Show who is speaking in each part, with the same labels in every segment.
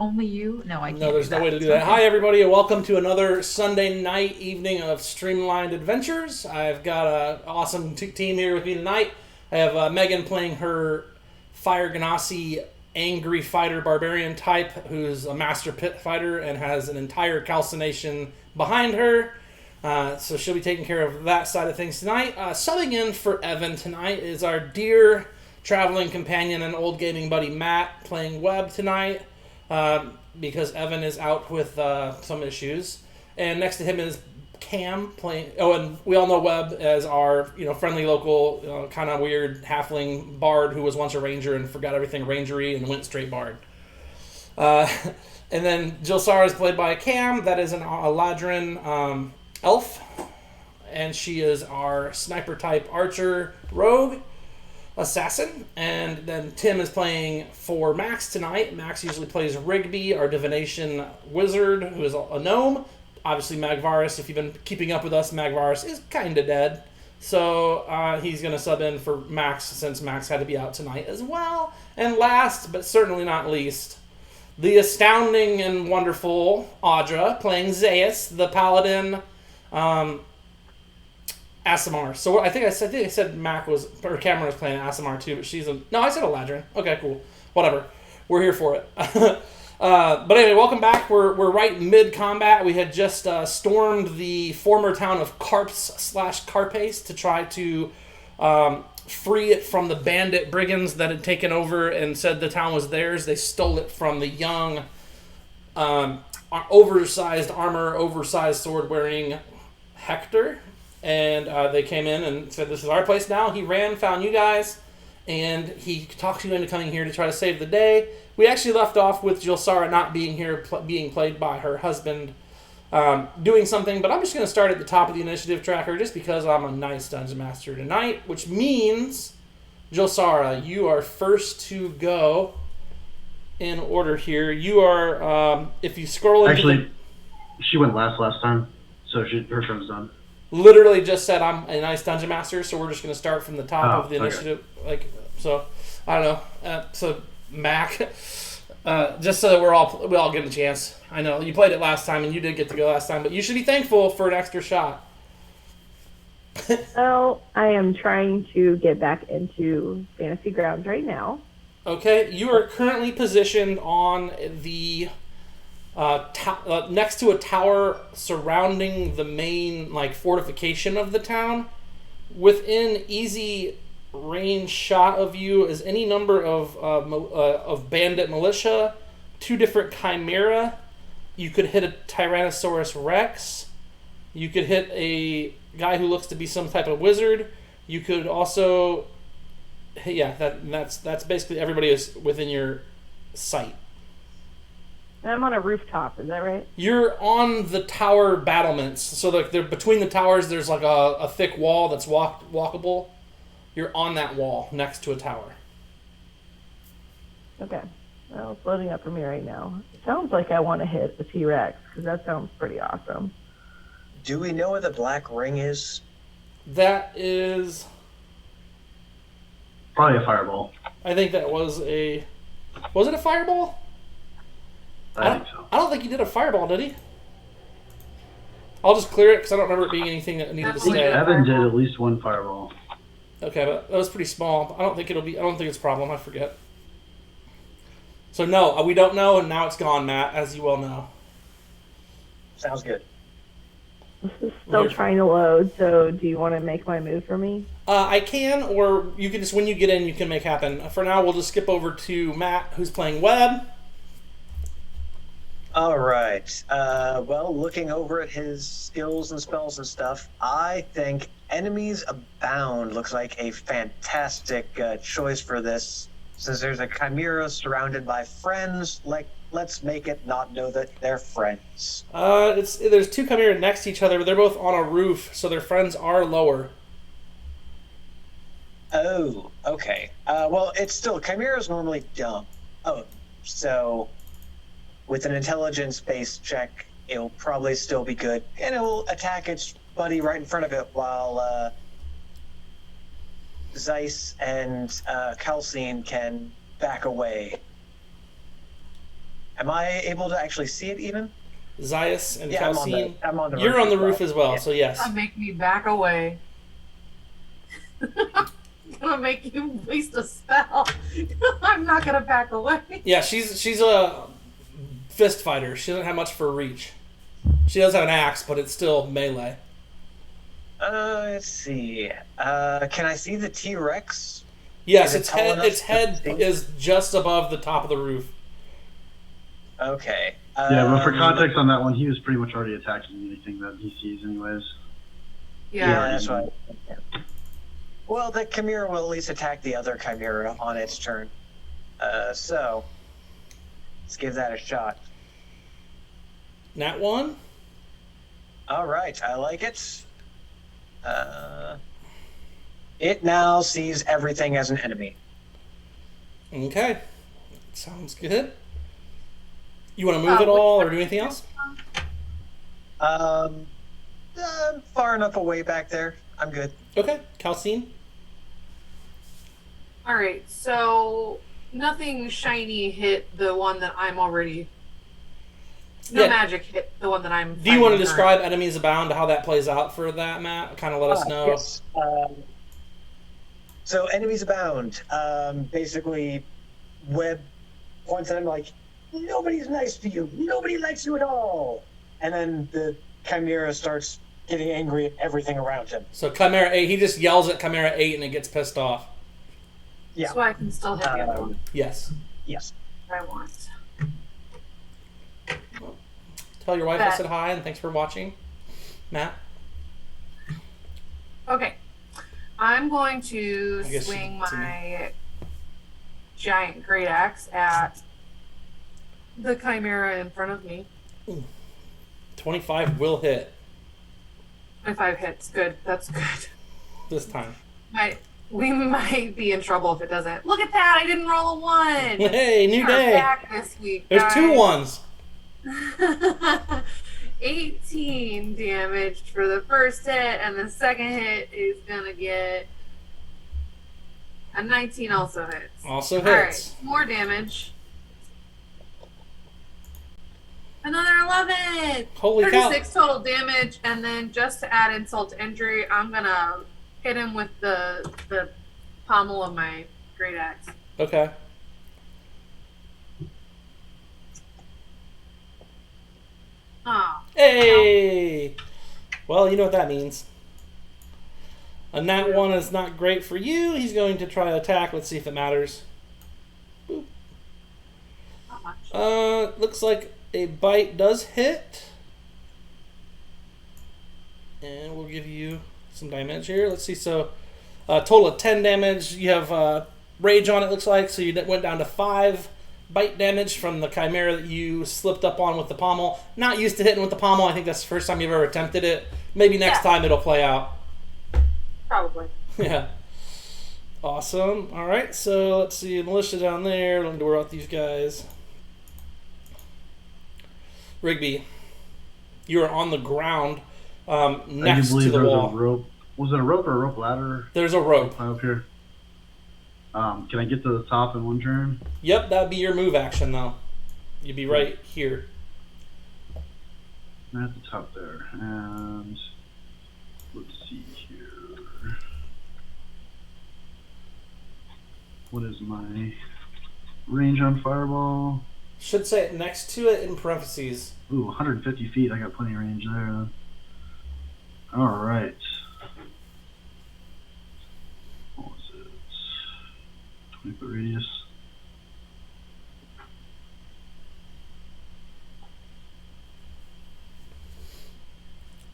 Speaker 1: Only you? No, I
Speaker 2: No,
Speaker 1: can't do
Speaker 2: there's no way
Speaker 1: that.
Speaker 2: to do that. Hi, everybody, and welcome to another Sunday night evening of Streamlined Adventures. I've got an awesome team here with me tonight. I have Megan playing her Fire Ganassi angry fighter barbarian type, who's a master pit fighter and has an entire calcination behind her. So she'll be taking care of that side of things tonight. Subbing in for Evan tonight is our dear traveling companion and old gaming buddy Matt playing Web tonight. Because Evan is out with some issues, and next to him is Cam playing. Oh, and we all know Webb as our friendly local kind of weird halfling bard who was once a ranger and forgot everything rangery and went straight bard. Uh, and then Jill Sara is played by Cam. That is a Ladrin elf, and she is our sniper type archer rogue assassin. And then Tim is playing for Max tonight. Max usually plays Rigby, our divination wizard, who is a gnome. Obviously, Magvarus, if you've been keeping up with us, Magvarus is kind of dead. So he's going to sub in for Max since Max had to be out tonight as well. And last, but certainly not least, the astounding and wonderful Audra playing Zeus, the paladin. Asimar. So I think I said Mac was, or Cameron was playing Asimar too, but she's a, no, I said Eladrin. Okay, cool. Whatever. We're here for it. But anyway, welcome back. We're right mid combat. We had just stormed the former town of Carps/Carpace to try to free it from the bandit brigands that had taken over and said the town was theirs. They stole it from the young, oversized armor, oversized sword wearing Hector. And they came in and said, "This is our place now." He ran, found you guys, and he talked you into coming here to try to save the day. We actually left off with Jill Sara not being here, being played by her husband, doing something. But I'm just going to start at the top of the initiative tracker just because I'm a nice dungeon master tonight, which means, Jill Sara, you are first to go in order here. You are, if you scroll into
Speaker 3: Actually, she went last time, so her turn's done.
Speaker 2: Literally just said I'm a nice dungeon master, so we're just going to start from the top of the initiative.
Speaker 3: Okay.
Speaker 2: So I don't know. So Mac, just so that we all get a chance. I know you played it last time and you did get to go last time, but you should be thankful for an extra shot.
Speaker 4: Well, I am trying to get back into Fantasy Grounds right now.
Speaker 2: Okay, you are currently positioned on the next to a tower surrounding the main fortification of the town. Within easy range shot of you is any number of bandit militia, 2 different chimera. You could hit a Tyrannosaurus Rex. You could hit a guy who looks to be some type of wizard. You could also, yeah, that's basically everybody is within your sight.
Speaker 4: I'm on a rooftop, is that right?
Speaker 2: You're on the tower battlements, so between the towers there's like a thick wall that's walkable. You're on that wall next to a tower.
Speaker 4: Okay. Well, it's loading up for me right now. It sounds like I want to hit a T-Rex, because that sounds pretty awesome.
Speaker 5: Do we know where the black ring is?
Speaker 2: That is,
Speaker 3: Probably a fireball.
Speaker 2: I think that was it a fireball?
Speaker 3: I think so.
Speaker 2: I don't think he did a fireball, did he? I'll just clear it because I don't remember it being anything that needed to
Speaker 3: I think
Speaker 2: stay.
Speaker 3: Evan did at least one fireball.
Speaker 2: Okay, but that was pretty small. I don't think it's a problem. I forget. So no, we don't know, and now it's gone, Matt, as you well know.
Speaker 5: Sounds good.
Speaker 4: This is still trying to load, so do you want to make my move for me?
Speaker 2: I can, or you can just, when you get in, you can make happen. For now, we'll just skip over to Matt, who's playing Web.
Speaker 5: All right. Well, looking over at his skills and spells and stuff, I think Enemies Abound looks like a fantastic choice for this. Since there's a chimera surrounded by friends, let's make it not know that they're friends.
Speaker 2: There's 2 chimera next to each other, but they're both on a roof, so their friends are lower.
Speaker 5: Oh, okay. Well, it's still, chimera's normally dumb. Oh, so with an intelligence-based check, it'll probably still be good, and it will attack its buddy right in front of it while Zeiss and Calcine can back away. Am I able to actually see it even?
Speaker 2: Zayas and
Speaker 5: Yeah,
Speaker 2: Calcine.
Speaker 5: I'm on the
Speaker 2: You're
Speaker 5: roof
Speaker 2: on the
Speaker 5: as
Speaker 2: roof
Speaker 5: well.
Speaker 2: as well,
Speaker 5: Yeah.
Speaker 2: so yes.
Speaker 1: Make me back away. Gonna make you waste a spell. I'm not gonna back away.
Speaker 2: Yeah, she's a fist fighter. She doesn't have much for reach. She does have an axe, but it's still melee.
Speaker 5: Let's see. Can I see the T-Rex?
Speaker 2: Yes,
Speaker 5: Is it
Speaker 2: its
Speaker 5: tall
Speaker 2: head
Speaker 5: enough
Speaker 2: its
Speaker 5: to
Speaker 2: head
Speaker 5: see?
Speaker 2: is just above the top of the roof.
Speaker 5: Okay.
Speaker 3: Yeah, but for context on that one, he was pretty much already attacking anything that he sees, anyways.
Speaker 5: Yeah, that's right. Well, the Chimera will at least attack the other Chimera on its turn. So, let's give that a shot.
Speaker 2: Nat 1?
Speaker 5: All right, I like it. It now sees everything as an enemy.
Speaker 2: Okay. Sounds good. You want to move at all or do anything else?
Speaker 5: I'm far enough away back there. I'm good.
Speaker 2: Okay. Calcine?
Speaker 1: Alright, so nothing shiny hit the one that I'm already. No
Speaker 2: Yeah.
Speaker 1: magic hit the one that I'm.
Speaker 2: Do you want to
Speaker 1: fighting
Speaker 2: describe Enemies Abound, how that plays out for that, Matt? Kind of let us know.
Speaker 5: Yes. So enemies abound. Basically, Webb points at him like, nobody's nice to you. Nobody likes you at all. And then the Chimera starts getting angry at everything around him.
Speaker 2: So Chimera 8, he just yells at Chimera 8 and it gets pissed off.
Speaker 5: Yeah.
Speaker 1: So I can still hit the other one
Speaker 2: Yes.
Speaker 5: Yes.
Speaker 1: if I want.
Speaker 2: Tell your wife I
Speaker 1: Bet.
Speaker 2: said hi and thanks for watching. Matt?
Speaker 1: Okay. I'm going to
Speaker 2: I guess
Speaker 1: swing
Speaker 2: you can see
Speaker 1: my giant great axe at the Chimera in front of me.
Speaker 2: 25 will hit
Speaker 1: 25 hits. Good. That's good.
Speaker 2: this time.
Speaker 1: We might be in trouble if it doesn't. Look at that! I didn't roll a 1!
Speaker 2: Hey, new
Speaker 1: We're
Speaker 2: day.
Speaker 1: back this week,
Speaker 2: There's
Speaker 1: guys.
Speaker 2: 2 ones.
Speaker 1: 18 damage for the first hit, and the second hit is gonna get a 19 also hits.
Speaker 2: Also
Speaker 1: Alright,
Speaker 2: hits.
Speaker 1: more damage. Another 11!
Speaker 2: Holy cow.
Speaker 1: 36 total damage, and then just to add insult to injury, I'm gonna hit him with the pommel of my great axe.
Speaker 2: Okay.
Speaker 1: Oh,
Speaker 2: Hey! Well, you know what that means. A nat 1 is not great for you. He's going to try to attack. Let's see if it matters.
Speaker 1: not much.
Speaker 2: Looks like a bite does hit. And we'll give you some damage here. Let's see. So, total of 10 damage. You have rage on it, looks like. So you went down to 5 bite damage from the Chimera that you slipped up on with the pommel. Not used to hitting with the pommel. I think that's the first time you've ever attempted it. Maybe next
Speaker 1: Yeah.
Speaker 2: time it'll play out.
Speaker 1: Probably.
Speaker 2: Yeah. Awesome. All right. So let's see. Militia down there. Don't need to worry about these guys. Rigby, you are on the ground
Speaker 3: I
Speaker 2: next
Speaker 3: do believe
Speaker 2: to the
Speaker 3: there was
Speaker 2: wall.
Speaker 3: a rope. Was it a rope or a rope ladder?
Speaker 2: There's a rope.
Speaker 3: Up here. Can I get to the top in one turn?
Speaker 2: Yep, that'd be your move action, though. You'd be right here.
Speaker 3: I'm at the top there. And let's see here. What is my range on fireball?
Speaker 2: Should say it next to it in parentheses.
Speaker 3: Ooh, 150 feet. I got plenty of range there. Then. All right. What was it? 20 foot radius.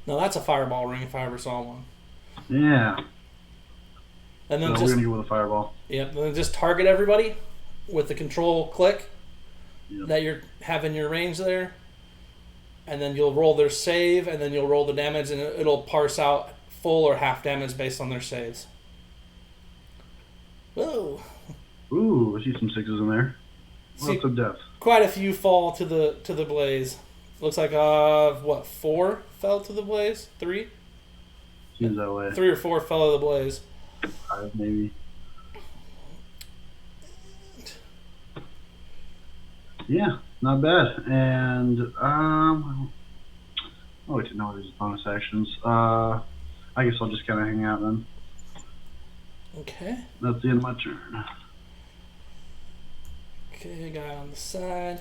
Speaker 2: No, that's a fireball ring if I ever saw one.
Speaker 3: Yeah.
Speaker 2: And then
Speaker 3: So we're
Speaker 2: just
Speaker 3: gonna go with a fireball.
Speaker 2: yep, then just target everybody with the control click
Speaker 3: Yep.
Speaker 2: that you're having your range there. And then you'll roll their save, and then you'll roll the damage, and it'll parse out full or half damage based on their saves. Whoa.
Speaker 3: Ooh, I see some sixes in there.
Speaker 2: See-
Speaker 3: Lots of death.
Speaker 2: Quite a few fall to the blaze. Looks like 4 fell to the blaze? 3?
Speaker 3: Seems that way.
Speaker 2: 3 or 4 fell to the blaze.
Speaker 3: 5 maybe. Yeah, not bad. And oh, wait, no, there's bonus actions. I guess I'll just kind of hang out then.
Speaker 2: Okay.
Speaker 3: That's the end of my turn.
Speaker 2: Okay, guy on the side.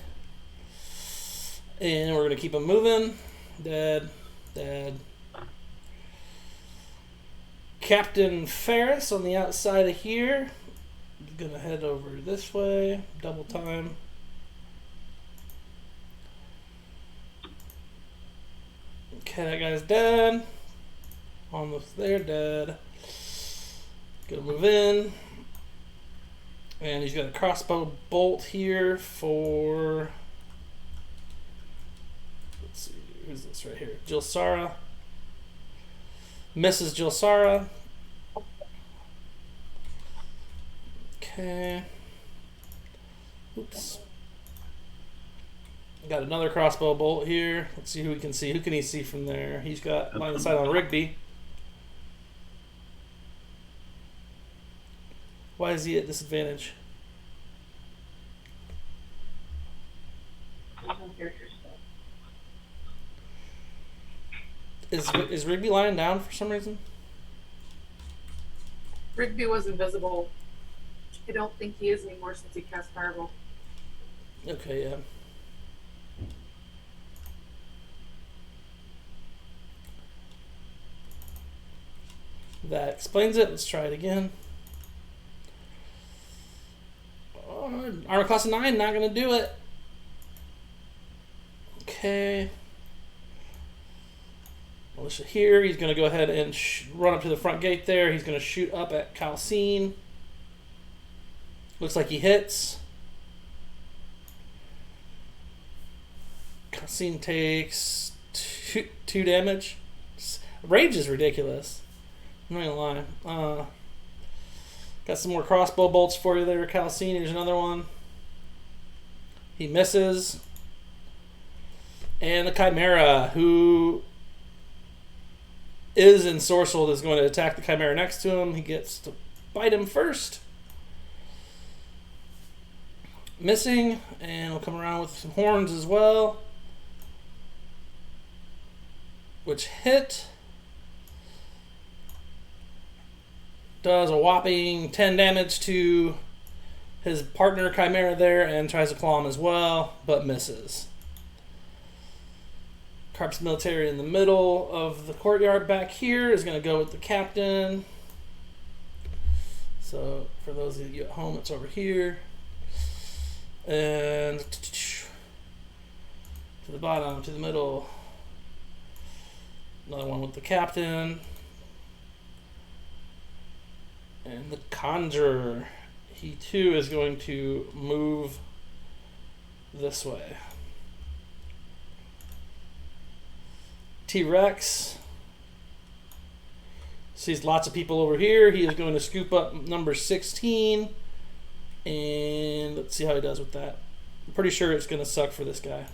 Speaker 2: And we're going to keep him moving. Dead. Dead. Captain Ferris on the outside of here. Gonna head over this way. Double time. Okay, that guy's dead. Almost there, dead. Gonna move in. And he's got a crossbow bolt here for... Let's see, who's this right here? Jilsara. Mrs. Jilsara. Okay. Oops. Got another crossbow bolt here. Let's see who we can see. Who can he see from there? He's got line of sight on Rigby. Why is he at disadvantage? Is Rigby lying down for some reason?
Speaker 1: Rigby was invisible. I don't think he is anymore since he cast Fireball.
Speaker 2: Okay, yeah. That explains it. Let's try it again. Oh, armor class of 9, not going to do it. Okay. Militia here. He's going to go ahead and run up to the front gate there. He's going to shoot up at Calcine. Looks like he hits. Calcine takes 2 damage. Rage is ridiculous. I'm not gonna lie. Got some more crossbow bolts for you there, Calcine. Here's another one. He misses. And the Chimera, who is ensorcelled, is going to attack the Chimera next to him. He gets to bite him first. Missing. And we'll come around with some horns as well. Which hit. Does a whopping 10 damage to his partner Chimera there and tries to claw him as well, but misses. Carp's military in the middle of the courtyard back here is going to go with the captain. So for those of you at home, it's over here. And to the bottom, to the middle. Another one with the captain. And the Conjurer, he too is going to move this way. T-Rex sees lots of people over here. He is going to scoop up number 16. And let's see how he does with that. I'm pretty sure it's going to suck for this guy.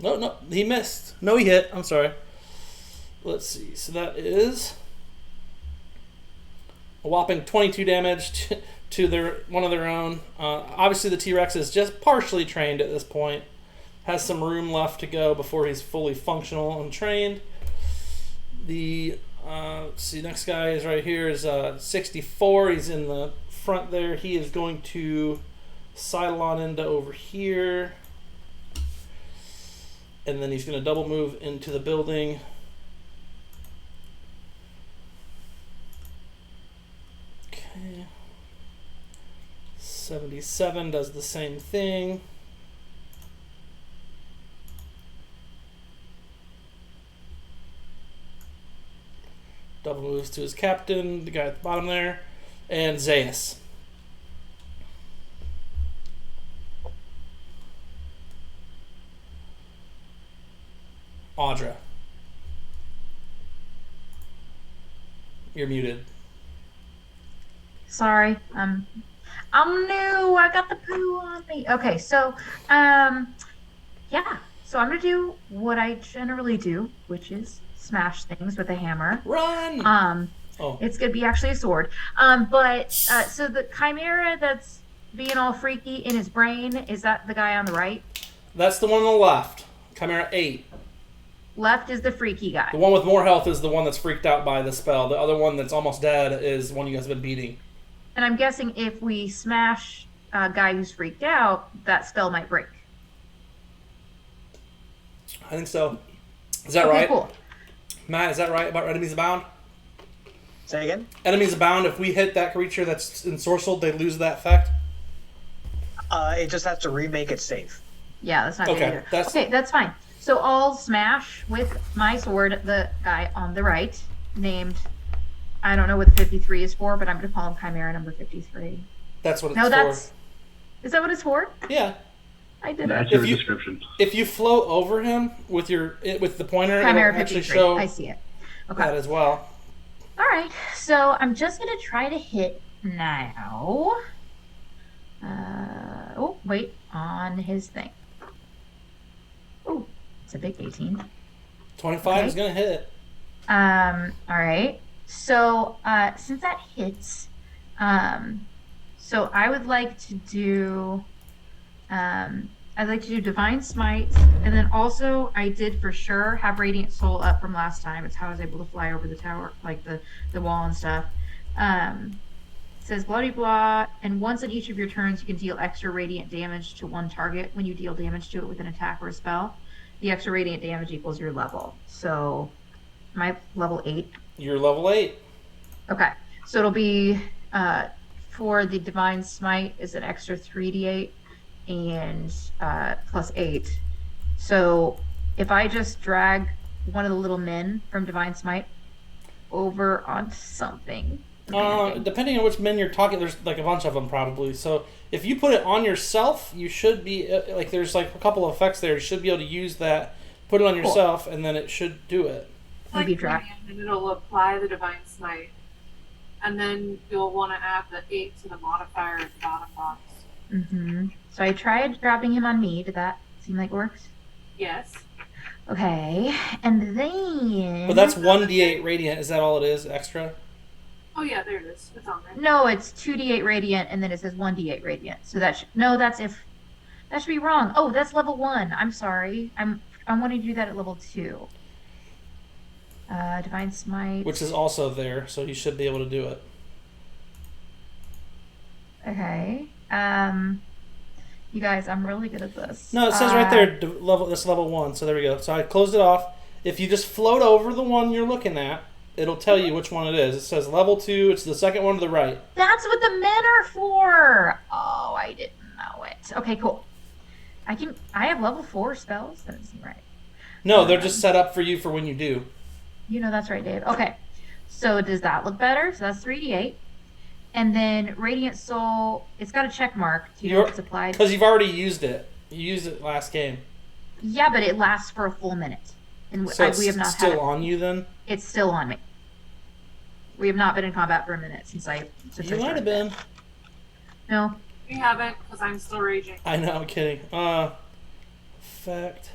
Speaker 2: No, he missed. No, he hit. I'm sorry. Let's see. So that is a whopping 22 damage to one of their own. Obviously, the T-Rex is just partially trained at this point. Has some room left to go before he's fully functional and trained. The let's see, next guy is right here is 64. He's in the front there. He is going to sidle on into over here. And then he's going to double move into the building. Okay. 77 does the same thing. Double moves to his captain, the guy at the bottom there, and Zeus. Audra. You're muted.
Speaker 6: Sorry, I'm new. I got the poo on me. Okay, so yeah. So I'm gonna do what I generally do, which is smash things with a hammer.
Speaker 2: Run!
Speaker 6: It's gonna be actually a sword. So the chimera that's being all freaky in his brain, is that the guy on the right?
Speaker 2: That's the one on the left. Chimera 8.
Speaker 6: Left is the freaky guy.
Speaker 2: The one with more health is the one that's freaked out by the spell. The other one that's almost dead is one you guys have been beating.
Speaker 6: And I'm guessing if we smash a guy who's freaked out, that spell might break.
Speaker 2: I think so. Is that
Speaker 6: Okay,
Speaker 2: right?
Speaker 6: cool.
Speaker 2: Matt, is that right about Enemies Abound?
Speaker 5: Say again?
Speaker 2: Enemies Abound, if we hit that creature that's ensorcelled, they lose that effect?
Speaker 5: It just has to remake it safe.
Speaker 6: Yeah, that's not
Speaker 2: Okay,
Speaker 6: good either. Okay, that's fine. So I'll smash with my sword the guy on the right, named, I don't know what the 53 is for, but I'm going to call him Chimera number 53.
Speaker 2: That's what it's
Speaker 6: No,
Speaker 2: for.
Speaker 6: that's... Is that what it's for?
Speaker 2: Yeah.
Speaker 6: I did
Speaker 3: That's
Speaker 6: it.
Speaker 3: your
Speaker 2: If you-
Speaker 3: description.
Speaker 2: If you float over him with the pointer,
Speaker 6: Chimera
Speaker 2: it'll actually
Speaker 6: 53.
Speaker 2: show
Speaker 6: I see it. Okay.
Speaker 2: that as well.
Speaker 6: All right. So I'm just going to try to hit now. Oh, wait. On his thing. Oh, it's a big 18.
Speaker 2: 25 is going to hit.
Speaker 6: All right. So, since that hits, so I would like to do, I'd like to do Divine Smite, and then also I did for sure have Radiant Soul up from last time. It's how I was able to fly over the tower, like the wall and stuff. It says bloody blah, and once in each of your turns you can deal extra radiant damage to one target when you deal damage to it with an attack or a spell. The extra radiant damage equals your level. So, am I level 8?
Speaker 2: You're level 8.
Speaker 6: Okay, so it'll be for the Divine Smite is an extra 3d8 and plus 8. So if I just drag one of the little men from Divine Smite over onto something.
Speaker 2: Depending on which men you're talking, there's like a bunch of them probably. So if you put it on yourself, you should be like there's like a couple of effects there. You should be able to use that, put it on yourself, and then it should do it.
Speaker 6: Maybe
Speaker 1: Like
Speaker 6: drag.
Speaker 1: and it'll apply the Divine Smite. And then you'll want to add the 8 to the modifier at the bottom box.
Speaker 6: Mm-hmm. So I tried dropping him on me. Did that seem like it works?
Speaker 1: Yes.
Speaker 6: Okay, and then...
Speaker 2: But that's 1d8 radiant. Is that all it is? Extra?
Speaker 1: Oh yeah, there it is. It's on there.
Speaker 6: No, it's 2d8 radiant, and then it says 1d8 radiant. So that no, that's if that should be wrong. Oh, that's level 1. I'm sorry. I'm wanting to do that at level 2. Divine Smite.
Speaker 2: Which is also there, so you should be able to do it.
Speaker 6: Okay. You guys, I'm really good at this.
Speaker 2: No, it says right there, that's level 1. So there we go. So I closed it off. If you just float over the one you're looking at, it'll tell you which one it is. It says level 2. It's the second one to the right.
Speaker 6: That's what the men are for. Oh, I didn't know it. Okay, cool. I have level 4 spells. That doesn't seem right.
Speaker 2: No, they're just set up for you for when you do.
Speaker 6: You know that's right, Dave. Okay. So does that look better? So that's 3d8. And then Radiant Soul, it's got a check mark. Do you know if it's applied?
Speaker 2: Because you've already used it. You used it last game.
Speaker 6: Yeah, but it lasts for a full minute. And
Speaker 2: So it's
Speaker 6: we have not
Speaker 2: still
Speaker 6: had it.
Speaker 2: on you then?
Speaker 6: It's still on me. We have not been in combat for a minute since I
Speaker 2: You might have been.
Speaker 6: No.
Speaker 1: We haven't, because I'm still raging.
Speaker 2: I know, I'm kidding. Effect.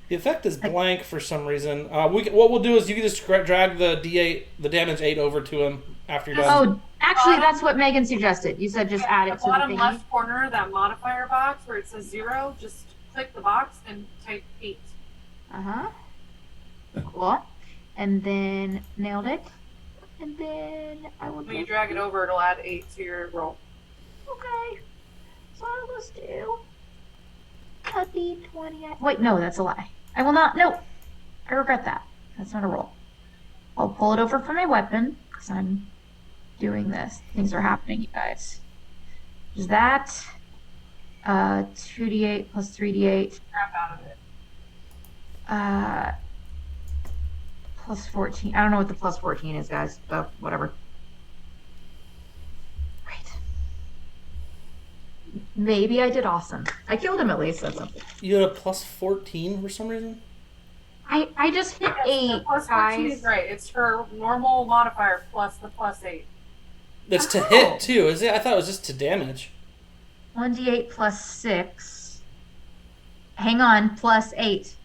Speaker 2: The effect is blank for some reason. What we'll do is you can just drag the D8, the damage 8 over to him after you're done.
Speaker 6: Oh, actually, that's what Megan suggested. You said just add it to the
Speaker 1: bottom
Speaker 6: thingy.
Speaker 1: left corner, that modifier box where it says 0, just click the box and type 8.
Speaker 6: Uh-huh. Cool. And then nailed it. And then I will
Speaker 1: When you drag it over, it'll add 8 to your roll.
Speaker 6: Okay. So let's do a D20. Wait, no, that's a lie. I will not. No. I regret that. That's not a roll. I'll pull it over from my weapon because I'm doing this. Things are happening, you guys. Is that 2d8 plus 3d8
Speaker 1: Crap out of it.
Speaker 6: plus 14. I don't know what the plus 14 is, guys, but whatever. Great. Maybe I did awesome. I killed him at least. That's something.
Speaker 2: You had a plus 14 for some reason?
Speaker 6: I just hit
Speaker 1: Yes,
Speaker 6: 8,
Speaker 1: the plus 14
Speaker 6: guys.
Speaker 1: is right. It's her normal modifier plus the plus 8.
Speaker 2: That's to
Speaker 6: Oh.
Speaker 2: hit too, is it? I thought it was just to damage.
Speaker 6: 1d8 plus 6. Hang on, plus 8.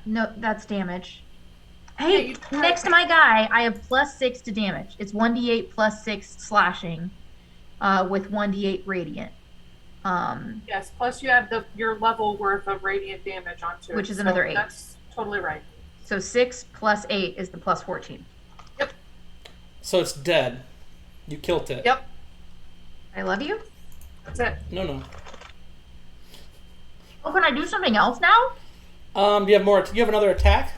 Speaker 6: No, that's damage. Hey, next to my guy, I have plus 6 to damage. It's 1d8 plus 6 slashing. with 1d8 radiant.
Speaker 1: Yes, plus you have your level worth of radiant damage onto it.
Speaker 6: Which is another 8.
Speaker 1: That's totally right.
Speaker 6: So 6 plus 8 is the plus 14.
Speaker 1: Yep.
Speaker 2: So it's dead. You killed it.
Speaker 1: Yep.
Speaker 6: I love you.
Speaker 1: That's it.
Speaker 2: No.
Speaker 6: Oh, can I do something else now?
Speaker 2: Do you have more? Do you have another attack?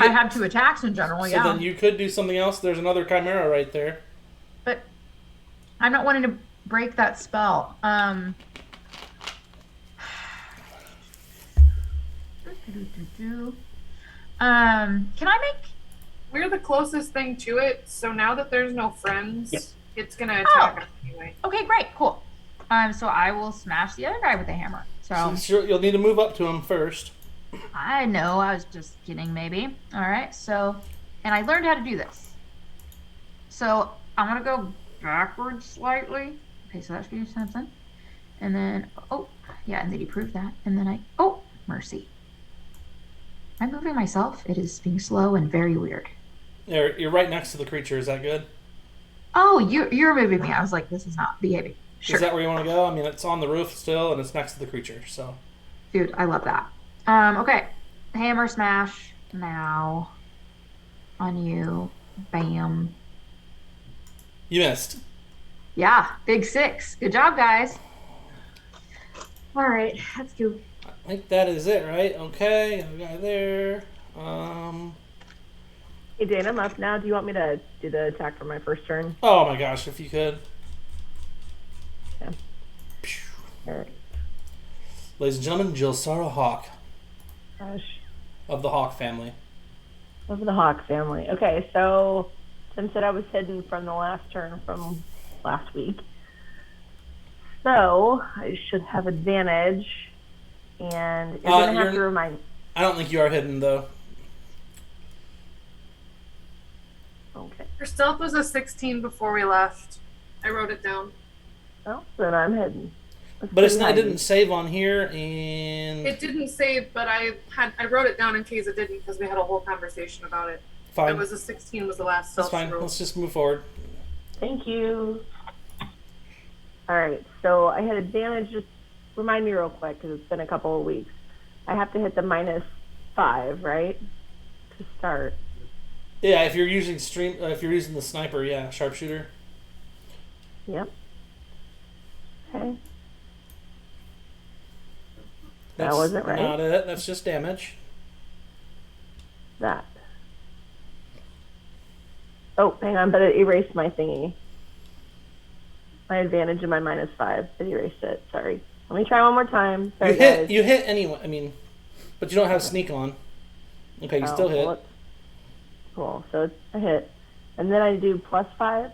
Speaker 6: I have 2 attacks in general,
Speaker 2: So then you could do something else. There's another chimera right there.
Speaker 6: But I'm not wanting to break that spell. Can I make...
Speaker 1: We're the closest thing to it, so now that there's no friends,
Speaker 5: Yep.
Speaker 1: it's gonna attack us anyway.
Speaker 6: Okay, great, cool. So I will smash the other guy with the hammer. So
Speaker 2: Sure, you'll need to move up to him first.
Speaker 6: I know, I was just kidding, maybe. All right, so, and I learned how to do this. So I'm gonna go backwards slightly. Okay, so that should be something. And then, oh, yeah, and then he proved that. And then oh, mercy. I'm moving myself. It is being slow and very weird.
Speaker 2: You're right next to the creature. Is that good?
Speaker 6: Oh, you're moving me. I was like, this is not behaving. Sure.
Speaker 2: Is that where you want to go? I mean, it's on the roof still, and it's next to the creature, so.
Speaker 6: Dude, I love that. Okay. Hammer smash now on you. Bam.
Speaker 2: You missed.
Speaker 6: Yeah, big 6. Good job, guys. All right, let's go.
Speaker 2: I think that is it, right? Okay, a guy there.
Speaker 4: Hey, Dane, I'm up now. Do you want me to do the attack for my first turn?
Speaker 2: Oh my gosh, if you could.
Speaker 4: Yeah. All right.
Speaker 2: Ladies and gentlemen, Jilsara Hawk
Speaker 4: Gosh.
Speaker 2: of the Hawk family.
Speaker 4: Of the Hawk family. Okay, so since I was hidden from the last turn from last week, so I should have advantage, and you're gonna have to remind.
Speaker 2: I don't think you are hidden though.
Speaker 4: Okay.
Speaker 1: Your stealth was a 16 before we left. I wrote it down.
Speaker 4: Well, then I'm hidden. That's
Speaker 2: But it
Speaker 4: pretty
Speaker 2: didn't save on here, and
Speaker 1: It didn't save, but I wrote it down in case it didn't because we had a whole conversation about it.
Speaker 2: fine.
Speaker 1: It was a 16 was the last
Speaker 2: That's
Speaker 1: stealth
Speaker 2: fine.
Speaker 1: roll.
Speaker 2: Let's just move forward.
Speaker 4: Thank you. All right, so I had advantage. Just remind me real quick because it's been a couple of weeks. I have to hit the -5, right, to start.
Speaker 2: Yeah, if you're using if you're using the sniper, yeah, sharpshooter.
Speaker 4: Yep. Okay.
Speaker 2: That's
Speaker 4: That wasn't right.
Speaker 2: Not it. That's just damage.
Speaker 4: That. Oh, hang on, but it erased my thingy. My advantage and my -5. It erased it. Sorry. Let me try one more time. Sorry, guys.
Speaker 2: You hit anyway. I mean, but you don't have sneak on. Okay, you still hit.
Speaker 4: Well, cool. So it's a hit, and then I do +5,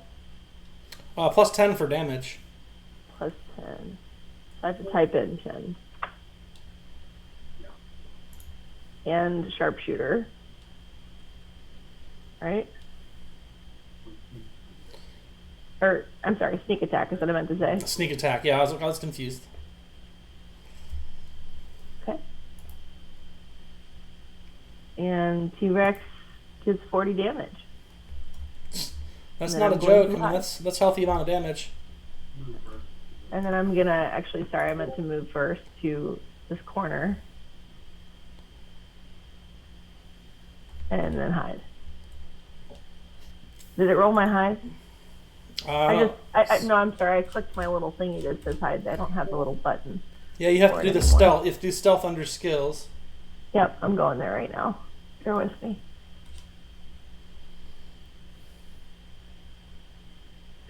Speaker 2: Plus 10 for damage.
Speaker 4: +10. I have to type in 10. And sharpshooter. Right? Or, I'm sorry, sneak attack is what I meant to say.
Speaker 2: Sneak attack. Yeah, I was confused.
Speaker 4: Okay. And T-Rex does 40 damage.
Speaker 2: That's
Speaker 4: And
Speaker 2: not a
Speaker 4: then I'm going
Speaker 2: joke.
Speaker 4: to
Speaker 2: I mean,
Speaker 4: hide.
Speaker 2: that's healthy amount of damage.
Speaker 4: And then I'm gonna, actually, sorry, I meant to move first to this corner. And then hide. Did it roll my hide? No, I'm sorry, I clicked my little thingy that says hide. I don't have the little button.
Speaker 2: Yeah, you have
Speaker 4: for
Speaker 2: to
Speaker 4: it
Speaker 2: do the
Speaker 4: anymore.
Speaker 2: stealth. You have to do stealth under skills.
Speaker 4: Yep, I'm going there right now. Bear with me.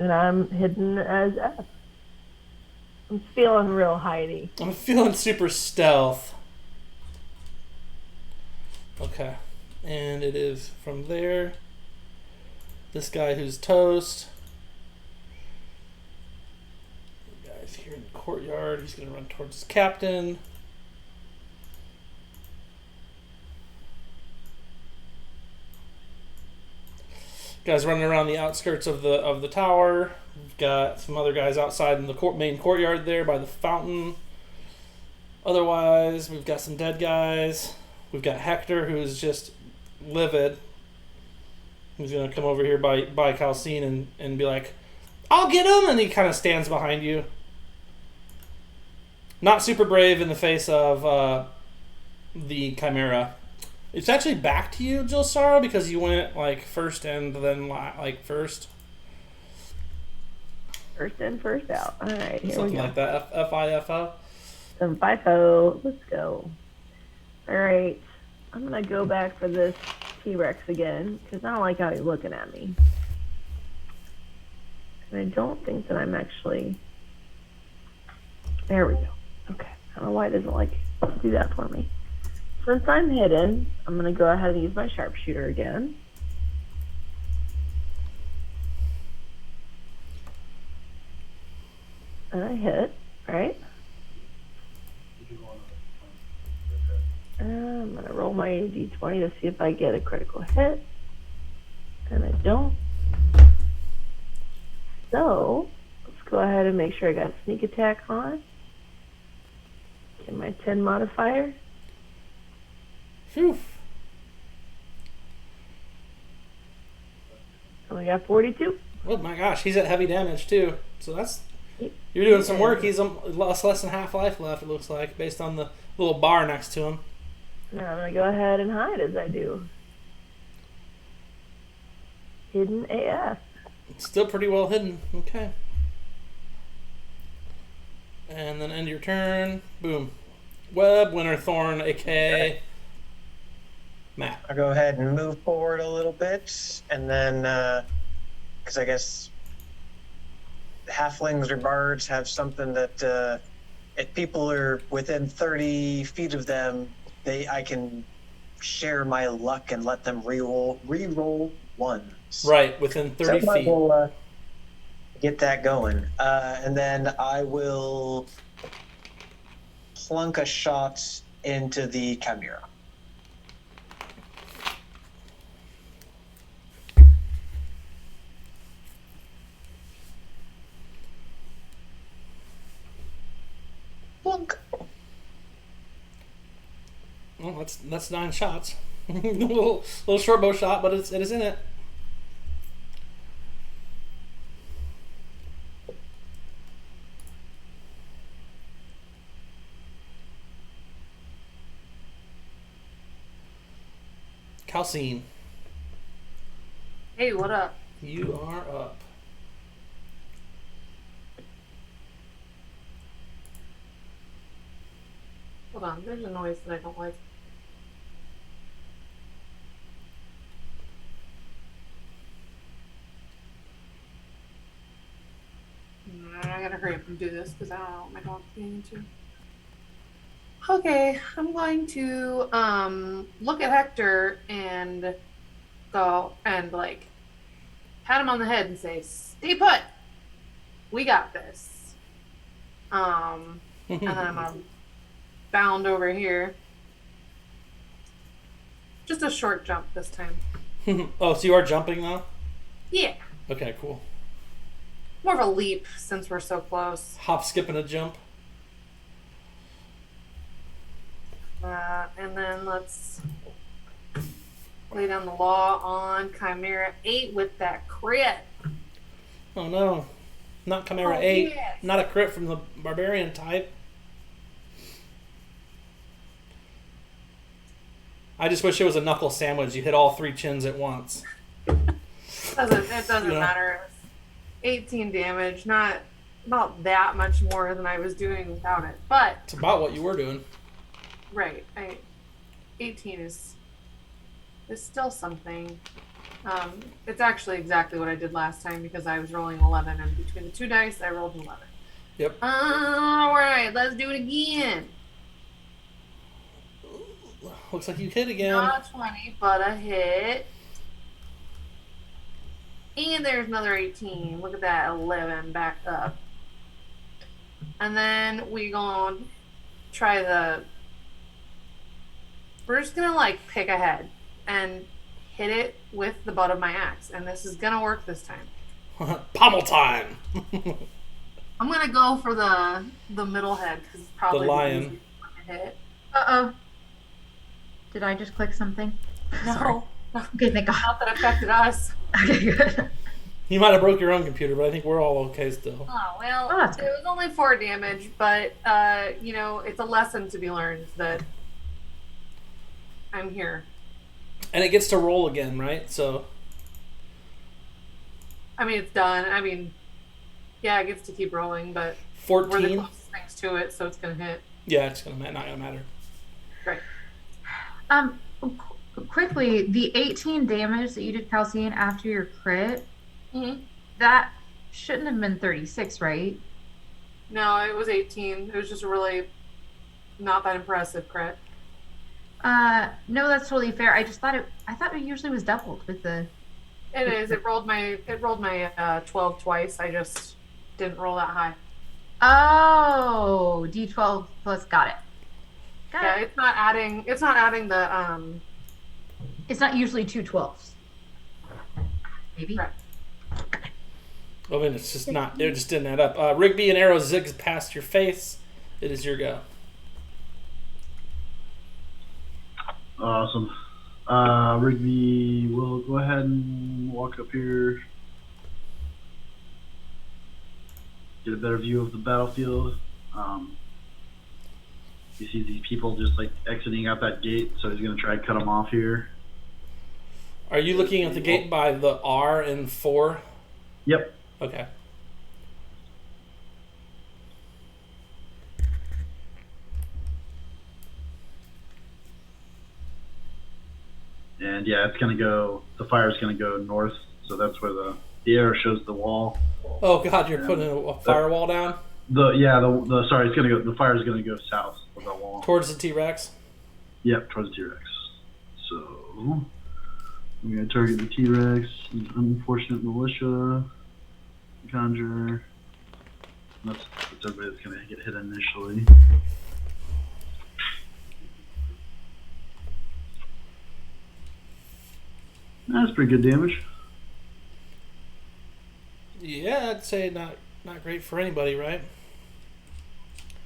Speaker 4: And I'm hidden as F. I'm feeling real hidey.
Speaker 2: I'm feeling super stealth. Okay. And it is from there. This guy who's toast. The guy's here in the courtyard. He's going to run towards his captain. Guys running around the outskirts of the tower. We've got some other guys outside in the main courtyard there by the fountain. Otherwise, we've got some dead guys. We've got Hector, who's just livid. He's gonna come over here by Calcine and be like, I'll get him, and he kind of stands behind you. Not super brave in the face of the Chimera. It's actually back to you, Jilsara, because you went like first and then like first.
Speaker 4: First in, first out. All right, here
Speaker 2: Something
Speaker 4: we go.
Speaker 2: like that. FIFO.
Speaker 4: Some FIFO. Let's go. All right. I'm going to go back for this T-Rex again because I don't like how he's looking at me. And I don't think that I'm actually... There we go. Okay. I don't know why it doesn't like to do that for me. Since I'm hidden, I'm going to go ahead and use my sharpshooter again. And I hit, right? I'm going to roll my d20 to see if I get a critical hit. And I don't. So, let's go ahead and make sure I got sneak attack on. Get my 10 modifier.
Speaker 2: Phew.
Speaker 4: Only got 42.
Speaker 2: Oh my gosh, he's at heavy damage too. So that's... You're doing some work. He's less than half life left, it looks like, based on the little bar next to him.
Speaker 4: Now I'm going to go ahead and hide as I do. Hidden AF.
Speaker 2: It's still pretty well hidden. Okay. And then end your turn. Boom. Web, Winter Thorn, aka Matt.
Speaker 5: I'll go ahead and move forward a little bit, and then, because I guess halflings or bards have something that if people are within 30 feet of them, I can share my luck and let them re-roll ones.
Speaker 2: Right, within 30
Speaker 5: so
Speaker 2: feet.
Speaker 5: We'll get that going. And then I will plunk a shot into the Chimera. Plunk.
Speaker 2: Well, that's 9 shots. little short bow shot, but it is in it. Calcine,
Speaker 1: Hey, what up?
Speaker 2: you are up.
Speaker 1: Hold on, there's a noise that I don't like. I gotta hurry up and do this because I don't know what my dog's getting into. Okay, I'm going to look at Hector and go and like pat him on the head and say, "Stay put. We got this." And then I'm gonna bound over here. Just a short jump this time.
Speaker 2: Oh, so you are jumping now?
Speaker 1: Yeah,
Speaker 2: Okay, cool.
Speaker 1: more of a leap since we're so close.
Speaker 2: Hop, skip, and a jump.
Speaker 1: And then let's lay down the law on Chimera 8 with that crit.
Speaker 2: Oh no. Not Chimera
Speaker 1: Oh,
Speaker 2: 8.
Speaker 1: yes.
Speaker 2: Not a crit from the barbarian type. I just wish it was a knuckle sandwich. You hit all 3 chins at once.
Speaker 1: It doesn't
Speaker 2: Yeah.
Speaker 1: matter. 18 damage, not that much more than I was doing without it. But,
Speaker 2: It's about what you were doing.
Speaker 1: right, 18 is still something. It's actually exactly what I did last time because I was rolling 11, and between the 2 dice, I rolled 11.
Speaker 2: Yep.
Speaker 1: Alright, let's do it again.
Speaker 2: Looks like you hit again.
Speaker 1: Not 20, but a hit. And there's another 18. Look at that, 11 back up. And then we gonna try we're just gonna like pick a head and hit it with the butt of my axe. And this is gonna work this time.
Speaker 2: Pommel time.
Speaker 1: I'm gonna go for the middle head because it's probably
Speaker 2: The lion.
Speaker 1: easiest one to hit.
Speaker 6: Uh-oh. Did I just click something? Sorry.
Speaker 1: No,
Speaker 6: Okay, thank God.
Speaker 1: not that affected us.
Speaker 6: Okay, good.
Speaker 2: You might have broke your own computer, but I think we're all okay still.
Speaker 1: Oh, well,
Speaker 6: Oh, that's
Speaker 1: it
Speaker 6: good.
Speaker 1: was only 4 damage, but, it's a lesson to be learned that I'm here.
Speaker 2: And it gets to roll again, right? So
Speaker 1: I mean, it's done. I mean, yeah, it gets to keep rolling, but we're the
Speaker 2: 14.
Speaker 1: closest things to it, so it's going to hit.
Speaker 2: Yeah, it's not gonna matter.
Speaker 1: Great.
Speaker 6: Quickly, the 18 damage that you did, Calcian, after your crit,
Speaker 1: Mm-hmm.
Speaker 6: that shouldn't have been 36, right?
Speaker 1: No, it was 18. It was just a really not that impressive crit.
Speaker 6: No, that's totally fair. I thought it usually was doubled with the.
Speaker 1: It is. It rolled my 12 twice. I just didn't roll that high.
Speaker 6: Oh, D12 plus. Got it.
Speaker 1: Yeah, it's not adding the
Speaker 6: It's not usually 2 12s. Maybe.
Speaker 1: Right.
Speaker 2: I mean, it's just not. It just didn't add up. Rigby, an arrow zigs past your face. It is your go.
Speaker 3: Awesome. Rigby will go ahead and walk up here. Get a better view of the battlefield. You see these people just like exiting out that gate, so he's going to try and cut them off here.
Speaker 2: Are you looking at the gate by the R and 4?
Speaker 3: Yep.
Speaker 2: Okay.
Speaker 3: And yeah, it's going to go, the fire's going to go north, so that's where the arrow shows the wall.
Speaker 2: Oh God, you're putting a firewall down
Speaker 3: Sorry, it's going to go, the fire's going to go south of the wall.
Speaker 2: towards the T-Rex.
Speaker 3: Yep, towards the T-Rex. So, we're going to target the T-Rex, unfortunate militia, conjure. That's everybody that's going to get hit initially. That's pretty good damage.
Speaker 2: Yeah, I'd say not great for anybody, right?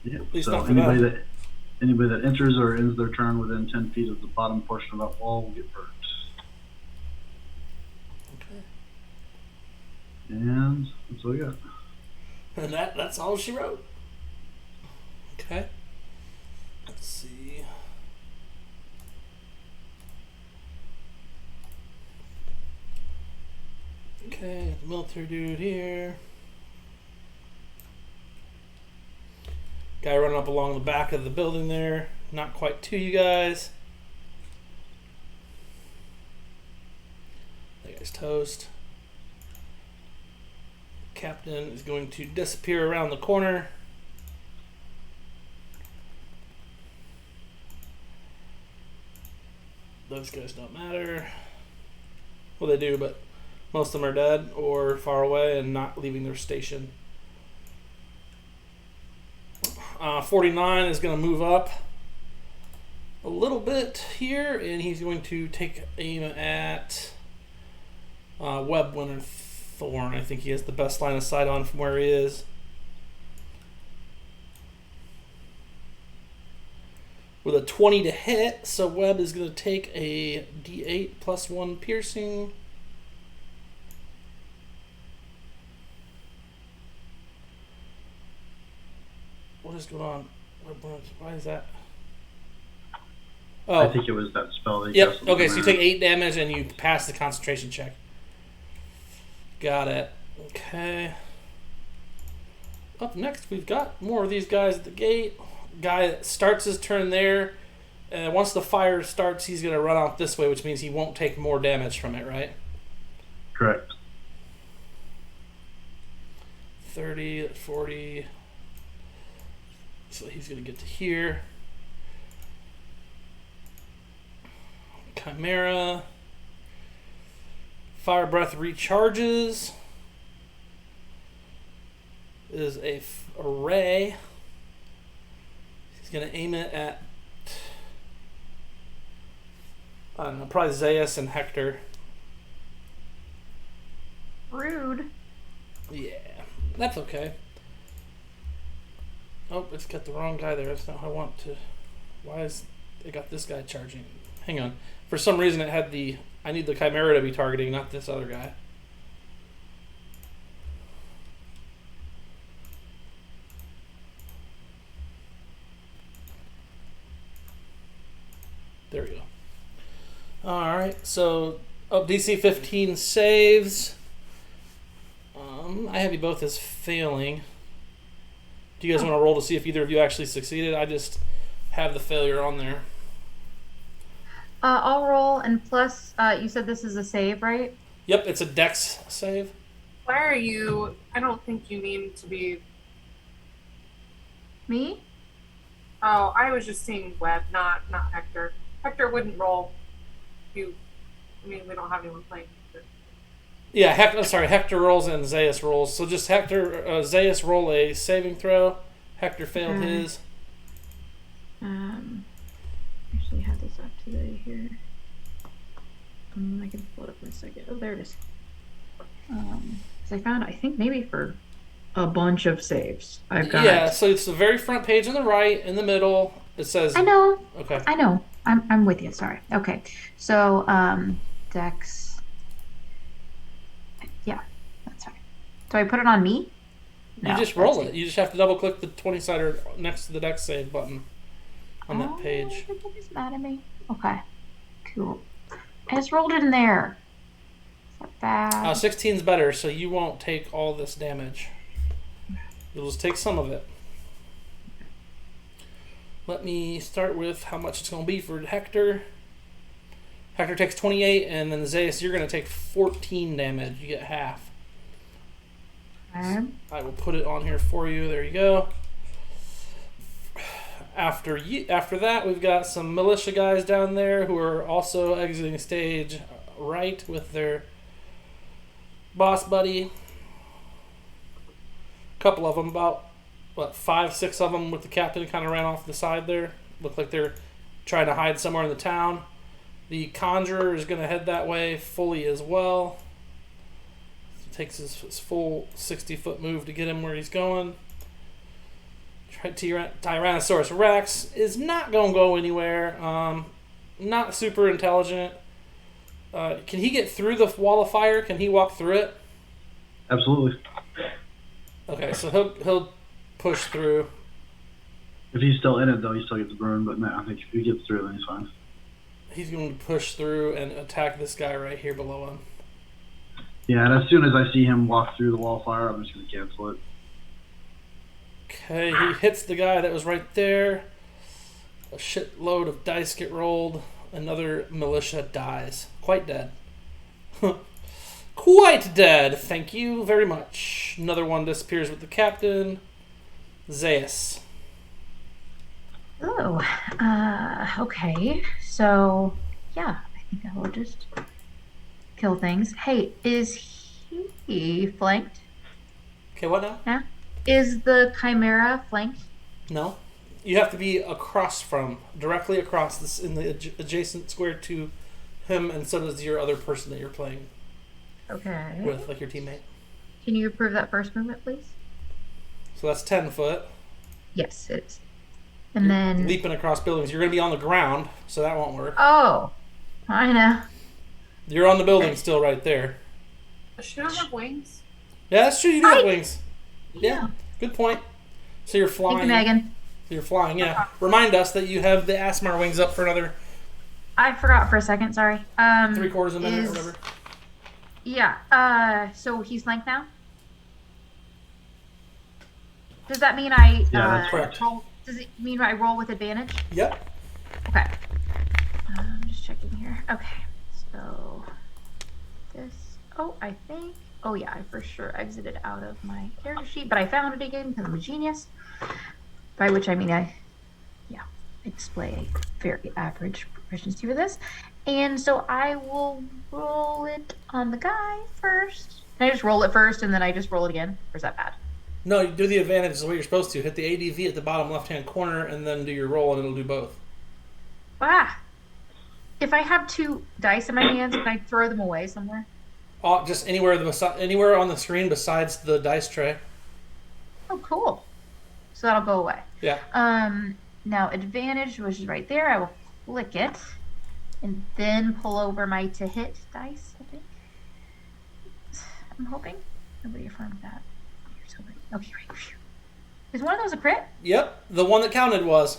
Speaker 3: Yeah.
Speaker 2: least
Speaker 3: So
Speaker 2: not for
Speaker 3: anybody that enters or ends their turn within 10 feet of the bottom portion of that wall will get burnt.
Speaker 2: Okay.
Speaker 3: And that's all I got.
Speaker 2: And that's all she wrote. Okay. Let's see. Okay, the military dude here. Guy running up along the back of the building there. Not quite to you guys. That guy's toast. Captain is going to disappear around the corner. Those guys don't matter. Well, they do, but most of them are dead or far away and not leaving their station. 49 is going to move up a little bit here, and he's going to take aim at Web Winter Thorn. I think he has the best line of sight on from where he is. With a 20 to hit, so Webb is going to take a D8 plus 1 piercing. What is going on? Why is that? Oh,
Speaker 3: I think it was that spell that
Speaker 2: yep. Okay, so you take 8 damage and you pass the concentration check. Got it. Okay. Up next, we've got more of these guys at the gate. Guy that starts his turn there. Once the fire starts, he's going to run out this way, which means he won't take more damage from it, right?
Speaker 3: Correct.
Speaker 2: 30, 40. So he's going to get to here. Chimera. Fire breath recharges. Is a ray. He's going to aim it at, I don't know, probably Zaius and Hector.
Speaker 6: Rude.
Speaker 2: Yeah, that's okay. Oh, it's got the wrong guy there. That's not how I want to. Why is it got this guy charging? Hang on. For some reason, it had the. I need the Chimera to be targeting, not this other guy. There we go. All right, so DC 15 saves. I have you both as failing. Do you guys want to roll to see if either of you actually succeeded? I just have the failure on there.
Speaker 6: I'll roll, and plus, you said this is a save, right?
Speaker 2: Yep, it's a dex save.
Speaker 1: Why are you? I don't think you mean to be.
Speaker 6: Me?
Speaker 1: Oh, I was just seeing Webb, not Hector. Hector wouldn't roll. We don't have anyone playing.
Speaker 2: Yeah, Hector rolls and Zaius rolls. So just Zaius roll a saving throw. Hector failed his.
Speaker 6: Actually have this up today here. I can pull it up in a second. Oh, there it is. I found, I think maybe for a bunch of saves. I've got.
Speaker 2: Yeah, so it's the very front page on the right, in the middle. It says.
Speaker 6: I know.
Speaker 2: Okay.
Speaker 6: I know. I'm with you. Sorry. Okay. So, Dex. Yeah, that's right. Do I put it on me?
Speaker 2: You just roll it. You just have to double click the 20-sider next to the Dex save button on that page.
Speaker 6: Everybody's mad at me. Okay. Cool. I just rolled it in there. Is that bad?
Speaker 2: 16's better, so you won't take all this damage. You'll just take some of it. Let me start with how much it's going to be for Hector. Hector takes 28, and then Zaius, you're going to take 14 damage. You get half.
Speaker 6: Okay.
Speaker 2: I will put it on here for you. There you go. After that, we've got some militia guys down there who are also exiting stage right with their boss buddy. A couple of them, about 5, 6 of them with the captain, kind of ran off the side there. Look like they're trying to hide somewhere in the town. The conjurer is going to head that way fully as well. It takes his full 60-foot move to get him where he's going. Tyrannosaurus Rex is not going to go anywhere. Not super intelligent. Can he get through the wall of fire? Can he walk through it?
Speaker 3: Absolutely.
Speaker 2: Okay, so he'll push through.
Speaker 3: If he's still in it, though, he still gets burned. But no, I think if he gets through, then he's fine.
Speaker 2: He's going to push through and attack this guy right here below him.
Speaker 3: Yeah, and as soon as I see him walk through the wall of fire, I'm just going to cancel it.
Speaker 2: Okay, he hits the guy that was right there. A shitload of dice get rolled. Another militia dies. Quite dead. Quite dead. Thank you very much. Another one disappears with the captain. Zaius.
Speaker 6: Oh, okay. So, yeah, I think I will just kill things. Hey, is he flanked?
Speaker 2: Okay, what now?
Speaker 6: Yeah. Is the Chimera flanked?
Speaker 2: No. You have to be directly across this in the adjacent square to him, and so does your other person that you're playing
Speaker 6: Okay.
Speaker 2: with, like your teammate.
Speaker 6: Can you approve that first movement, please?
Speaker 2: So that's 10 foot.
Speaker 6: Yes, it is. And then...
Speaker 2: Leaping across buildings. You're going to be on the ground, so that won't work.
Speaker 6: Oh, I know.
Speaker 2: You're on the building still right there.
Speaker 1: Does she not have wings?
Speaker 2: Yeah, that's true. You do have wings. Yeah, good point. So you're flying.
Speaker 6: Thank you, Megan.
Speaker 2: So you're flying, yeah. Remind us that you have the Asmar wings up for another
Speaker 6: I forgot for a second, sorry.
Speaker 2: 3/4 of a minute or whatever.
Speaker 6: Yeah, so he's flanked now? Does that mean I...
Speaker 3: Yeah, that's correct.
Speaker 6: Does it mean I roll with advantage?
Speaker 2: Yep.
Speaker 6: Okay. I'm just checking here. Okay, so this. Oh, I think. Oh, yeah, I for sure exited out of my character sheet, but I found it again because I'm a genius. By which I mean I display a very average proficiency for this. And so I will roll it on the guy first. Can I just roll it first and then I just roll it again? Or is that bad?
Speaker 2: No, you do the advantage the way you're supposed to. Hit the ADV at the bottom left-hand corner and then do your roll, and it'll do both.
Speaker 6: Ah! If I have 2 dice in my hands, can I throw them away somewhere?
Speaker 2: Just anywhere on the screen besides the dice tray.
Speaker 6: Oh, cool. So that'll go away.
Speaker 2: Yeah.
Speaker 6: Now advantage, which is right there, I will click it and then pull over my to hit dice, I think. I'm hoping. Nobody affirmed that. Here's hoping. Okay, right. Is one of those a crit?
Speaker 2: Yep. The one that counted was.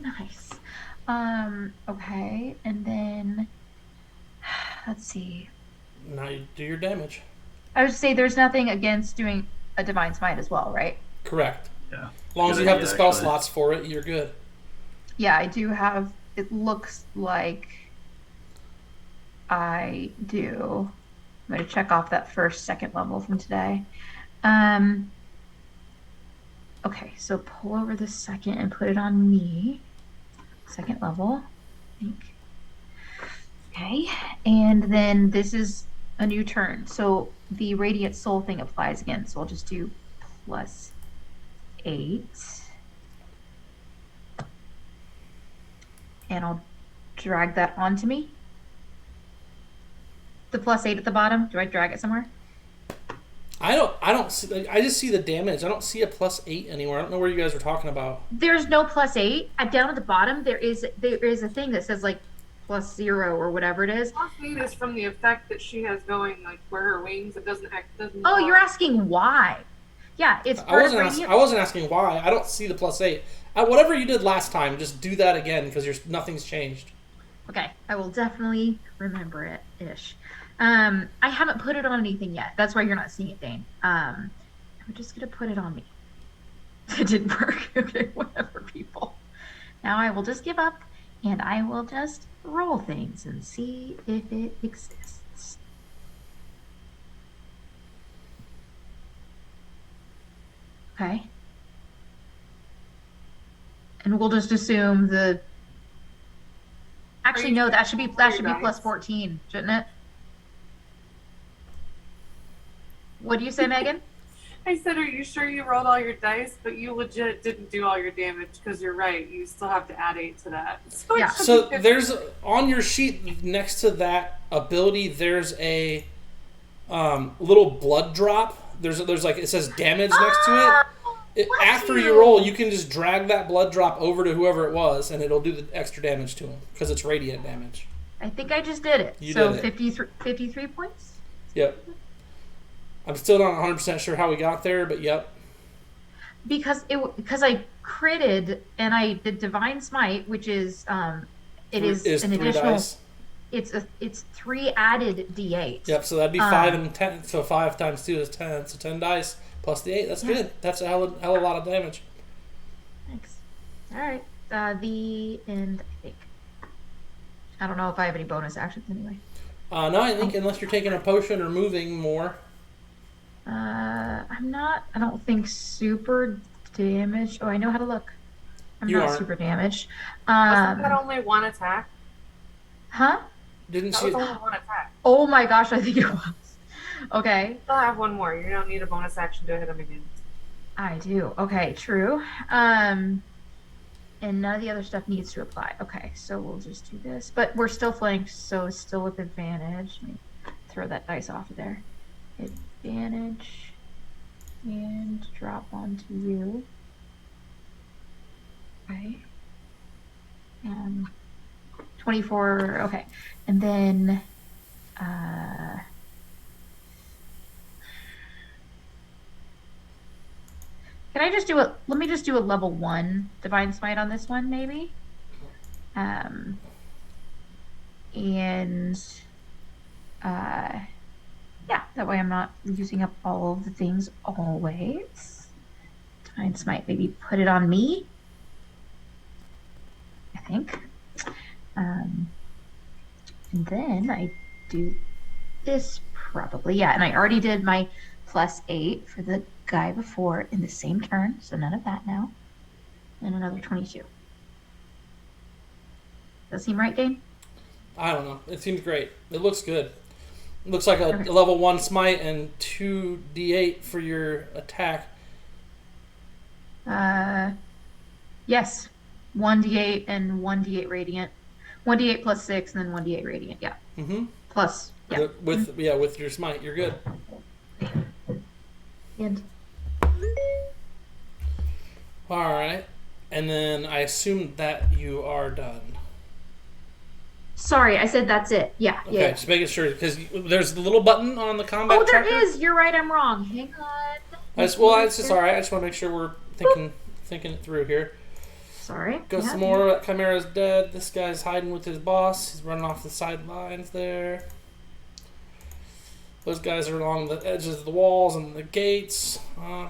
Speaker 6: Nice. Okay, and then let's see.
Speaker 2: Now you do your damage.
Speaker 6: I would say there's nothing against doing a divine smite as well, right?
Speaker 2: Correct.
Speaker 3: Yeah.
Speaker 2: As long as
Speaker 3: Good
Speaker 2: you have the
Speaker 3: idea,
Speaker 2: spell
Speaker 3: actually.
Speaker 2: slots for it, you're good.
Speaker 6: Yeah, I do have. It looks like I do. I'm going to check off that second level from today. Okay, so pull over the second and put it on me. Second level, I think. Okay, and then this is a new turn. So the Radiant Soul thing applies again. So I'll just do +8. And I'll drag that onto me. The +8 at the bottom. Do I drag it somewhere?
Speaker 2: I don't see, I just see the damage. I don't see a +8 anywhere. I don't know where you guys are talking about.
Speaker 6: There's no +8. Down at the bottom, there is a thing that says like +0 or whatever it is.
Speaker 1: +8 is from the effect that she has going, like where her wings. It doesn't act. Doesn't.
Speaker 6: Oh, you're asking why? Yeah, it's part of Radiant.
Speaker 2: I wasn't asking why. I don't see the +8. Whatever you did last time, just do that again because nothing's changed.
Speaker 6: Okay, I will definitely remember it ish. I haven't put it on anything yet. That's why you're not seeing it, Dane. I'm just gonna put it on me. It didn't work. Okay, whatever, people. Now I will just give up and I will just roll things and see if it exists. Okay. And we'll just assume the. Actually, no. That should be +14, shouldn't it? What do you say, Megan?
Speaker 1: I said, are you sure you rolled all your dice? But you legit didn't do all your damage because you're right. You still have to add 8 to that. So,
Speaker 6: Yeah.
Speaker 2: So there's on your sheet next to that ability. There's a little blood drop. There's like it says damage next to it. After you roll, you can just drag that blood drop over to whoever it was, and it'll do the extra damage to him because it's radiant damage.
Speaker 6: I think I just did it.
Speaker 2: You
Speaker 6: so
Speaker 2: did it.
Speaker 6: 53 points?
Speaker 2: Yep. I'm still not 100% sure how we got there, but yep.
Speaker 6: Because I critted and I did Divine Smite, which is it is an
Speaker 2: 3
Speaker 6: additional.
Speaker 2: dice.
Speaker 6: It's 3 added D8.
Speaker 2: Yep, so that'd be 5 and 10. So 5 times 2 is 10. So 10 dice plus the 8. That's good. That's a hell of a lot of damage.
Speaker 6: Thanks. All right. The end. I think. I don't know if I have any bonus actions anyway.
Speaker 2: No, I think unless you're taking a potion or moving more.
Speaker 6: I'm not. I don't think super damaged. Oh, I know how to look. I'm
Speaker 2: You
Speaker 6: not
Speaker 2: aren't.
Speaker 6: super damaged.
Speaker 1: wasn't that only one attack?
Speaker 6: Huh?
Speaker 2: Didn't
Speaker 1: That
Speaker 2: she?
Speaker 1: was only one attack.
Speaker 6: Oh my gosh, I think it was. Okay.
Speaker 1: Still have one more. You don't need a bonus action to hit him again.
Speaker 6: I do. Okay, true. And none of the other stuff needs to apply. Okay, so we'll just do this. But we're still flanked, so still with advantage. Let me throw that dice off of there. Advantage. And drop onto you. Okay. 24. Okay. And then can I just do let me just do a level 1 Divine Smite on this one, maybe? And yeah, that way I'm not using up all of the things always. Divine Smite, maybe put it on me, I think. And then I do this probably. Yeah, and I already did my +8 for the guy before in the same turn, so none of that now. And another 22. Does that seem right, Dane?
Speaker 2: I don't know. It seems great. It looks good. It looks like a level 1 smite and 2d8 for your attack.
Speaker 6: Yes. 1d8 and 1d8 radiant. 1d8 plus 6 and then 1d8 radiant. Yeah.
Speaker 2: Mm-hmm.
Speaker 6: Plus. Yeah.
Speaker 2: With your smite, you're good.
Speaker 6: And
Speaker 2: All right. And then I assume that you are done.
Speaker 6: sorry, I said that's it. Yeah.
Speaker 2: Okay,
Speaker 6: Yeah.
Speaker 2: just making sure because there's the little button on the combat.
Speaker 6: Oh, there
Speaker 2: tracker.
Speaker 6: is. You're right. I'm wrong. Hang on.
Speaker 2: It's just all right. I just want to make sure we're thinking it through here.
Speaker 6: sorry.
Speaker 2: Go some more. That Chimera's dead. This guy's hiding with his boss. He's running off the sidelines there. Those guys are along the edges of the walls and the gates.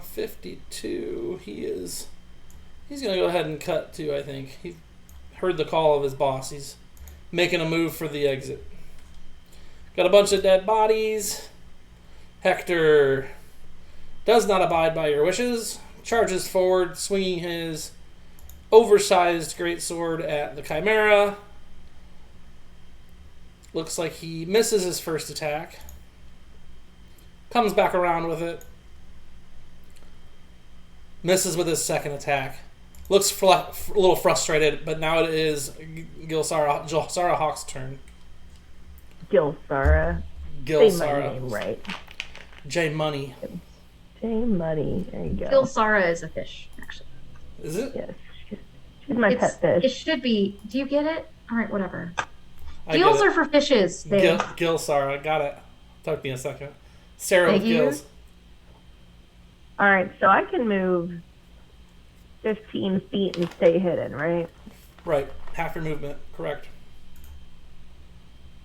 Speaker 2: 52. He's going to go ahead and cut too, I think. He heard the call of his boss. He's making a move for the exit. Got a bunch of dead bodies. Hector does not abide by your wishes. Charges forward, swinging his oversized greatsword at the Chimera. Looks like he misses his first attack. Comes back around with it. Misses with his second attack. Looks a little frustrated, but now it is Gilsara Hawk's turn.
Speaker 4: Gilsara. Say my name right.
Speaker 2: J Money.
Speaker 4: J Money. There you go.
Speaker 6: Gilsara is a fish, actually.
Speaker 2: Is it?
Speaker 4: Yes. She's my pet fish.
Speaker 6: It should be. Do you get it? All right, whatever.
Speaker 2: I
Speaker 6: Gills
Speaker 2: get it.
Speaker 6: are for fishes.
Speaker 2: Gilsara. Got it. Took me a second. Sarah with gills.
Speaker 4: All right, so I can move 15 feet and stay hidden, right?
Speaker 2: Right. Half your movement. Correct.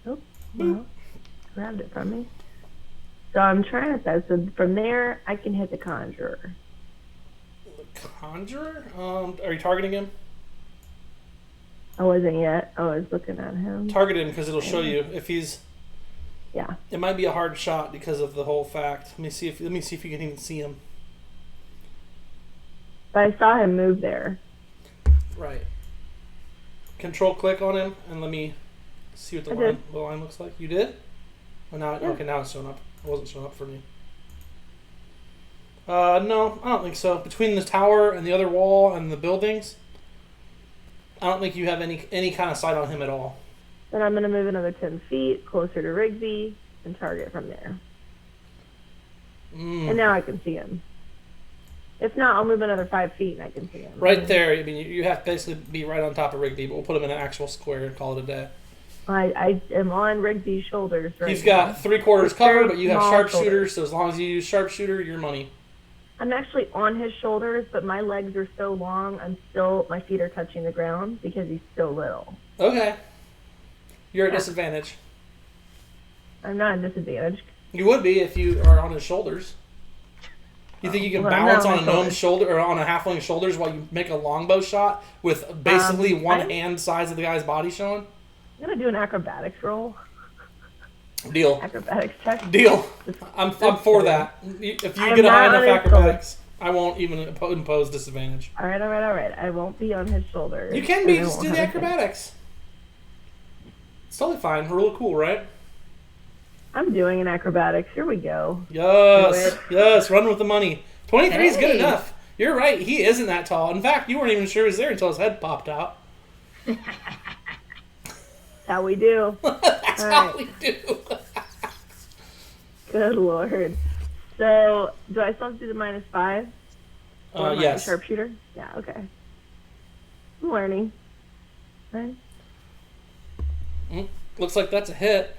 Speaker 4: Oh, well, grabbed it from me. So I'm trying to, so from there, I can hit the conjurer.
Speaker 2: The conjurer? Are you targeting him?
Speaker 4: I wasn't yet. I was looking at him.
Speaker 2: Target him because it'll show you if he's.
Speaker 4: Yeah.
Speaker 2: It might be a hard shot because of the whole fact. Let me see if you can even see him.
Speaker 4: But I saw him move there.
Speaker 2: Right. Control click on him and let me see what the line looks like. You did? Oh, now
Speaker 4: Yeah.
Speaker 2: Okay, now it's showing up. It wasn't showing up for me. No, I don't think so. Between the tower and the other wall and the buildings, I don't think you have any kind of sight on him at all.
Speaker 4: Then I'm going to move another 10 feet closer to Rigby and target from there. And now I can see him. If not, I'll move another 5 feet and I can see him.
Speaker 2: Right there. I mean, you have to basically be right on top of Rigby, but we'll put him in an actual square and call it a day.
Speaker 4: I am on Rigby's shoulders right
Speaker 2: He's got 3/4 cover, but you have
Speaker 4: small
Speaker 2: sharpshooter,
Speaker 4: shoulders.
Speaker 2: so as long as you use sharpshooter, your money.
Speaker 4: I'm actually on his shoulders, but my legs are so long, my feet are touching the ground because he's so little.
Speaker 2: Okay. You're at disadvantage.
Speaker 4: I'm not at disadvantage.
Speaker 2: You would be if you are on his shoulders. You think you can
Speaker 4: Well, I'm
Speaker 2: balance
Speaker 4: not
Speaker 2: on
Speaker 4: on
Speaker 2: a
Speaker 4: my
Speaker 2: gnome's shoulder or on a halfling's shoulders while you make a longbow shot with basically one hand size of the guy's body showing?
Speaker 4: I'm going to do an acrobatics roll.
Speaker 2: Deal.
Speaker 4: Acrobatics check.
Speaker 2: Deal. I'm for that. If you
Speaker 4: I'm
Speaker 2: get a high
Speaker 4: not on
Speaker 2: enough
Speaker 4: his
Speaker 2: acrobatics, I won't even impose disadvantage.
Speaker 4: All right. I won't be on his shoulders.
Speaker 2: You can be.
Speaker 4: and I
Speaker 2: Just
Speaker 4: won't
Speaker 2: do the
Speaker 4: have a thing.
Speaker 2: acrobatics. It's totally fine. Real cool, right?
Speaker 4: I'm doing an acrobatics. Here we go.
Speaker 2: Yes. Yes. Run with the money. 23 is good
Speaker 6: Hey.
Speaker 2: enough. You're right. He isn't that tall. In fact, you weren't even sure he was there until his head popped out.
Speaker 4: That's how we do.
Speaker 2: That's
Speaker 4: All
Speaker 2: how
Speaker 4: right.
Speaker 2: we do.
Speaker 4: Good Lord. So, do I still have to do the -5? Or am I
Speaker 2: Yes.
Speaker 4: a sharpshooter? Yeah, okay. I'm learning. Right?
Speaker 2: Looks like that's a hit.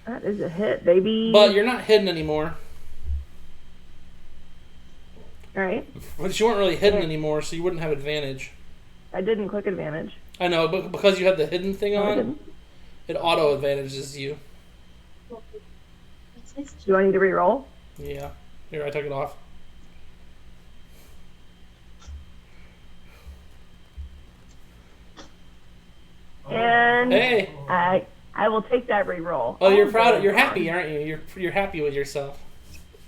Speaker 4: That is a hit, baby.
Speaker 2: But you're not hidden anymore.
Speaker 4: All right.
Speaker 2: But you weren't really hidden anymore, so you wouldn't have advantage.
Speaker 4: I didn't click advantage.
Speaker 2: I know, but because you have the hidden thing
Speaker 4: No, I
Speaker 2: on,
Speaker 4: didn't.
Speaker 2: it auto advantages you.
Speaker 4: Do I need to re-roll?
Speaker 2: Yeah. Here, I took it off.
Speaker 4: And
Speaker 2: Hey.
Speaker 4: I will take that re-roll.
Speaker 2: Oh, you're proud.
Speaker 4: good
Speaker 2: You're
Speaker 4: God.
Speaker 2: happy, aren't you? You're happy with yourself.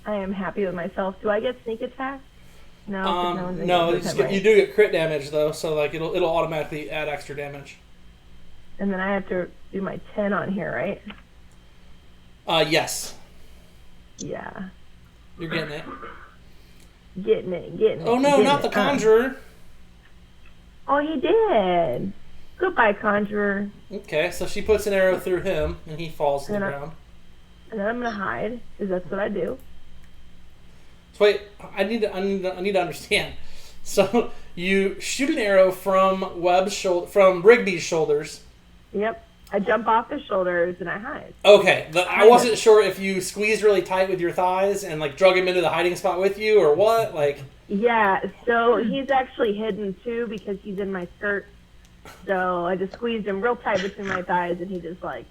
Speaker 4: I am happy with myself. Do I get sneak attack? No. 'cause one's
Speaker 2: No,
Speaker 4: able
Speaker 2: you,
Speaker 4: to
Speaker 2: just
Speaker 4: hit
Speaker 2: get, you
Speaker 4: right.
Speaker 2: do get crit damage though, so like it'll automatically add extra damage.
Speaker 4: And then I have to do my 10 on here, right?
Speaker 2: Yes,
Speaker 4: Yeah.
Speaker 2: you're getting it.
Speaker 4: Getting it.
Speaker 2: Oh no,
Speaker 4: getting
Speaker 2: not the
Speaker 4: it.
Speaker 2: conjurer.
Speaker 4: Oh, he did. Goodbye, conjurer.
Speaker 2: Okay, so she puts an arrow through him, and he falls to the
Speaker 4: And I-
Speaker 2: ground.
Speaker 4: And then I'm gonna hide, because that's what I do.
Speaker 2: So wait, I need to understand. So you shoot an arrow from from Rigby's shoulders.
Speaker 4: Yep. I jump off his shoulders and I hide.
Speaker 2: Okay, I wasn't sure if you squeezed really tight with your thighs and like drug him into the hiding spot with you or what. Like,
Speaker 4: Yeah, so he's actually hidden too because he's in my skirt. So I just squeezed him real tight between my thighs, and he just like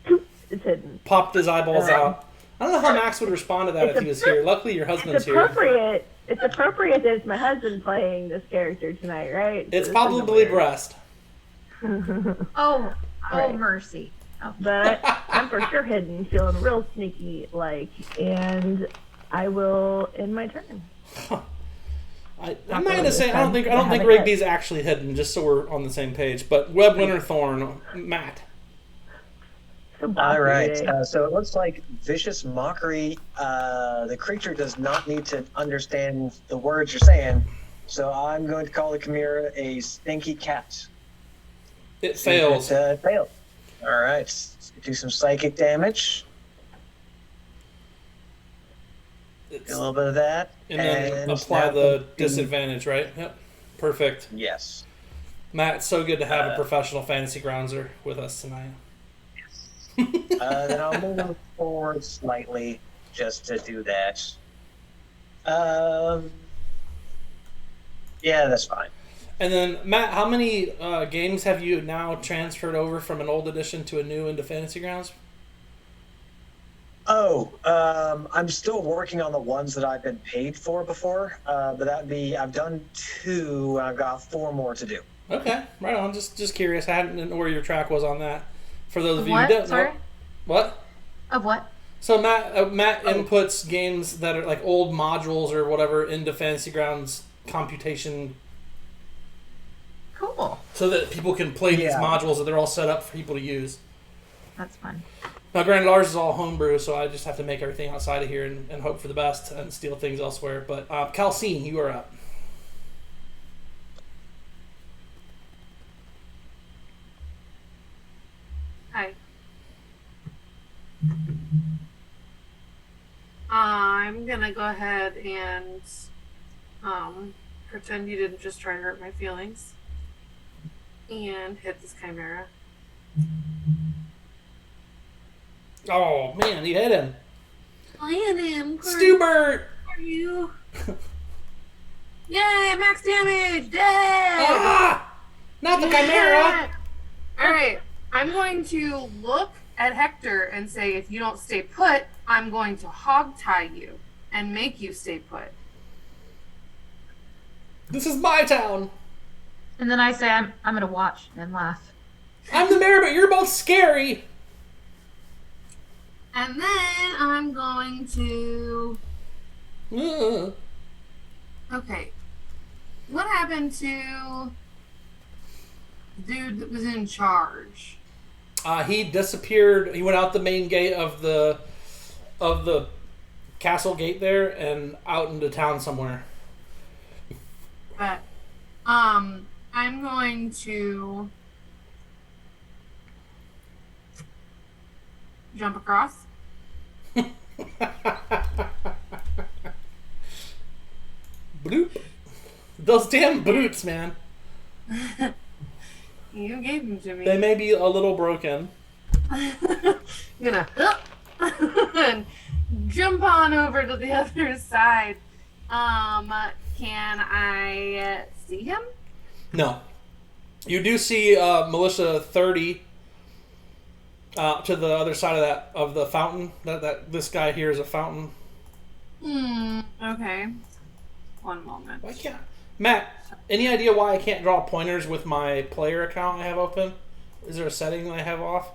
Speaker 4: is hidden.
Speaker 2: Popped his eyeballs out. I don't know how Max would respond to that if he was here. Luckily, your husband's
Speaker 4: It's appropriate. It's appropriate that it's my husband playing this character tonight, right?
Speaker 2: It's
Speaker 4: So
Speaker 2: probably breast.
Speaker 6: Oh,
Speaker 4: Right.
Speaker 6: mercy. Oh.
Speaker 4: But I'm for sure hidden, feeling real sneaky like, and I will end my turn.
Speaker 2: I'm not gonna say I don't think Rigby's actually hidden. Just so we're on the same page. But Web Winter Thorn, Matt.
Speaker 4: So
Speaker 5: All right.
Speaker 4: today.
Speaker 5: So it looks like vicious mockery. The creature does not need to understand the words you're saying. So I'm going to call the Chimera a stinky cat.
Speaker 2: It fails.
Speaker 5: It failed. All right. Do some psychic damage. Do a little bit of that.
Speaker 2: And then apply
Speaker 5: that
Speaker 2: the
Speaker 5: would be-
Speaker 2: disadvantage, right? Yep. Perfect.
Speaker 5: Yes.
Speaker 2: Matt, it's so good to have a professional fantasy groundsman with us tonight.
Speaker 5: Then I'll move forward slightly just to do that. Yeah, that's fine.
Speaker 2: And then, Matt, how many games have you now transferred over from an old edition to a new into Fantasy Grounds?
Speaker 5: I'm still working on the ones that I've been paid for before. But that'd be I've done 2. And I've got 4 more to do.
Speaker 2: Okay, right on. Just curious. I didn't know where your track was on that. For those of you
Speaker 6: What?
Speaker 2: who don't
Speaker 6: Sorry?
Speaker 2: know. What?
Speaker 6: Of what?
Speaker 2: So Matt inputs games that are like old modules or whatever into Fantasy Grounds computation
Speaker 6: Cool.
Speaker 2: so that people can play these
Speaker 5: Yeah.
Speaker 2: modules that they're all set up for people to use.
Speaker 6: That's fun.
Speaker 2: Now, granted, ours is all homebrew, so I just have to make everything outside of here and hope for the best and steal things elsewhere. But Calcine, you are up.
Speaker 1: Hi. I'm gonna go ahead and pretend you didn't just try to hurt my feelings and hit this chimera.
Speaker 2: Oh, man, you hit him.
Speaker 1: I hit him.
Speaker 2: Stubert!
Speaker 1: Are you? Yay! Max damage. Dead.
Speaker 2: Ah! Not the chimera!
Speaker 1: All right. I'm going to look at Hector and say, if you don't stay put, I'm going to hog tie you and make you stay put.
Speaker 2: This is my town.
Speaker 6: And then I say I'm gonna watch and laugh.
Speaker 2: I'm the mayor, but you're both scary.
Speaker 1: And then I'm going to... Okay. What happened to the dude that was in charge?
Speaker 2: He disappeared. He went out the main gate of the castle gate there and out into town somewhere.
Speaker 1: But, I'm going to jump across.
Speaker 2: Bloop. Those damn boots, man.
Speaker 1: You gave them to me.
Speaker 2: They may be a little broken.
Speaker 1: I'm gonna and jump on over to the other side. Can I see him?
Speaker 2: No. You do see Militia 30 to the other side of the fountain. That this guy here is a fountain.
Speaker 1: Okay. One moment.
Speaker 2: Why can't Matt? Any idea why I can't draw pointers with my player account I have open? Is there a setting that I have off?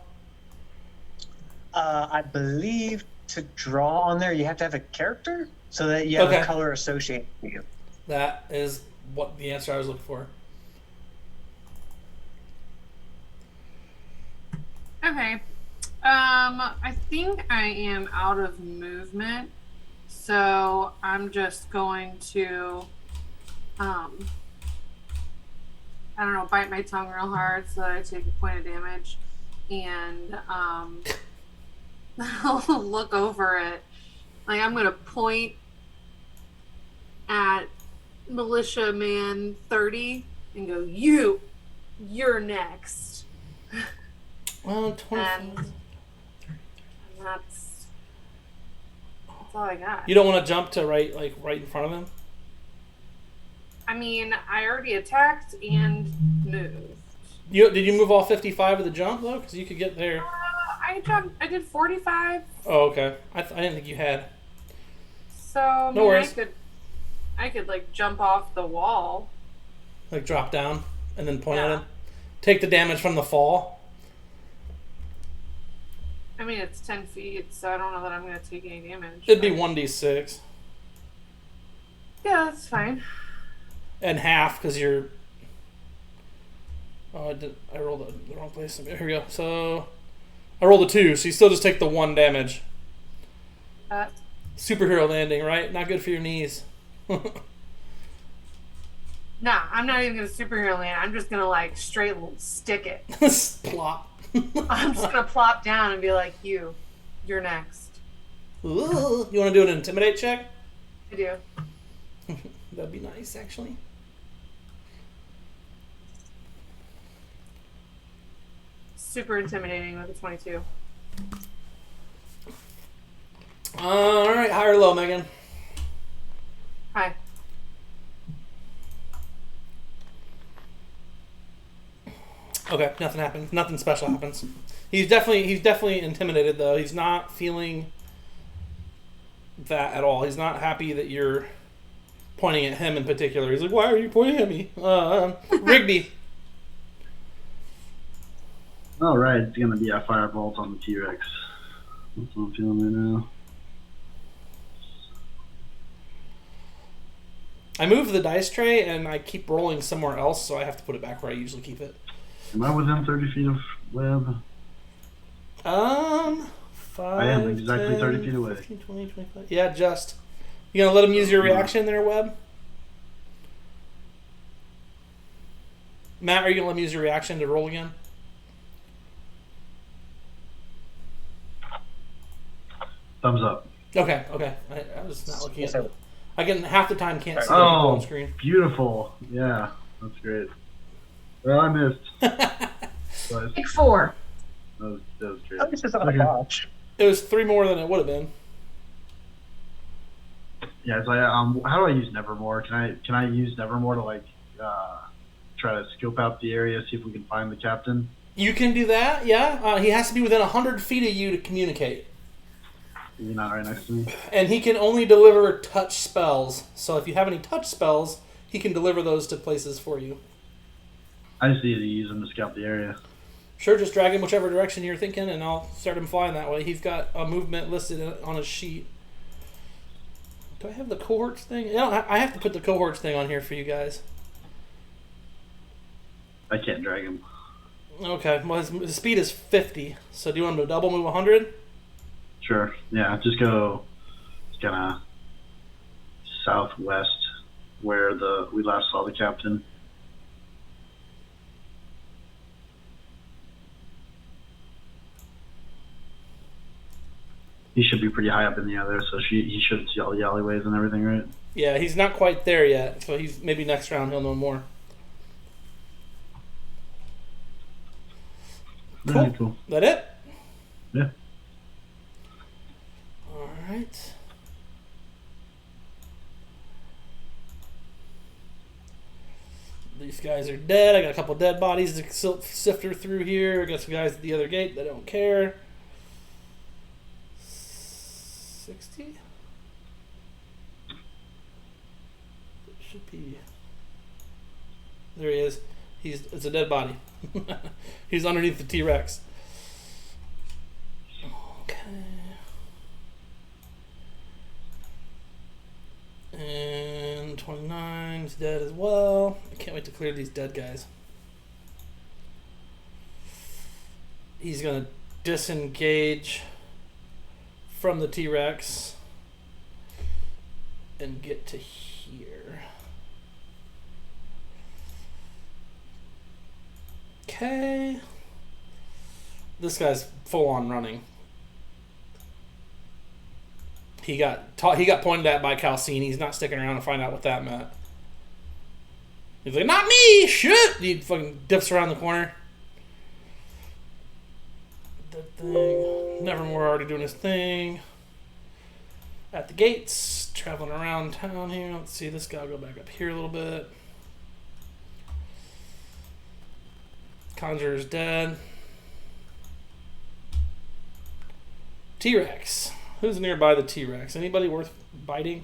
Speaker 5: I believe to draw on there, you have to have a character so that you have
Speaker 2: Okay.
Speaker 5: a color associated with you.
Speaker 2: That is what the answer I was looking for.
Speaker 1: Okay. I think I am out of movement, so I'm just going to, I don't know, bite my tongue real hard so that I take a point of damage, and I'll look over it. Like, I'm gonna point at Militia Man 30 and go, you're next.
Speaker 2: Well, 20.
Speaker 1: And that's all I got.
Speaker 2: You don't want to jump to right in front of him.
Speaker 1: I mean, I already attacked and moved.
Speaker 2: Did you move all 55 of the jump though? Because you could get there.
Speaker 1: I did 45.
Speaker 2: Oh, okay. I didn't think you had.
Speaker 1: So I
Speaker 2: No
Speaker 1: mean,
Speaker 2: worries.
Speaker 1: I could like jump off the wall.
Speaker 2: Like drop down and then point at
Speaker 1: Yeah.
Speaker 2: him. Take the damage from the fall.
Speaker 1: I mean, it's 10 feet, so I don't know that I'm gonna take any damage.
Speaker 2: It'd be
Speaker 1: but-
Speaker 2: 1d6
Speaker 1: Yeah, that's fine.
Speaker 2: and half because you're. Oh, I rolled the wrong place. Here we go. So I rolled a 2, so you still just take the 1 damage. Superhero landing, right? Not good for your knees.
Speaker 1: Nah, I'm not even gonna superhero land. I'm just gonna like straight stick it.
Speaker 2: Plop.
Speaker 1: I'm just gonna plop down and be like, you're next.
Speaker 2: Ooh, you want to do an intimidate check?
Speaker 1: I do.
Speaker 2: That'd be nice, actually.
Speaker 1: Super intimidating with a 22.
Speaker 2: All right, high or low, Megan?
Speaker 1: Hi.
Speaker 2: Okay, nothing happens. Nothing special happens. He's definitely intimidated though. He's not feeling that at all. He's not happy that you're pointing at him in particular. He's like, "Why are you pointing at me?" Rigby.
Speaker 3: All right, it's gonna be a firebolt on the T-Rex. That's what I'm feeling right now.
Speaker 2: I moved the dice tray and I keep rolling somewhere else, so I have to put it back where I usually keep it.
Speaker 3: Am I within 30 feet of web?
Speaker 2: 5,
Speaker 3: I am exactly
Speaker 2: 10,
Speaker 3: 30 feet away.
Speaker 2: 15, 20, 25. Yeah, just. You gonna let him use your reaction there, Webb? Matt, are you gonna let him use your reaction to roll again?
Speaker 3: Thumbs up.
Speaker 2: Okay. I was not looking at it. I can half the time can't see the
Speaker 3: Oh,
Speaker 2: on screen.
Speaker 3: beautiful. Yeah, that's great. Well, I missed. But
Speaker 6: Pick 4.
Speaker 3: that was great.
Speaker 5: Oh, this is on
Speaker 3: Okay.
Speaker 5: a botch.
Speaker 2: It was 3 more than it would have been.
Speaker 3: Yeah, so how do I use Nevermore? Can I use Nevermore to like try to scope out the area, see if we can find the captain?
Speaker 2: You can do that, yeah. He has to be within 100 feet of you to communicate.
Speaker 3: You're not right next to me.
Speaker 2: And he can only deliver touch spells. So if you have any touch spells, he can deliver those to places for you.
Speaker 3: I just need to use them to scout the area.
Speaker 2: Sure, just drag him whichever direction you're thinking, and I'll start him flying that way. He's got a movement listed on his sheet. Do I have the cohorts thing? Yeah, I have to put the cohorts thing on here for you guys.
Speaker 3: I can't drag him.
Speaker 2: Okay, well, his speed is 50. So do you want him to double move 100?
Speaker 3: Sure. Yeah, just go kind of southwest where we last saw the captain. He should be pretty high up in the other, so he should see all the alleyways and everything, right?
Speaker 2: Yeah, he's not quite there yet. So he's maybe next round he'll know more. Cool.
Speaker 3: Alright, cool.
Speaker 2: That it?
Speaker 3: Yeah.
Speaker 2: All right. These guys are dead. I got a couple dead bodies to sift through here. I got some guys at the other gate that don't care. 60? It should be. There he is. It's a dead body. He's underneath the T-Rex. Okay. And 29's dead as well. I can't wait to clear these dead guys. He's gonna disengage from the T-Rex and get to here. Okay. This guy's full on running. He got pointed at by Calcine. He's not sticking around to find out what that meant. He's like, "Not me! Shit!" He fucking dips around the corner. That thing. Nevermore already doing his thing. At the gates, traveling around town here. Let's see, this guy will go back up here a little bit. Conjurer's dead. T-Rex. Who's nearby the T-Rex? Anybody worth biting?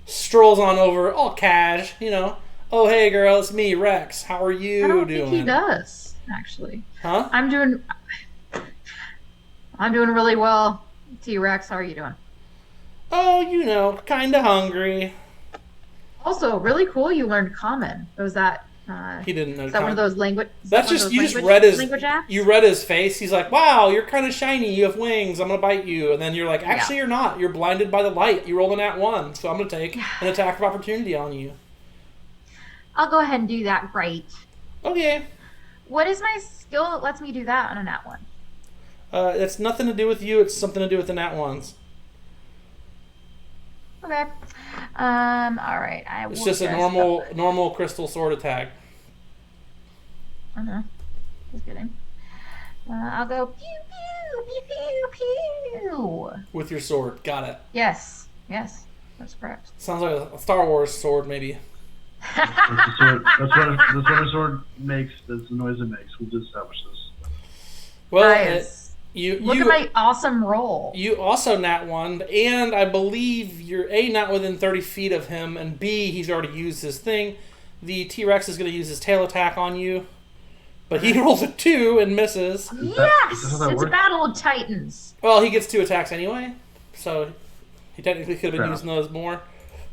Speaker 2: Strolls on over, all cash, you know. Oh, hey, girl, it's me, Rex. How are you
Speaker 6: I don't
Speaker 2: doing?
Speaker 6: think he does, actually.
Speaker 2: Huh?
Speaker 6: I'm doing really well. T-Rex, how are you doing?
Speaker 2: Oh, you know, kind of hungry.
Speaker 6: Also, really cool. You learned Common. Was that?
Speaker 2: He didn't know.
Speaker 6: Is that one of those language?
Speaker 2: That's just you just read his
Speaker 6: language apps?
Speaker 2: you read his face. He's like, "Wow, you're kind of shiny. You have wings. I'm gonna bite you." And then you're like, "Actually, you're not. You're blinded by the light. You rolled an @1, so I'm gonna take an attack of opportunity on you."
Speaker 6: I'll go ahead and do that. Great.
Speaker 2: Okay.
Speaker 6: What is my skill that lets me do that on an @1?
Speaker 2: It's nothing to do with you. It's something to do with the @1s.
Speaker 6: Okay. All right.
Speaker 2: It's just a normal crystal sword attack.
Speaker 6: I know. Just kidding. I'll go pew pew pew pew pew.
Speaker 2: With your sword. Got it.
Speaker 6: Yes. Yes. That's correct.
Speaker 2: Sounds like a Star Wars sword, maybe.
Speaker 3: That's what a sword makes. That's the noise it makes. We just established this.
Speaker 2: Well,
Speaker 6: Nice. Look at my awesome roll.
Speaker 2: You also @1, and I believe you're A, not within 30 feet of him, and B, he's already used his thing. The T-Rex is going to use his tail attack on you, but he rolls a 2 and misses.
Speaker 6: Yes!
Speaker 3: Is that how that
Speaker 6: It's a
Speaker 3: works?
Speaker 6: battle of titans.
Speaker 2: Well, he gets 2 attacks anyway, so he technically could have been
Speaker 3: Fair
Speaker 2: using those more,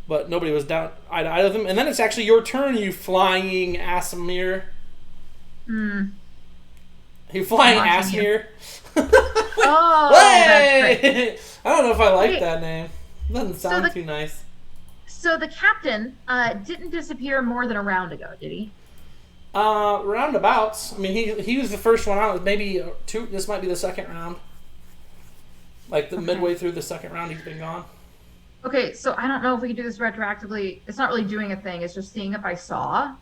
Speaker 2: but nobody was down eye to eye with him. And then it's actually your turn, you flying Asimir. You flying
Speaker 6: Watching
Speaker 2: Asimir.
Speaker 6: Oh, that's great.
Speaker 2: Hey! I don't know if I like
Speaker 6: Wait.
Speaker 2: that name. Doesn't sound too nice.
Speaker 6: So the captain didn't disappear more than a round ago, did he?
Speaker 2: Roundabouts. I mean, he was the first one out. Maybe 2. This might be the second round. Like midway through the second round, he's been gone.
Speaker 6: Okay, so I don't know if we can do this retroactively. It's not really doing a thing. It's just seeing if I saw.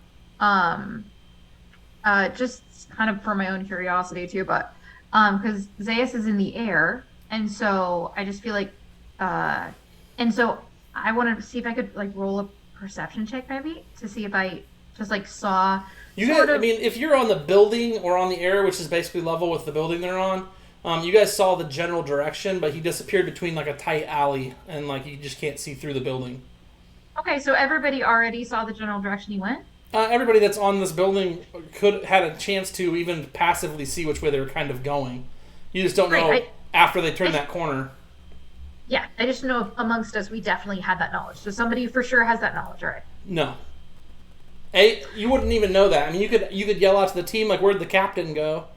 Speaker 6: Just kind of for my own curiosity too, but because Zeus is in the air, and so I just feel like, and so I wanted to see if I could like roll a perception check maybe to see if I just like saw.
Speaker 2: You guys, I mean, if you're on the building or on the air, which is basically level with the building they're on, you guys saw the general direction, but he disappeared between like a tight alley, and like you just can't see through the building.
Speaker 6: Okay, so everybody already saw the general direction he went.
Speaker 2: Everybody that's on this building had a chance to even passively see which way they were kind of going. You just don't know after they turn that corner.
Speaker 6: Yeah, I just know amongst us we definitely had that knowledge. So somebody for sure has that knowledge, all right?
Speaker 2: No. You wouldn't even know that. I mean, you could yell out to the team like, "Where'd the captain go?"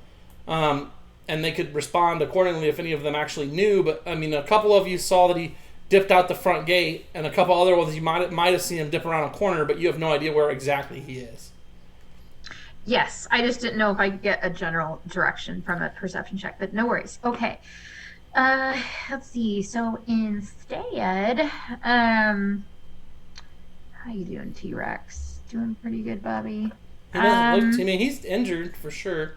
Speaker 2: And they could respond accordingly if any of them actually knew. But I mean, a couple of you saw that he dipped out the front gate, and a couple other ones you might have seen him dip around a corner, but you have no idea where exactly he is.
Speaker 6: Yes, I just didn't know if I could get a general direction from a perception check, but no worries. Okay. Let's see. So instead, how you doing, T-Rex? Doing pretty good, Bobby.
Speaker 2: He doesn't look. I mean, he's injured for sure.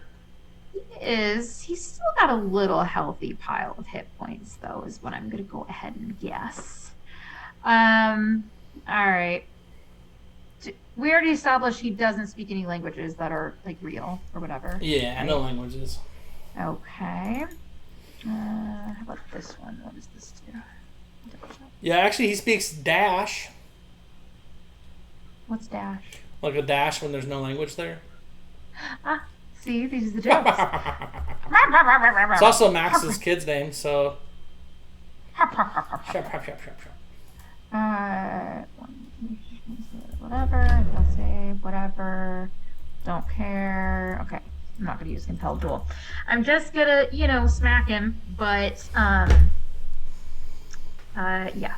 Speaker 6: He's still got a little healthy pile of hit points, though, is what I'm gonna go ahead and guess. All right. We already established he doesn't speak any languages that are like real or whatever.
Speaker 2: Yeah,
Speaker 6: right?
Speaker 2: no languages.
Speaker 6: Okay. How about this one? What does this do?
Speaker 2: Yeah, actually, he speaks Dash.
Speaker 6: What's dash?
Speaker 2: Like a dash when there's no language there.
Speaker 6: Ah, see, these are the jokes.
Speaker 2: It's also Max's kid's name, so.
Speaker 6: Whatever. I'll say whatever. Don't care. Okay. I'm not gonna use compelled duel. I'm just gonna, smack him. But yeah.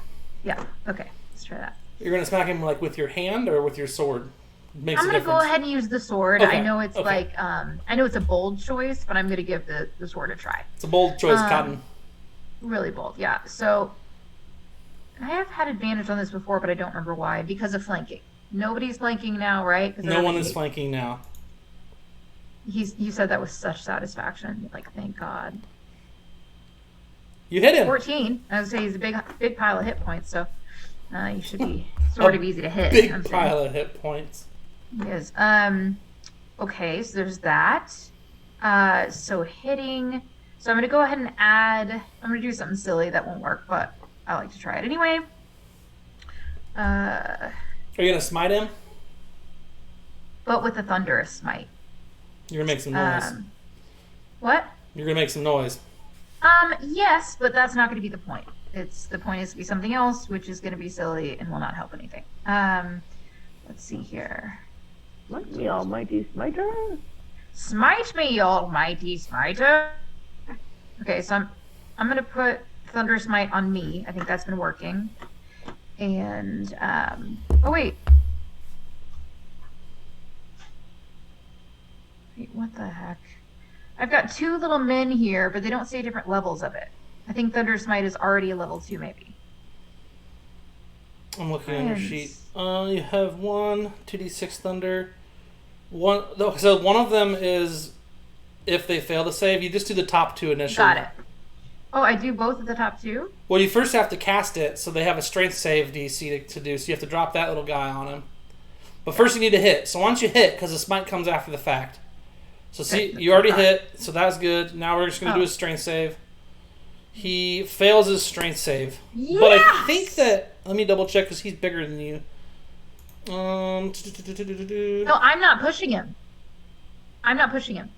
Speaker 6: Okay. Let's try that.
Speaker 2: You're gonna smack him like with your hand or with your sword? Makes
Speaker 6: I'm
Speaker 2: a
Speaker 6: gonna
Speaker 2: difference.
Speaker 6: go ahead and use the sword.
Speaker 2: Okay,
Speaker 6: I know it's
Speaker 2: okay.
Speaker 6: I know it's a bold choice, but I'm gonna give the sword a try.
Speaker 2: It's a bold choice, Cotton.
Speaker 6: Really bold, yeah. So I have had advantage on this before, but I don't remember why. Because of flanking. Nobody's flanking now, right?
Speaker 2: No one is flanking now.
Speaker 6: You said that with such satisfaction. Like, thank God.
Speaker 2: You hit him.
Speaker 6: 14. I would say he's a big pile of hit points, so you should be sort of easy to hit.
Speaker 2: Big
Speaker 6: I'm saying.
Speaker 2: pile of hit points.
Speaker 6: Yes. Okay, so there's that. So hitting. So I'm gonna go ahead and add. I'm gonna do something silly that won't work, but I like to try it anyway.
Speaker 2: Are you gonna smite him?
Speaker 6: But with a thunderous smite.
Speaker 2: You're gonna make some noise.
Speaker 6: What?
Speaker 2: You're gonna make some noise.
Speaker 6: Yes, but that's not gonna be the point. The point is to be something else, which is gonna be silly and will not help anything. Let's see here.
Speaker 4: Smite me, almighty smiter.
Speaker 6: Smite me, almighty smiter. Okay, so I'm gonna put Thunder Smite on me. I think that's been working. And oh wait. Wait, what the heck? I've got two little men here, but they don't say different levels of it. I think Thunder Smite is already a level 2, maybe.
Speaker 2: I'm looking on your sheet. You have 2d6 thunder. So one of them is if they fail to save, you just do the top 2 initially.
Speaker 6: Got it. Oh, I do both of the top 2?
Speaker 2: Well, you first have to cast it, so they have a strength save DC to do, so you have to drop that little guy on him. But first you need to hit. So why don't you hit, because the smite comes after the fact. So see, you already hit, so that's good. Now we're just going to do a strength save. He fails his strength save.
Speaker 6: Yes!
Speaker 2: But I think that... Let me double check, because he's bigger than you.
Speaker 6: No, I'm not pushing him. I'm not pushing him.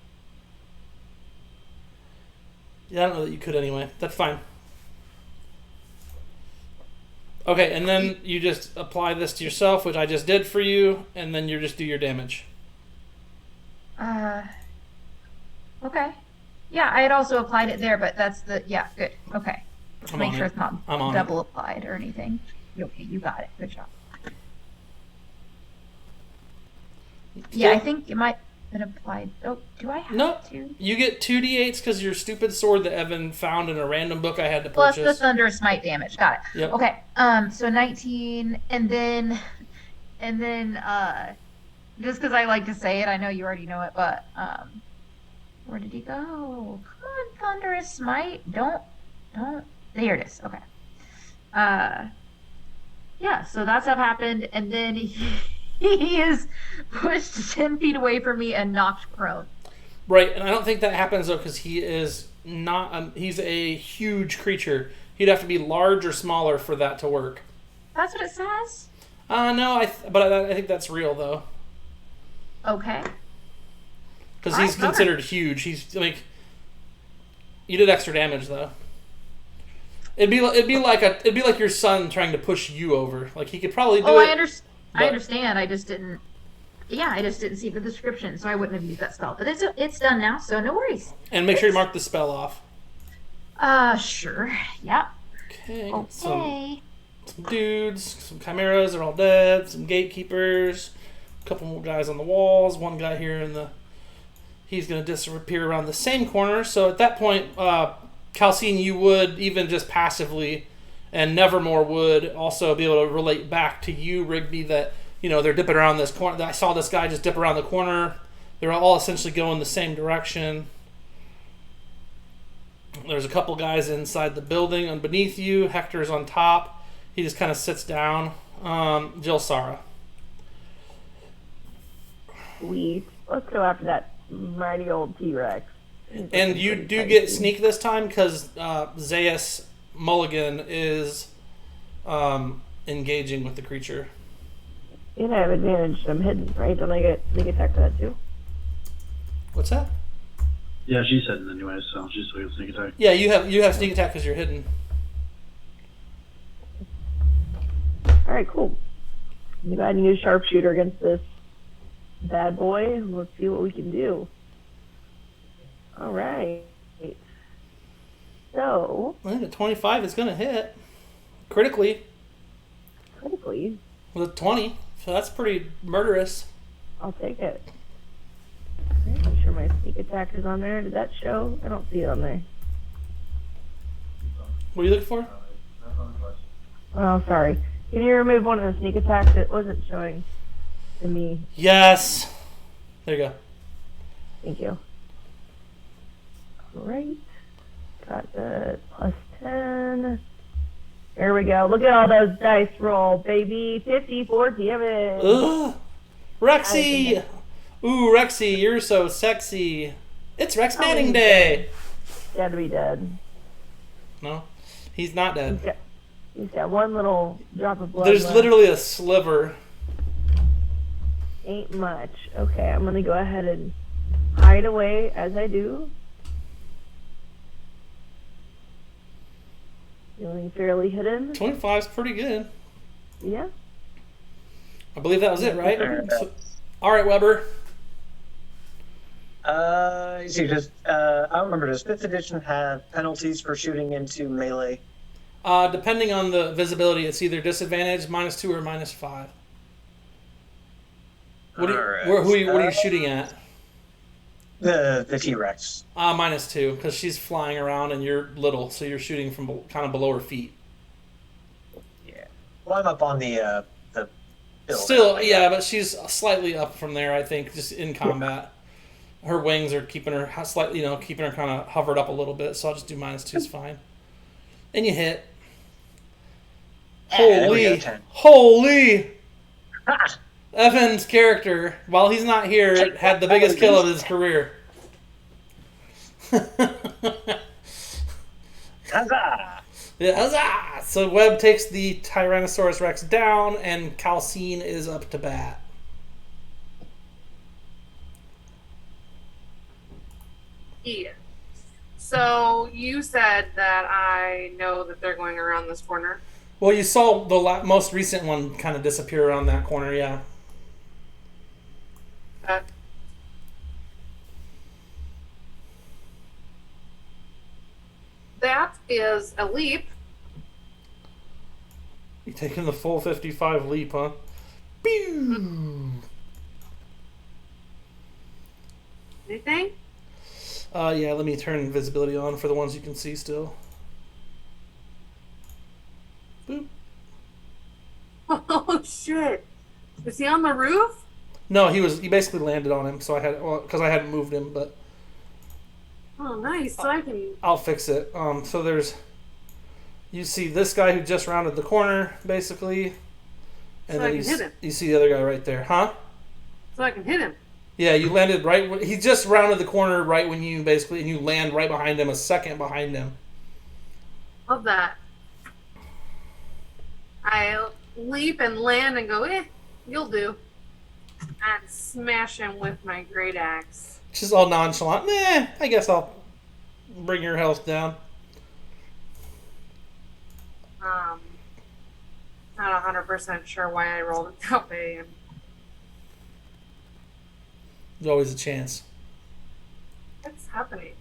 Speaker 2: Yeah, I don't know that you could anyway. That's fine. Okay, and then you just apply this to yourself, which I just did for you, and then you just do your damage.
Speaker 6: Okay. Yeah, I had also applied it there, but that's the... Yeah, good. Okay.
Speaker 2: I'm
Speaker 6: Make
Speaker 2: on
Speaker 6: sure
Speaker 2: it.
Speaker 6: it's not
Speaker 2: I'm on
Speaker 6: double applied or anything. Okay, you got it. Good job. Yeah, I think it might have been applied. Oh, do I have
Speaker 2: Nope.
Speaker 6: to?
Speaker 2: You get 2d8s because your stupid sword that Evan found in a random book I had to
Speaker 6: Plus
Speaker 2: purchase.
Speaker 6: the thunder smite damage. Got it.
Speaker 2: Yep.
Speaker 6: Okay. So 19, and then, just because I like to say it, I know you already know it, but where did he go? Come on, thunderous smite. Don't. There it is. Okay. Yeah. So that's what happened, and then he is pushed 10 feet away from me and knocked prone.
Speaker 2: Right, and I don't think that happens though because he is not. He's a huge creature. He'd have to be large or smaller for that to work.
Speaker 6: That's what it says.
Speaker 2: No, but I think that's real though.
Speaker 6: Okay.
Speaker 2: Because he's considered huge. He's like. You did extra damage though. It'd be like your son trying to push you over. Like he could probably do it.
Speaker 6: I understand. I just didn't. Yeah, I just didn't see the description, so I wouldn't have used that spell. But it's done now, so no worries.
Speaker 2: And make sure you mark the spell off.
Speaker 6: Sure. Yeah.
Speaker 2: Okay.
Speaker 6: Okay.
Speaker 2: Some dudes, some chimeras are all dead. Some gatekeepers, a couple more guys on the walls. One guy here in the. He's going to disappear around the same corner. So at that point, Calcine, you would even just passively, and Nevermore would also be able to relate back to you, Rigby, that they're dipping around this corner. I saw this guy just dip around the corner. They're all essentially going the same direction. There's a couple guys inside the building and beneath you. Hector's on top. He just kind of sits down. Jill Sara.
Speaker 4: Sweet. Let's go after that mighty old T-Rex.
Speaker 2: And you do get sneak this time because Zaius Mulligan is engaging with the creature.
Speaker 4: And I have advantage. I'm hidden, right? Don't I get sneak attack for that too?
Speaker 2: What's that?
Speaker 3: Yeah, she's hidden anyway, so she's still gonna sneak attack.
Speaker 2: Yeah, you have sneak attack because you're hidden.
Speaker 4: Alright, cool. I'm glad you use sharpshooter against this bad boy. Let's see what we can do. Alright. So...
Speaker 2: I think a 25 is going to hit. Critically.
Speaker 4: Critically?
Speaker 2: With a 20. So that's pretty murderous.
Speaker 4: I'll take it. Alright, make sure my sneak attack is on there. Did that show? I don't see it on there.
Speaker 2: What are you looking for?
Speaker 4: Oh, sorry. Can you remove one of the sneak attacks that wasn't showing to me?
Speaker 2: Yes. There you go.
Speaker 4: Thank you. Alright. Got the +10. There we go. Look at all those dice roll, baby. 54 damage.
Speaker 2: Ugh. Rexy! Ooh, Rexy, you're so sexy. It's Rex Manning Day!
Speaker 4: He had to be dead.
Speaker 2: No, he's not dead.
Speaker 4: He's got one little drop of blood.
Speaker 2: There's
Speaker 4: left.
Speaker 2: literally a sliver.
Speaker 4: Ain't much. Okay, I'm gonna go ahead and hide away as I do. Feeling fairly hidden.
Speaker 2: 25's pretty good.
Speaker 4: Yeah.
Speaker 2: I believe that was it, right? All right, Weber.
Speaker 5: You see, I don't remember. Does 5th edition have penalties for shooting into melee?
Speaker 2: Depending on the visibility, it's either disadvantage, -2 or -5. What are you shooting at?
Speaker 5: The T-Rex.
Speaker 2: -2, because she's flying around and you're little, so you're shooting from kind of below her feet.
Speaker 5: Yeah. Well, I'm up on the building.
Speaker 2: Still, yeah, but she's slightly up from there, I think, just in combat. Her wings are keeping her slightly, keeping her kind of hovered up a little bit, so I'll just do -2 is fine. And you hit. Holy! Evan's character, while he's not here, had the biggest kill of his career.
Speaker 5: Huzzah!
Speaker 2: Yeah, huzzah! So Webb takes the Tyrannosaurus Rex down, and Calcine is up to bat.
Speaker 1: Yeah. So you said that I know that they're going around this corner.
Speaker 2: Well, you saw the most recent one kind of disappear around that corner, yeah.
Speaker 1: That is a leap.
Speaker 2: You taking the full 55 leap, huh? Pew!
Speaker 1: Anything?
Speaker 2: Yeah, let me turn visibility on for the ones you can see still. Boop.
Speaker 1: Oh shit! Is he on the roof?
Speaker 2: No, he basically landed on him, so because I hadn't moved him, but
Speaker 1: Oh, nice. So I can.
Speaker 2: I'll fix it. So you see this guy who just rounded the corner, basically, and
Speaker 1: So I
Speaker 2: then
Speaker 1: can hit him.
Speaker 2: you see the other guy right there, huh?
Speaker 1: So I can hit him.
Speaker 2: Yeah, you landed right. He just rounded the corner right when you and you land right behind him, a second behind him.
Speaker 1: Love that. I leap and land and go, you'll do. And smash him with my great axe.
Speaker 2: Just all nonchalant. I guess I'll bring your health down.
Speaker 1: Not 100% sure why I rolled it that way.
Speaker 2: There's always a chance.
Speaker 1: What's happening?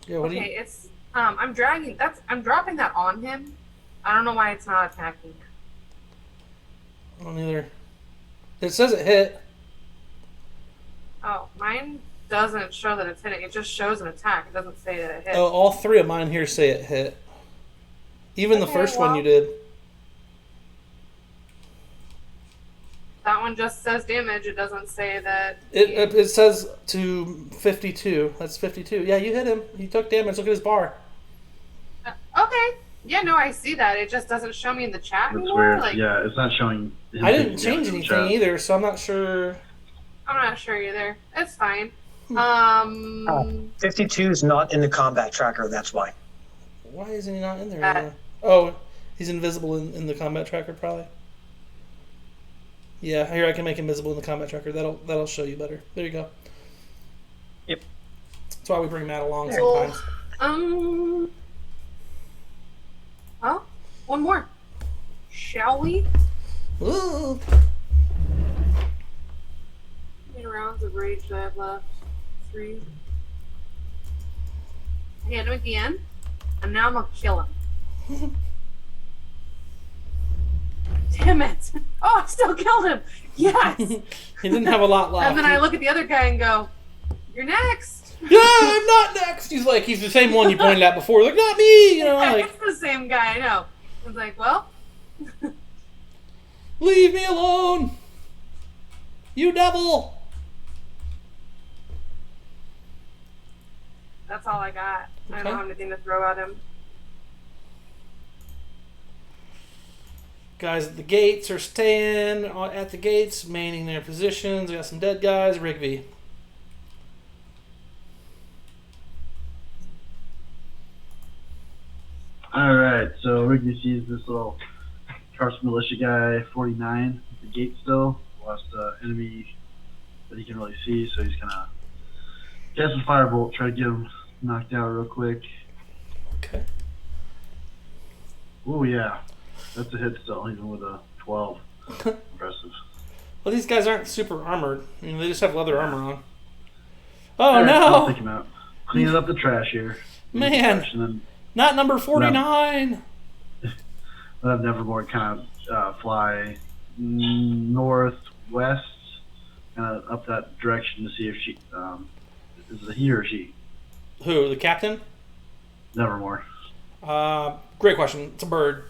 Speaker 2: Yeah, what do you...
Speaker 1: It's I'm dropping that on him. I don't know why it's not attacking.
Speaker 2: I don't either. It says it hit.
Speaker 1: Oh, mine doesn't show that it's hitting. It just shows an attack. It doesn't say that it hit.
Speaker 2: Oh, all three of mine here say it hit. Even the first one you did.
Speaker 1: That one just says damage. It doesn't say that.
Speaker 2: It says to 52. That's 52. Yeah, you hit him. He took damage. Look at his bar.
Speaker 1: Okay. Yeah, no, I see that. It just doesn't show me in the chat
Speaker 3: That's
Speaker 1: anymore.
Speaker 3: weird.
Speaker 1: Like,
Speaker 3: Yeah, it's not showing.
Speaker 2: I didn't change anything either, so I'm not sure.
Speaker 1: I'm not sure either. It's fine.
Speaker 5: 52 is not in the combat tracker, that's why.
Speaker 2: Why isn't he not in there anymore? Oh, he's invisible in the combat tracker, probably. Yeah, here I can make him visible in the combat tracker. That'll show you better. There you go.
Speaker 5: Yep.
Speaker 2: That's why we bring Matt along sometimes.
Speaker 1: Well, one more. Shall we?
Speaker 2: Ooh.
Speaker 1: How many rounds of rage do I have left? 3. I hit him again, and now I'm gonna kill him. Damn it! Oh, I still killed him! Yes!
Speaker 2: He didn't have a lot left.
Speaker 1: And then I look at the other guy and go, "You're next!"
Speaker 2: Yeah, I'm not next! He's the same one you pointed at before. Like, not me!
Speaker 1: It's the same guy, I know. I was like, well...
Speaker 2: Leave me alone! You devil!
Speaker 1: That's all I got. I
Speaker 2: Okay.
Speaker 1: don't have anything to throw at him.
Speaker 2: Guys at the gates are staying at the gates, manning their positions. We got some dead guys. Rigby.
Speaker 3: Alright, so Rigby sees this little Tarsus militia guy, 49, at the gate still. Lost enemy that he can really see, so he's gonna cast a firebolt, try to get him knocked out real quick.
Speaker 2: Okay.
Speaker 3: Oh yeah, that's a hit still, even with a 12. Impressive.
Speaker 2: Well, these guys aren't super armored. I mean, they just have leather armor on. Oh,
Speaker 3: Alright, I'll
Speaker 2: no!
Speaker 3: take him out. Cleaning up the trash here.
Speaker 2: Man.
Speaker 3: And then
Speaker 2: Not number 49!
Speaker 3: let have Nevermore kind of fly northwest, kind of up that direction to see if she is it he or she?
Speaker 2: Who? The captain?
Speaker 3: Nevermore.
Speaker 2: Great question. It's a bird.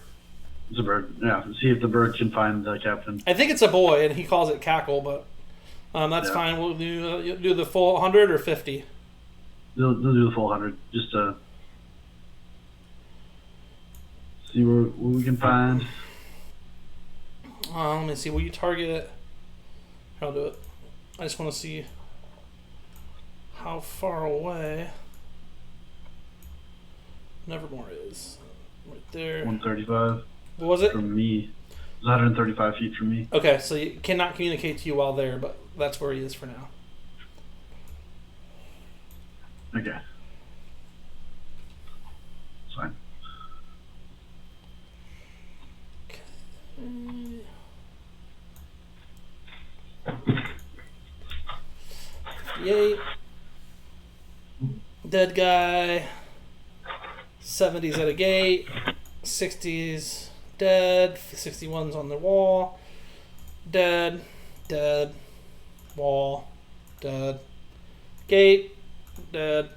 Speaker 3: It's a bird. Yeah, see if the bird can find the captain.
Speaker 2: I think it's a boy, and he calls it Cackle, but that's
Speaker 3: Yeah.
Speaker 2: fine. We'll do the full 100 or 50.
Speaker 3: They'll do the full 100 just to see what we can find.
Speaker 2: Let me see. Will you target it? I'll do it. I just want to see how far away Nevermore is. Right there.
Speaker 3: 135
Speaker 2: What was it?
Speaker 3: from me. It's 135 feet from me.
Speaker 2: Okay, so you cannot communicate to you while there, but that's where he is for now.
Speaker 3: Okay. It's fine.
Speaker 2: Yay. Dead guy. 70s at a gate. 60s dead. 61's on the wall. Dead. Dead. Wall. Dead. Gate. Dead.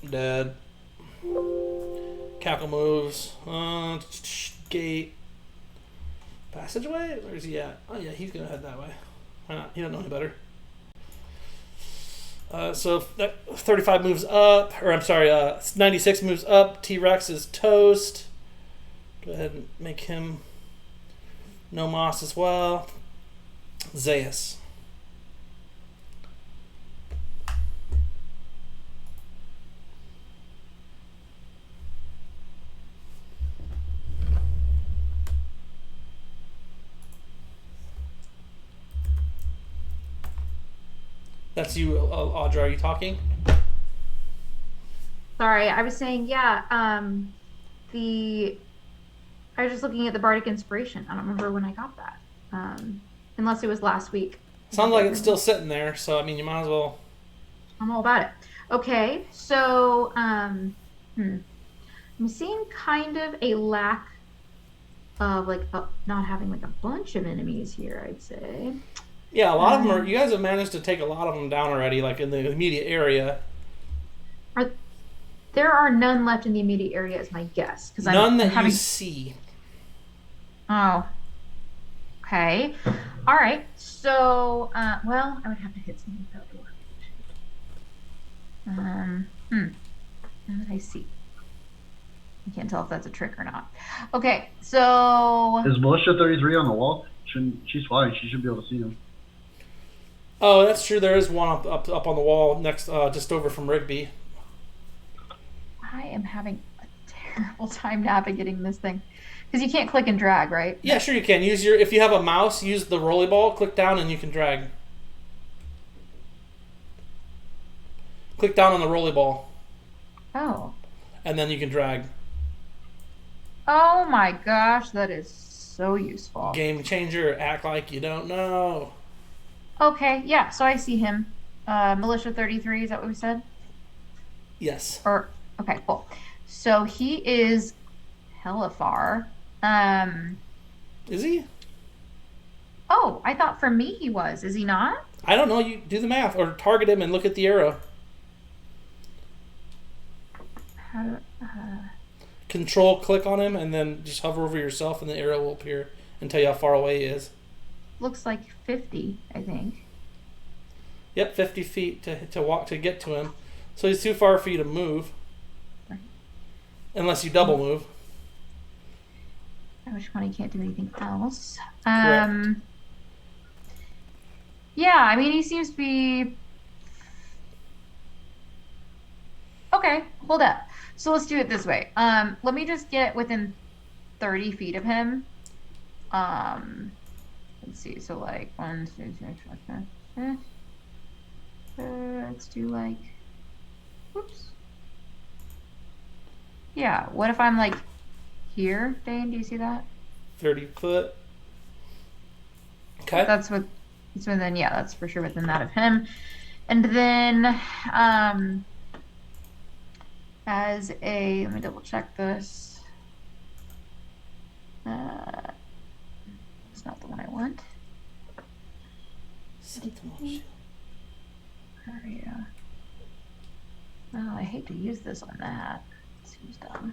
Speaker 2: Dead. Cackle moves. Gate. Passageway? Where's he at? Oh yeah, he's gonna head that way. Why not? He don't know any better. So that 35 moves up, or I'm sorry, 96 moves up. T-Rex is toast. Go ahead and make him no moss as well. Zeus. That's you, Audra. Are you talking?
Speaker 6: Sorry, I was saying, yeah, I was just looking at the Bardic Inspiration. I don't remember when I got that. Unless it was last week.
Speaker 2: Sounds like it's still sitting there, so I mean, you might as well.
Speaker 6: I'm all about it. Okay, so I'm seeing kind of a lack of not having like a bunch of enemies here, I'd say.
Speaker 2: Yeah, a lot of them are. You guys have managed to take a lot of them down already, like in the immediate area.
Speaker 6: There are none left in the immediate area, is my guess.
Speaker 2: None that you see.
Speaker 6: Oh. Okay. All right. So, well, I would have to hit something with that door. Now that I see. I can't tell if that's a trick or not. Okay, so...
Speaker 3: Is Militia 33 on the wall? She's flying. She should be able to see him.
Speaker 2: Oh, that's true. There is one up on the wall next, just over from Rigby.
Speaker 6: I am having a terrible time navigating this thing. Because you can't click and drag, right?
Speaker 2: Yeah, sure you can. If you have a mouse, use the rolly ball, click down, and you can drag. Click down on the rolly ball.
Speaker 6: Oh.
Speaker 2: And then you can drag.
Speaker 6: Oh my gosh, that is so useful.
Speaker 2: Game changer, act like you don't know.
Speaker 6: Okay, yeah, so I see him. Militia 33, is that what we said?
Speaker 2: Yes.
Speaker 6: Okay, cool. So he is hella far.
Speaker 2: Is he?
Speaker 6: Oh, I thought for me he was. Is he not?
Speaker 2: I don't know. You do the math or target him and look at the arrow. Control click on him and then just hover over yourself and the arrow will appear and tell you how far away he is.
Speaker 6: Looks like 50, I think.
Speaker 2: Yep, 50 feet to walk to get to him. So he's too far for you to move.
Speaker 6: Right.
Speaker 2: Unless you double move.
Speaker 6: Which one? He can't do anything else.
Speaker 2: Correct.
Speaker 6: Yeah, I mean, he seems to be okay. Hold up. So let's do it this way. Let me just get within 30 feet of him. Let's see. So like 1, 2, 3, 4, 5, 6. Let's do like. Whoops. Yeah. What if I'm like here, Dane? Do you see that?
Speaker 2: 30 foot. Okay.
Speaker 6: That's within, yeah, that's for sure within that of him. And then, as a, let me double check this. It's not the one I want. Area. Oh, I hate to use this on that. Seems dumb.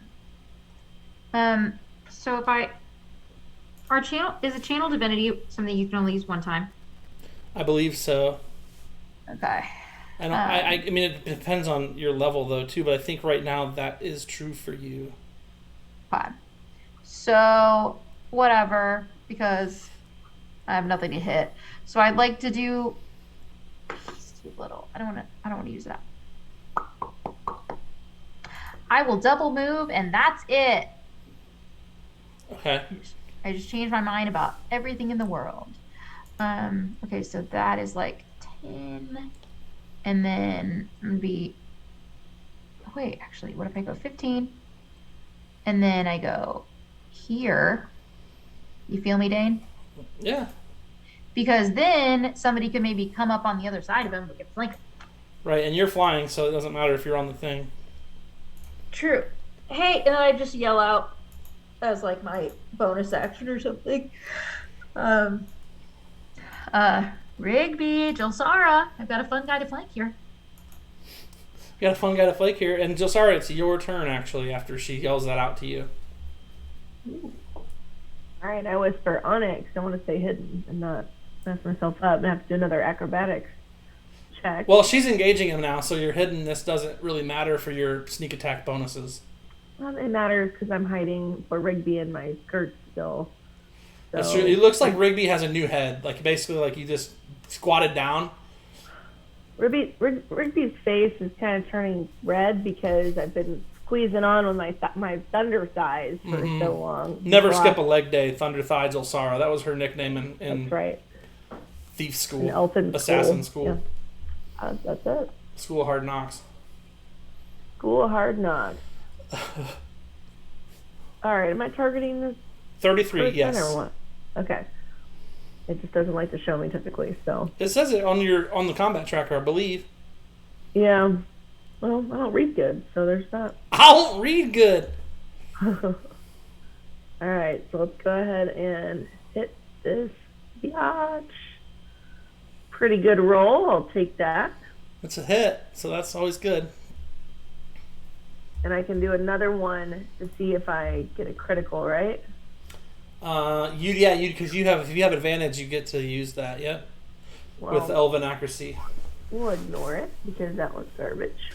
Speaker 6: So if our channel, is a channel divinity something you can only use one time?
Speaker 2: I believe so.
Speaker 6: Okay.
Speaker 2: I don't. I mean, it depends on your level though too. But I think right now that is true for you.
Speaker 6: Fine. So whatever, because I have nothing to hit. So I'd like to do. It's too little. I don't want to use that. I will double move, and that's it.
Speaker 2: Okay.
Speaker 6: I just changed my mind about everything in the world. Okay, so that is like 10. And then I'm going to be... Oh, wait, actually, what if I go 15? And then I go here. You feel me, Dane?
Speaker 2: Yeah.
Speaker 6: Because then somebody could maybe come up on the other side of him and get flanked.
Speaker 2: Right, and you're flying, so it doesn't matter if you're on the thing.
Speaker 6: True. Hey, and I just yell out as like my bonus action or something. Rigby, Jelsara, I've got a fun guy to flank here.
Speaker 2: You got a fun guy to flank here, and Jelsara, it's your turn actually after she yells that out to you.
Speaker 4: Ooh. All right, I whisper Onyx. I want to stay hidden and not mess myself up and have to do another acrobatics check.
Speaker 2: Well, she's engaging him now, so your hiddenness doesn't really matter for your sneak attack bonuses.
Speaker 4: Well, it matters because I'm hiding for Rigby in my skirt still. So,
Speaker 2: That's true. It looks like Rigby has a new head. Like basically, like you just squatted down.
Speaker 4: Rigby's face is kind of turning red because I've been squeezing on with my thunder thighs for so long.
Speaker 2: Never skip a leg day, Thunder Thigh Jelsara. That was her nickname in
Speaker 4: That's right.
Speaker 2: thief school,
Speaker 4: In elfin
Speaker 2: assassin school.
Speaker 4: Yeah. That's it.
Speaker 2: School of Hard Knocks.
Speaker 4: School of Hard Knocks. All right, am I targeting this
Speaker 2: 33,
Speaker 4: person
Speaker 2: yes.
Speaker 4: or what? Okay. It just doesn't like to show me typically, so.
Speaker 2: It says it on the combat tracker, I believe.
Speaker 4: Yeah. Well, I don't read good, so there's that.
Speaker 2: I don't read good.
Speaker 4: All right, so let's go ahead and hit this biatch. Pretty good roll. I'll take that.
Speaker 2: It's a hit, so that's always good.
Speaker 4: And I can do another one to see if I get a critical, right?
Speaker 2: Because if you have advantage, you get to use that. Yep.
Speaker 4: Well,
Speaker 2: With elven accuracy.
Speaker 4: we'll ignore it because that was garbage.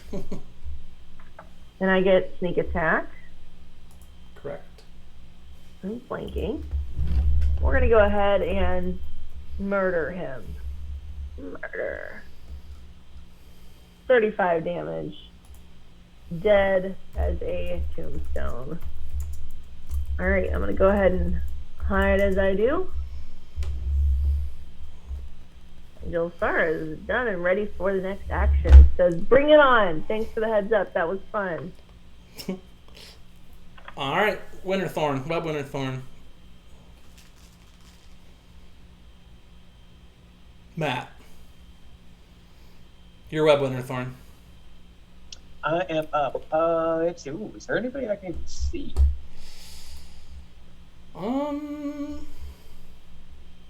Speaker 4: And I get sneak attack
Speaker 2: Correct.
Speaker 4: and flanking. We're gonna go ahead and murder him. Murder. 35 damage. Dead as a tombstone. Alright, I'm gonna go ahead and hide as I do. Jelsara is done and ready for the next action. Says, bring it on. Thanks for the heads up. That was fun.
Speaker 2: All right, Winterthorn, Web Winterthorn. Matt, you're Web Winterthorn.
Speaker 5: I am up. Let's see. Ooh, is there anybody I can see?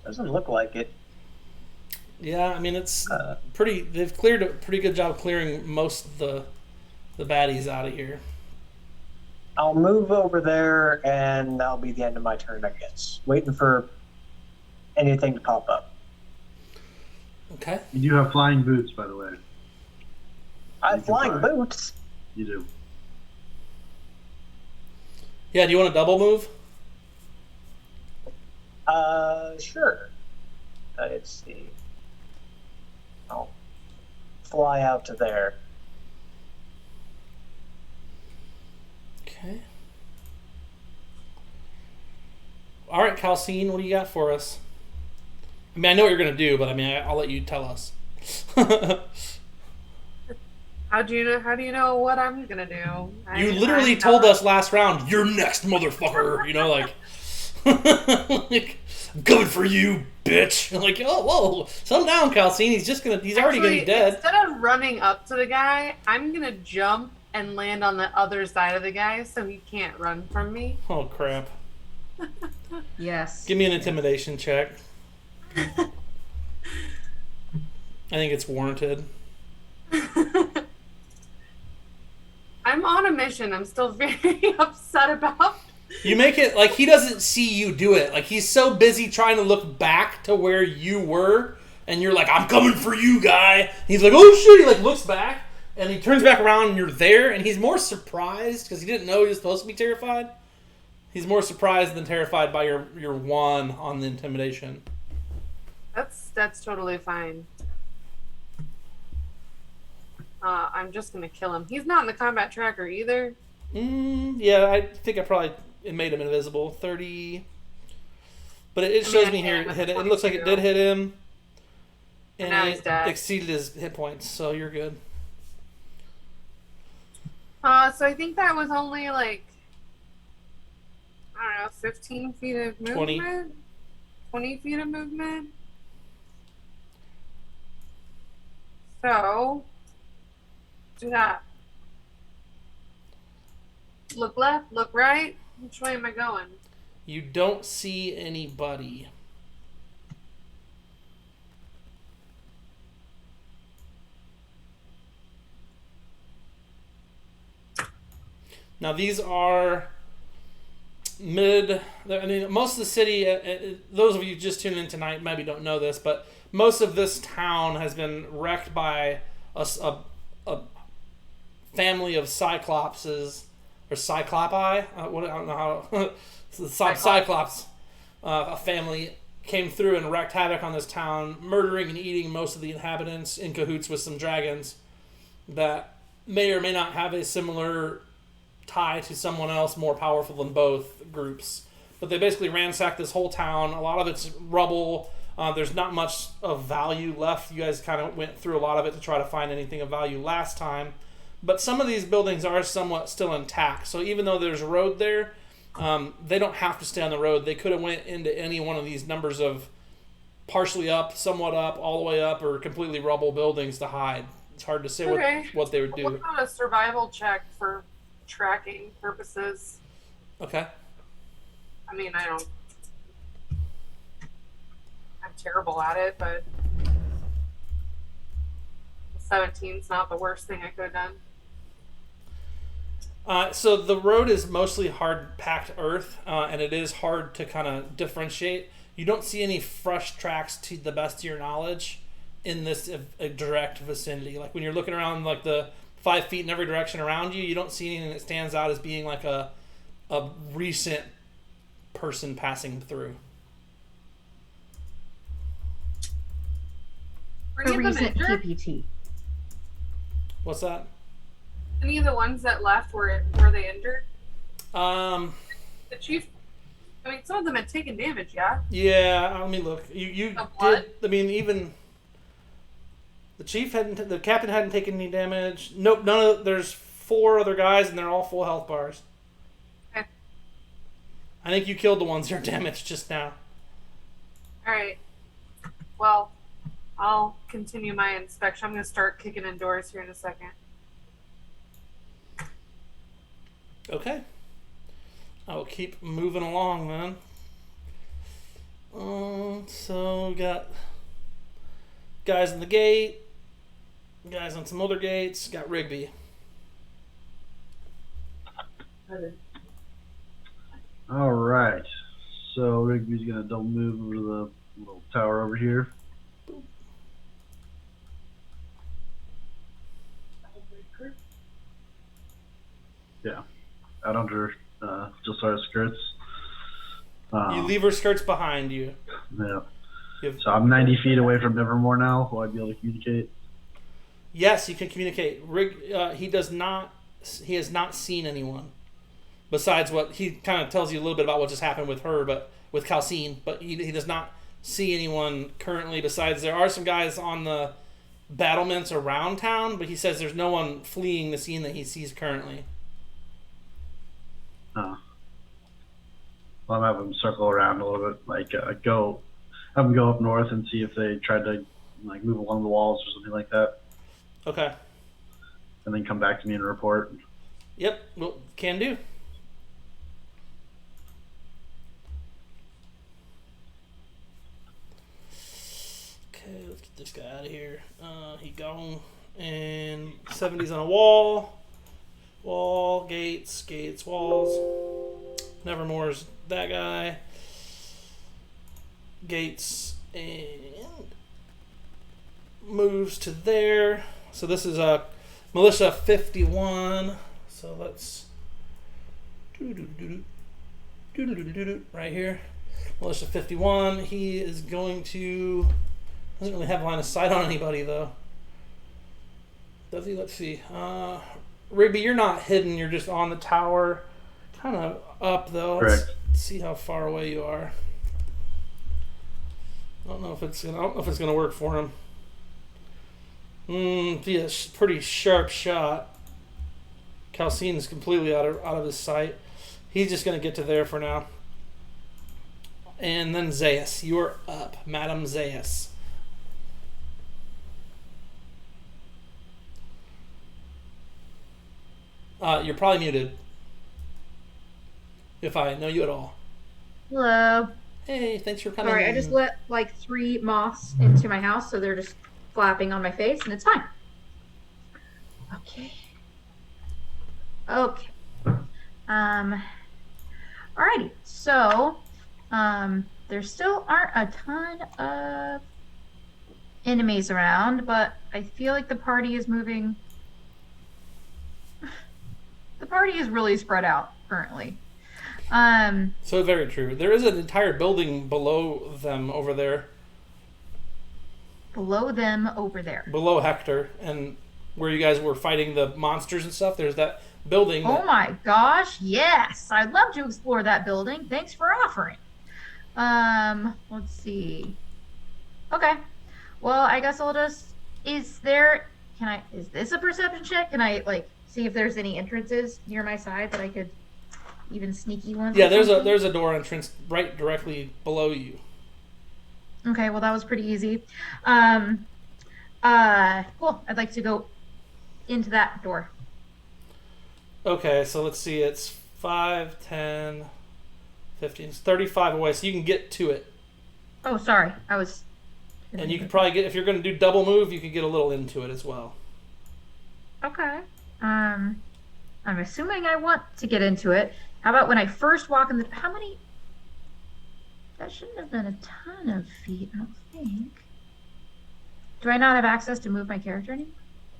Speaker 5: Doesn't look like it.
Speaker 2: Yeah, I mean it's pretty. They've cleared a pretty good job clearing most of the baddies out of here.
Speaker 5: I'll move over there, and that'll be the end of my turn, I guess. Waiting for anything to pop up.
Speaker 2: Okay.
Speaker 3: You do have flying boots, by the way.
Speaker 5: I have flying boots.
Speaker 3: You do.
Speaker 2: Yeah. Do you want to double move?
Speaker 5: Sure. Let's see. I'll fly out to there.
Speaker 2: Okay. All right, Calcine, what do you got for us? I mean, I know what you're going to do, but I mean, I'll let you tell us.
Speaker 1: How do you know what I'm gonna do?
Speaker 2: You literally told us last round, "You're next, motherfucker." You know, like, like, I'm coming for you, bitch. I'm like, oh, whoa, settle down, Calcine. He's already gonna be dead.
Speaker 1: Instead of running up to the guy, I'm gonna jump and land on the other side of the guy so he can't run from me.
Speaker 2: Oh crap!
Speaker 6: Yes.
Speaker 2: Give me an intimidation check. I think it's warranted.
Speaker 1: I'm on a mission. I'm still very upset about.
Speaker 2: You make it like he doesn't see you do it. Like he's so busy trying to look back to where you were, and you're like, "I'm coming for you, guy." He's like, "Oh shit!" He like looks back, and he turns back around, and you're there, and he's more surprised because he didn't know he was supposed to be terrified. He's more surprised than terrified by your 1 on the intimidation.
Speaker 1: That's totally fine. I'm just gonna kill him. He's not in the combat tracker either.
Speaker 2: Yeah, I think I probably made him invisible. 30, but it shows me here. It looks like it did hit him, and
Speaker 1: now he's
Speaker 2: it
Speaker 1: dead.
Speaker 2: exceeded his hit points. So you're good.
Speaker 1: So I think that was only like, I don't know, 15 feet of movement. 20 feet of movement. So do that. Look left, look right. Which way am I going?
Speaker 2: You don't see anybody. Now these are I mean, most of the city, those of you just tuning in tonight maybe don't know this, but most of this town has been wrecked by a family of cyclopses, or cyclopi. I don't know how. Cyclops, a family came through and wreaked havoc on this town, murdering and eating most of the inhabitants in cahoots with some dragons that may or may not have a similar tie to someone else more powerful than both groups. But they basically ransacked this whole town. A lot of it's rubble. There's not much of value left. You guys kind of went through a lot of it to try to find anything of value last time. But some of these buildings are somewhat still intact. So even though there's a road there, they don't have to stay on the road. They could have went into any one of these numbers of partially up, somewhat up, all the way up, or completely rubble buildings to hide. It's hard to say what they would do.
Speaker 1: What about a survival check for tracking purposes?
Speaker 2: Okay.
Speaker 1: I mean, I'm terrible at it, but 17's not the worst thing I could have done.
Speaker 2: So the road is mostly hard-packed earth, and it is hard to kind of differentiate. You don't see any fresh tracks, to the best of your knowledge, in this direct vicinity. Like when you're looking around, like the 5 feet in every direction around you, you don't see anything that stands out as being like a recent person passing through.
Speaker 6: A recent PPT.
Speaker 2: What's that?
Speaker 1: Any of the ones that left were they injured? The chief. I mean, some of them had taken damage. Yeah.
Speaker 2: Yeah. Let me look. You did. I mean, even the chief hadn't. The captain hadn't taken any damage. Nope. None of. There's 4 other guys, and they're all full health bars.
Speaker 1: Okay.
Speaker 2: I think you killed the ones that are damaged just now.
Speaker 1: All right. Well, I'll continue my inspection. I'm going to start kicking in doors here in a second.
Speaker 2: Okay. I will keep moving along then. So we got guys in the gate, guys on some other gates, got Rigby.
Speaker 3: All right. So Rigby's gonna double move over to the little tower over here. Yeah, out under Josiah's skirts.
Speaker 2: You leave her skirts behind you.
Speaker 3: Yeah.
Speaker 2: You have-
Speaker 3: So I'm 90 feet away from Nevermore now. Will I be able to communicate?
Speaker 2: Yes, you can communicate. He does not. He has not seen anyone besides what he kind of tells you a little bit about what just happened with her, but with Calcine. But he does not see anyone currently. Besides, there are some guys on the battlements around town, but he says there's no one fleeing the scene that he sees currently.
Speaker 3: Well, I'm having them circle around a little bit, like have them go up north and see if they tried to like move along the walls or something like that,
Speaker 2: Okay.
Speaker 3: and then come back to me and report.
Speaker 2: Yep. Well, can do. Okay, let's get this guy out of here. He gone. And 70's on a wall. Wall, gates, walls. Nevermore's that guy. Gates, and moves to there. So this is a militia 51. So let's right here. Militia 51. He is going to. Doesn't really have line of sight on anybody though. Does he? Let's see. Rigby, you're not hidden. You're just on the tower, kind of up though.
Speaker 3: Correct.
Speaker 2: Let's see how far away you are. I don't know if it's gonna work for him. Be a pretty sharp shot. Calcine is completely out of his sight. He's just gonna get to there for now. And then Zaius, you are up, Madam Zaius. You're probably muted. If I know you at all.
Speaker 6: Hello.
Speaker 2: Hey, thanks for coming.
Speaker 6: Sorry, I just let like 3 moths into my house, so they're just flapping on my face, and it's fine. Okay. Alrighty. So, there still aren't a ton of enemies around, but I feel like the party is moving. The party is really spread out currently.
Speaker 2: So very true. There is an entire building below them over there.
Speaker 6: Below them over there.
Speaker 2: Below Hector, and where you guys were fighting the monsters and stuff, there's that building.
Speaker 6: Oh my gosh, yes! I'd love to explore that building. Thanks for offering. Let's see. Okay. Well, I guess I'll just... Is this a perception check? Can I, like, see if there's any entrances near my side that I could even sneaky ones?
Speaker 2: Yeah, there's a door entrance right directly below you.
Speaker 6: Okay, well that was pretty easy. Cool. I'd like to go into that door.
Speaker 2: Okay, so let's see. It's 5, 10, 15. It's 35 away, so you can get to it.
Speaker 6: Oh, sorry. I was...
Speaker 2: And you could probably get, if you're going to do double move, you could get a little into it as well.
Speaker 6: Okay. I'm assuming I want to get into it. How about when I first walk in the... How many... That shouldn't have been a ton of feet, I don't think. Do I not have access to move my character anymore?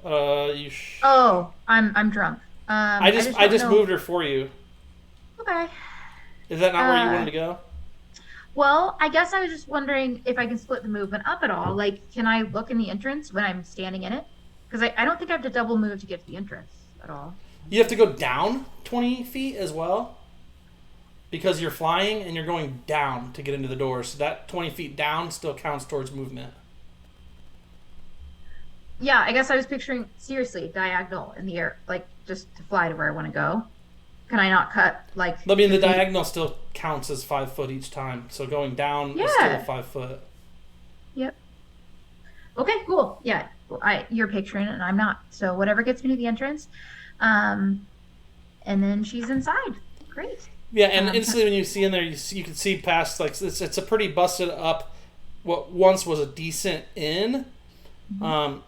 Speaker 2: Oh,
Speaker 6: I'm drunk.
Speaker 2: I just moved her for you.
Speaker 6: Okay.
Speaker 2: Is that not where you wanted to go?
Speaker 6: Well, I guess I was just wondering if I can split the movement up at all. Like, can I look in the entrance when I'm standing in it? Because I don't think I have to double move to get to the entrance at all.
Speaker 2: You have to go down 20 feet as well. Because you're flying and you're going down to get into the door. So that 20 feet down still counts towards movement.
Speaker 6: Yeah, I guess I was picturing, seriously, diagonal in the air. Like, just to fly to where I want to go. Can I not cut, like...
Speaker 2: I mean, the diagonal still counts as 5 foot each time. So going down is still 5 foot.
Speaker 6: Yep. Okay, cool. Yeah, you're picturing it and I'm not. So whatever gets me to the entrance. And then she's inside. Great.
Speaker 2: Yeah, and instantly when you see in there, you can see past, like, it's a pretty busted up, what once was a decent inn.
Speaker 6: Mm-hmm.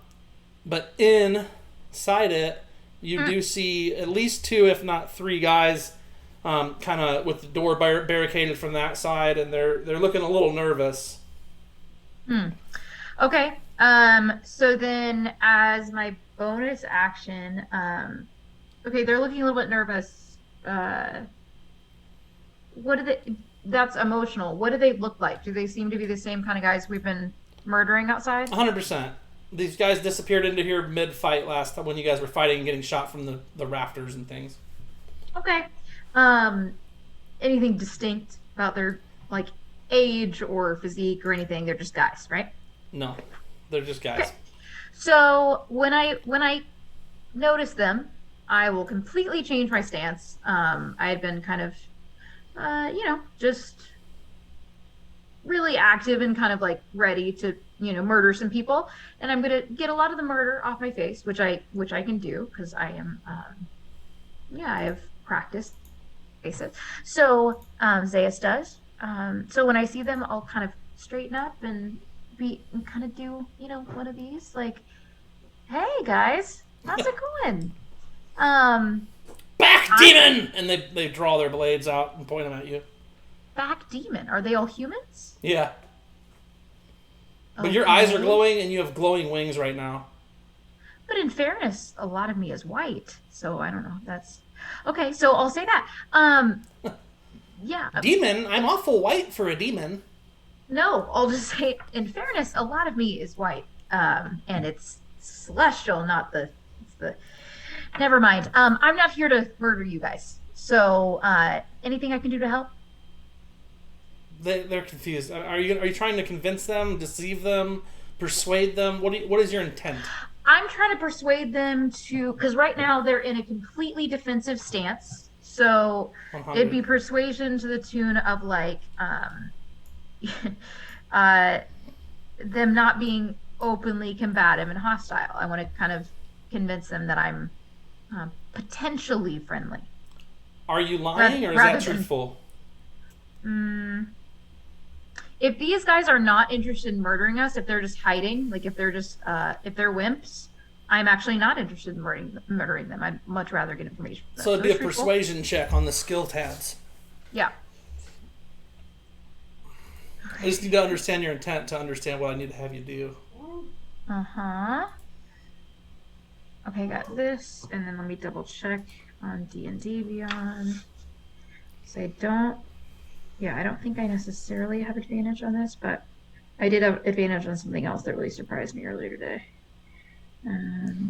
Speaker 2: But inside it, you do see at least 2, if not 3 guys, kind of with the door barricaded from that side, and they're looking a little nervous.
Speaker 6: Okay. So then, as my bonus action, okay, they're looking a little bit nervous. What do they? that's emotional. What do they look like? Do they seem to be the same kind of guys we've been murdering outside?
Speaker 2: 100%. These guys disappeared into here mid-fight last time when you guys were fighting and getting shot from the rafters and things.
Speaker 6: Okay. Anything distinct about their like age or physique or anything? They're just guys, right?
Speaker 2: No, they're just guys.
Speaker 6: Okay. So when I notice them, I will completely change my stance. I had been kind of, just really active and kind of like ready to, murder some people. And I'm gonna get a lot of the murder off my face, which I can do because I am, I have practiced. Faces. So Zayas does. So when I see them, I'll kind of straighten up and kind of do, one of these like, hey guys, how's it going?
Speaker 2: Back demon! And they draw their blades out and point them at you.
Speaker 6: Back demon? Are they all humans?
Speaker 2: Yeah. But your eyes are glowing and you have glowing wings right now.
Speaker 6: But in fairness, a lot of me is white. So I don't know if that's... Okay, so I'll say that. Yeah.
Speaker 2: Demon? I'm awful white for a demon.
Speaker 6: No, I'll just say, in fairness, a lot of me is white. And it's celestial, not the... It's the... Never mind. I'm not here to murder you guys. So, anything I can do to help?
Speaker 2: They're confused. Are you trying to convince them, deceive them, persuade them? What is your intent?
Speaker 6: I'm trying to persuade them to, because right now they're in a completely defensive stance. So
Speaker 2: 100.
Speaker 6: it'd be persuasion to the tune of like them not being openly combative and hostile. I want to kind of convince them that I'm potentially friendly.
Speaker 2: Are you lying, or is that truthful?
Speaker 6: If these guys are not interested in murdering us, if they're just hiding, like if they're just if they're wimps, I'm actually not interested in murdering them. I'd much rather get information from them.
Speaker 2: So it'd be a persuasion check on the skill tabs.
Speaker 6: Yeah.
Speaker 2: I just need to understand your intent to understand what I need to have you do.
Speaker 6: Uh-huh. Okay, got this, and then let me double check on D&D Beyond. So I don't think I necessarily have advantage on this, but I did have advantage on something else that really surprised me earlier today.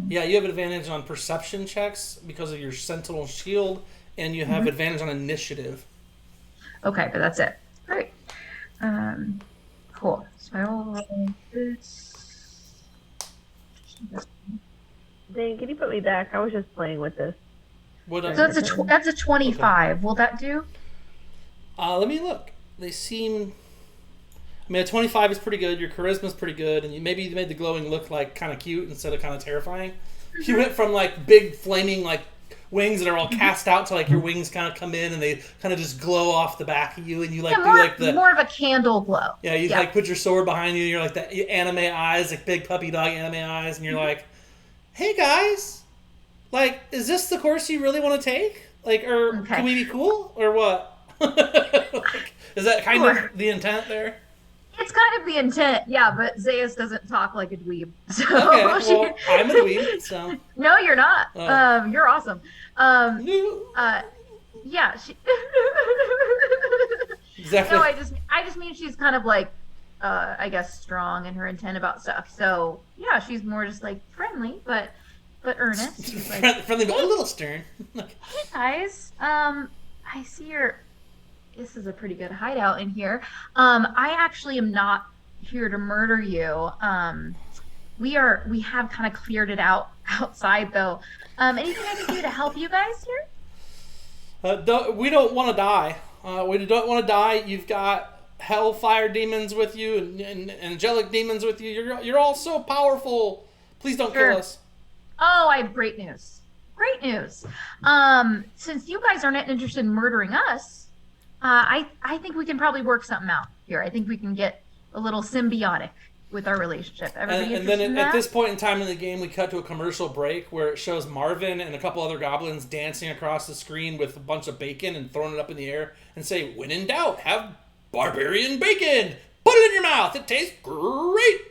Speaker 2: Yeah, you have advantage on perception checks because of your sentinel shield, and you have advantage on initiative.
Speaker 6: Okay, but that's it. Great. Cool. So I will roll this.
Speaker 4: Dane, can you put me back? I was just playing with this.
Speaker 6: So that's a 25. Okay. Will that do?
Speaker 2: Let me look. They seem... I mean, a 25 is pretty good. Your charisma's pretty good. And maybe you made the glowing look like kind of cute instead of kind of terrifying. You went from like big flaming like wings that are all cast out to like your wings kind of come in and they kind of just glow off the back of you. And you like do like the...
Speaker 6: More of a candle glow.
Speaker 2: Yeah, you like put your sword behind you and you're like the anime eyes, like big puppy dog anime eyes. And you're like, hey guys, like, is this the course you really want to take? Like, or can we be cool? Or what? Like, is that kind of the intent there?
Speaker 6: It's kind of the intent, yeah, but Zayas doesn't talk like a dweeb. So
Speaker 2: okay, well, I'm a dweeb, so...
Speaker 6: No, you're not.
Speaker 2: Oh.
Speaker 6: You're awesome. Yeah, she...
Speaker 2: Exactly.
Speaker 6: No, I just mean she's kind of like, I guess, strong in her intent about stuff. So, yeah, she's more just like friendly, but earnest. She's like,
Speaker 2: friendly, but a little stern.
Speaker 6: Hey, guys, I see this is a pretty good hideout in here. I actually am not here to murder you. We have kind of cleared it out outside though. Anything I can do to help you guys here?
Speaker 2: We don't want to die. We don't want to die. You've got hellfire demons with you and angelic demons with you. You're all so powerful. Please don't kill us.
Speaker 6: Oh, I have great news. Great news. Since you guys are not interested in murdering us, I think we can probably work something out here. I think we can get a little symbiotic with our relationship. Everybody
Speaker 2: and then at this point in time in the game, we cut to a commercial break where it shows Marvin and a couple other goblins dancing across the screen with a bunch of bacon and throwing it up in the air and say, when in doubt, have barbarian bacon. Put it in your mouth. It tastes great.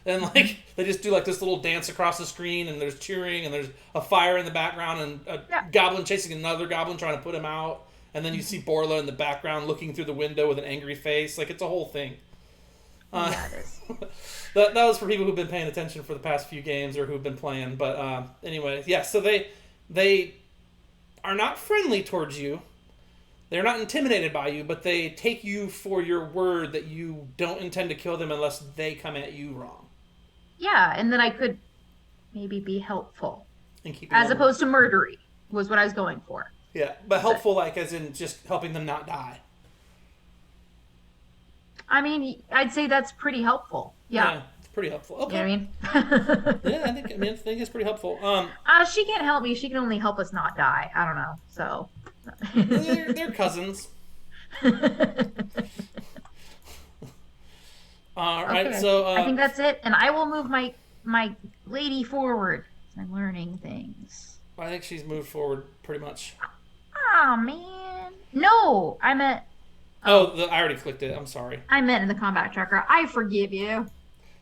Speaker 2: And like they just do like this little dance across the screen and there's cheering and there's a fire in the background and a goblin chasing another goblin trying to put him out. and then you see Borla in the background looking through the window with an angry face. Like, it's a whole thing.
Speaker 6: Yeah, it is.
Speaker 2: that was for people who've been paying attention for the past few games or who've been playing. But anyway, yeah. So they are not friendly towards you. They're not intimidated by you, but they take you for your word that you don't intend to kill them unless they come at you wrong.
Speaker 6: Yeah, and then I could maybe be helpful.
Speaker 2: And keep
Speaker 6: as opposed to murdery was what I was going for.
Speaker 2: Yeah, but helpful, like, as in just helping them not die.
Speaker 6: I mean, I'd say that's pretty helpful. Yeah,
Speaker 2: it's pretty helpful. Okay.
Speaker 6: You know what I mean?
Speaker 2: Yeah, I think it's pretty helpful.
Speaker 6: She can't help me. She can only help us not die. I don't know. So
Speaker 2: they're cousins. All right,
Speaker 6: okay.
Speaker 2: so
Speaker 6: I think that's it, and I will move my lady forward. I'm learning things.
Speaker 2: I think she's moved forward pretty much.
Speaker 6: Oh man, no! I meant.
Speaker 2: I already clicked it. I'm sorry.
Speaker 6: I meant in the combat tracker. I forgive you.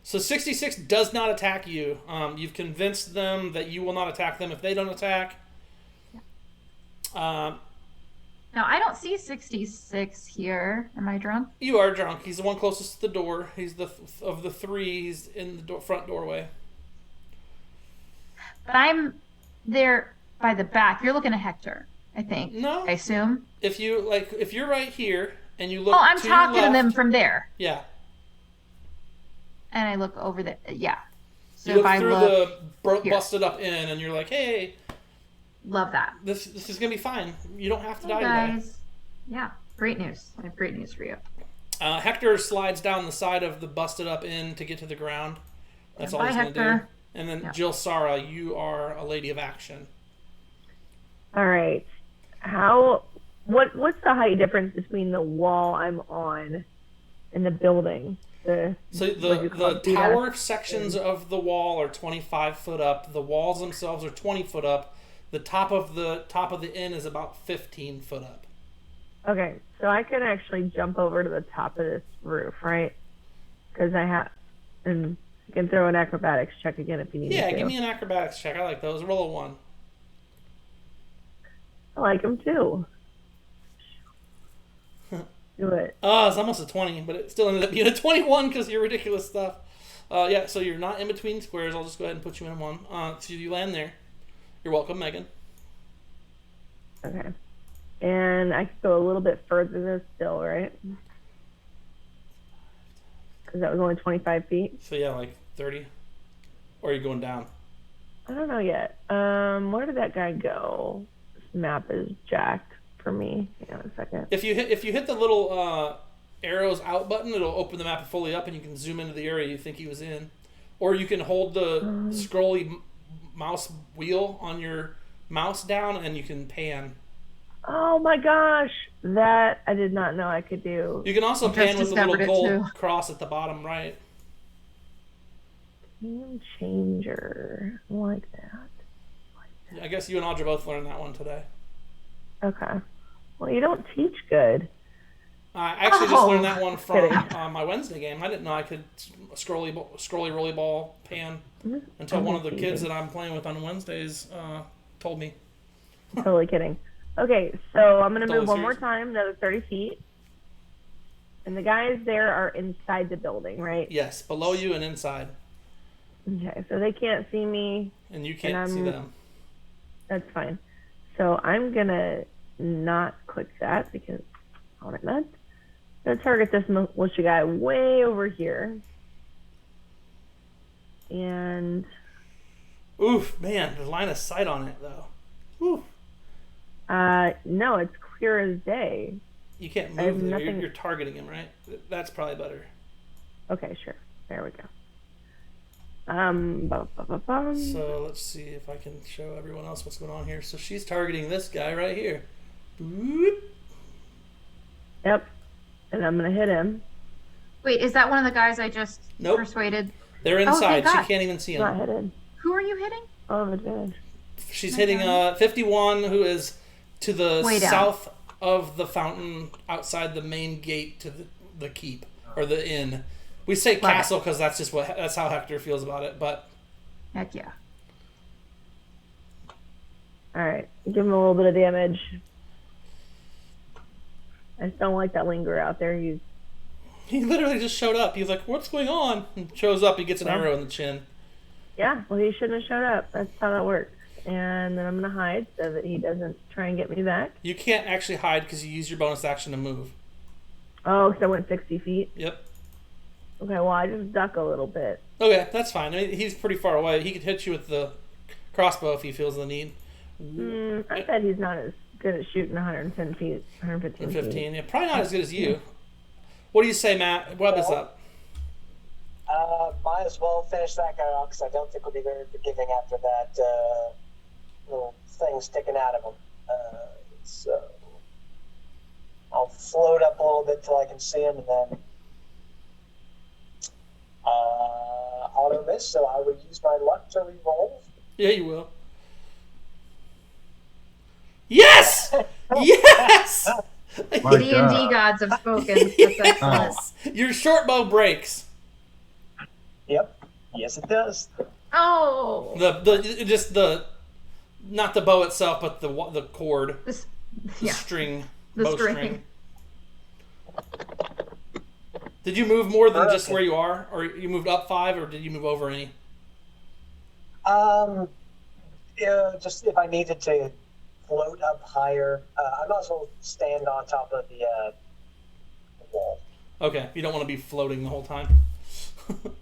Speaker 2: So 66 does not attack you. You've convinced them that you will not attack them if they don't attack.
Speaker 6: Now, I don't see 66 here. Am I drunk?
Speaker 2: You are drunk. He's the one closest to the door. He's of the three. He's in the front doorway.
Speaker 6: But I'm there by the back. You're looking at Hector, I think.
Speaker 2: No.
Speaker 6: I assume.
Speaker 2: If you're right here and you look.
Speaker 6: Oh, I'm
Speaker 2: to
Speaker 6: talking
Speaker 2: your left,
Speaker 6: to them from there.
Speaker 2: Yeah.
Speaker 6: And I look over there. Yeah. So
Speaker 2: you
Speaker 6: if
Speaker 2: look
Speaker 6: I
Speaker 2: through
Speaker 6: look
Speaker 2: the busted up inn, and you're like, hey.
Speaker 6: Love that.
Speaker 2: This is gonna be fine. You don't have to die
Speaker 6: guys.
Speaker 2: today.
Speaker 6: Yeah, great news. I have great news for you.
Speaker 2: Hector slides down the side of the busted up inn to get to the ground. That's all he's gonna do. And then Jill Sara, you are a lady of action.
Speaker 4: All right. What's the height difference between the wall I'm on and the building?
Speaker 2: The tower sections of the wall are 25 foot up. The walls themselves are 20 foot up. The top of the inn is about 15 foot up.
Speaker 4: Okay, so I can actually jump over to the top of this roof, right? Because and I can throw an acrobatics check again if you need me to.
Speaker 2: Yeah, give me an acrobatics check. I like those. Roll a 1.
Speaker 4: I like them too. Do it.
Speaker 2: Oh, it's almost a 20, but it still ended up being a 21 because of your ridiculous stuff. Yeah, so you're not in between squares. I'll just go ahead and put you in one. So you land there. You're welcome, Megan.
Speaker 4: Okay. And I could go a little bit further than this still, right? Because that was only 25 feet.
Speaker 2: So yeah, like 30? Or are you going down?
Speaker 4: I don't know yet. Where did that guy go? This map is jacked for me. Hang on a second.
Speaker 2: If you hit the little arrows out button, it'll open the map fully up and you can zoom into the area you think he was in. Or you can hold the scrolly mouse wheel on your mouse down and you can pan.
Speaker 4: Oh my gosh, that I did not know I could do.
Speaker 2: You can also pan with the little gold cross at the bottom right.
Speaker 4: Game changer. I like that.
Speaker 2: Yeah, I guess you and Audra both learned that one today.
Speaker 4: Okay. Well, you don't teach good.
Speaker 2: I actually just learned that one from my Wednesday game. I didn't know I could scrolly rolly ball pan until one of the kids that I'm playing with on Wednesdays told me.
Speaker 4: Totally kidding. Okay, so I'm going to move one more time, another 30 feet. And the guys there are inside the building, right?
Speaker 2: Yes, below you and inside.
Speaker 4: Okay, so they can't see me.
Speaker 2: And you can't see them.
Speaker 4: That's fine. So I'm going to not click that because I'm going to target this militia guy way over here. And...
Speaker 2: Oof, man, the line of sight on it, though. Oof.
Speaker 4: No, it's clear as day.
Speaker 2: You can't move there. You're targeting him, right? That's probably better.
Speaker 4: Okay, sure. There we go.
Speaker 2: So let's see if I can show everyone else what's going on here. So she's targeting this guy right here. Boop.
Speaker 4: Yep. And I'm going to hit him.
Speaker 6: Wait, is that one of the guys I just persuaded?
Speaker 2: They're inside. She can't even see him.
Speaker 4: Not hitting.
Speaker 6: Who are you hitting?
Speaker 4: Oh, advantage.
Speaker 2: She's hitting 51, who is to the south of the fountain, outside the main gate to the keep or the inn. We say castle because that's how Hector feels about it. But
Speaker 6: heck yeah.
Speaker 4: All right, give him a little bit of damage. I just don't like that linger out there.
Speaker 2: He literally just showed up. He's like, "What's going on?" And shows up. He gets an arrow in the chin.
Speaker 4: Yeah, well, he shouldn't have showed up. That's how that works. And then I'm gonna hide so that he doesn't try and get me back.
Speaker 2: You can't actually hide because you use your bonus action to move.
Speaker 4: Oh, because I went 60 feet.
Speaker 2: Yep.
Speaker 4: Okay, well, I just duck a little bit.
Speaker 2: Okay, that's fine. I mean, he's pretty far away. He could hit you with the crossbow if he feels the need.
Speaker 4: I bet he's not as good at shooting 110 feet, 115 feet.
Speaker 2: 15. Yeah, probably not as good as you. What do you say, Matt? Web is up.
Speaker 5: Might as well finish that guy off because I don't think we'll be very forgiving after that little thing sticking out of him. So I'll float up a little bit till I can see him, and then auto miss. So I would use my luck to re-roll.
Speaker 2: Yeah, you will. Yes! Yes!
Speaker 3: My
Speaker 6: D&D
Speaker 3: God.
Speaker 6: gods have spoken. That's excellent.
Speaker 2: Your short bow breaks.
Speaker 5: Yep. Yes, it does.
Speaker 6: Oh.
Speaker 2: The not the bow itself, but the cord,
Speaker 6: This,
Speaker 2: the
Speaker 6: yeah.
Speaker 2: string,
Speaker 6: The
Speaker 2: bow
Speaker 6: string.
Speaker 2: Did you move more than just where you are, or you moved up 5, or did you move over any?
Speaker 5: Yeah, just if I needed to float up higher, I might as well stand on top of the wall.
Speaker 2: Okay, you don't want to be floating the whole time.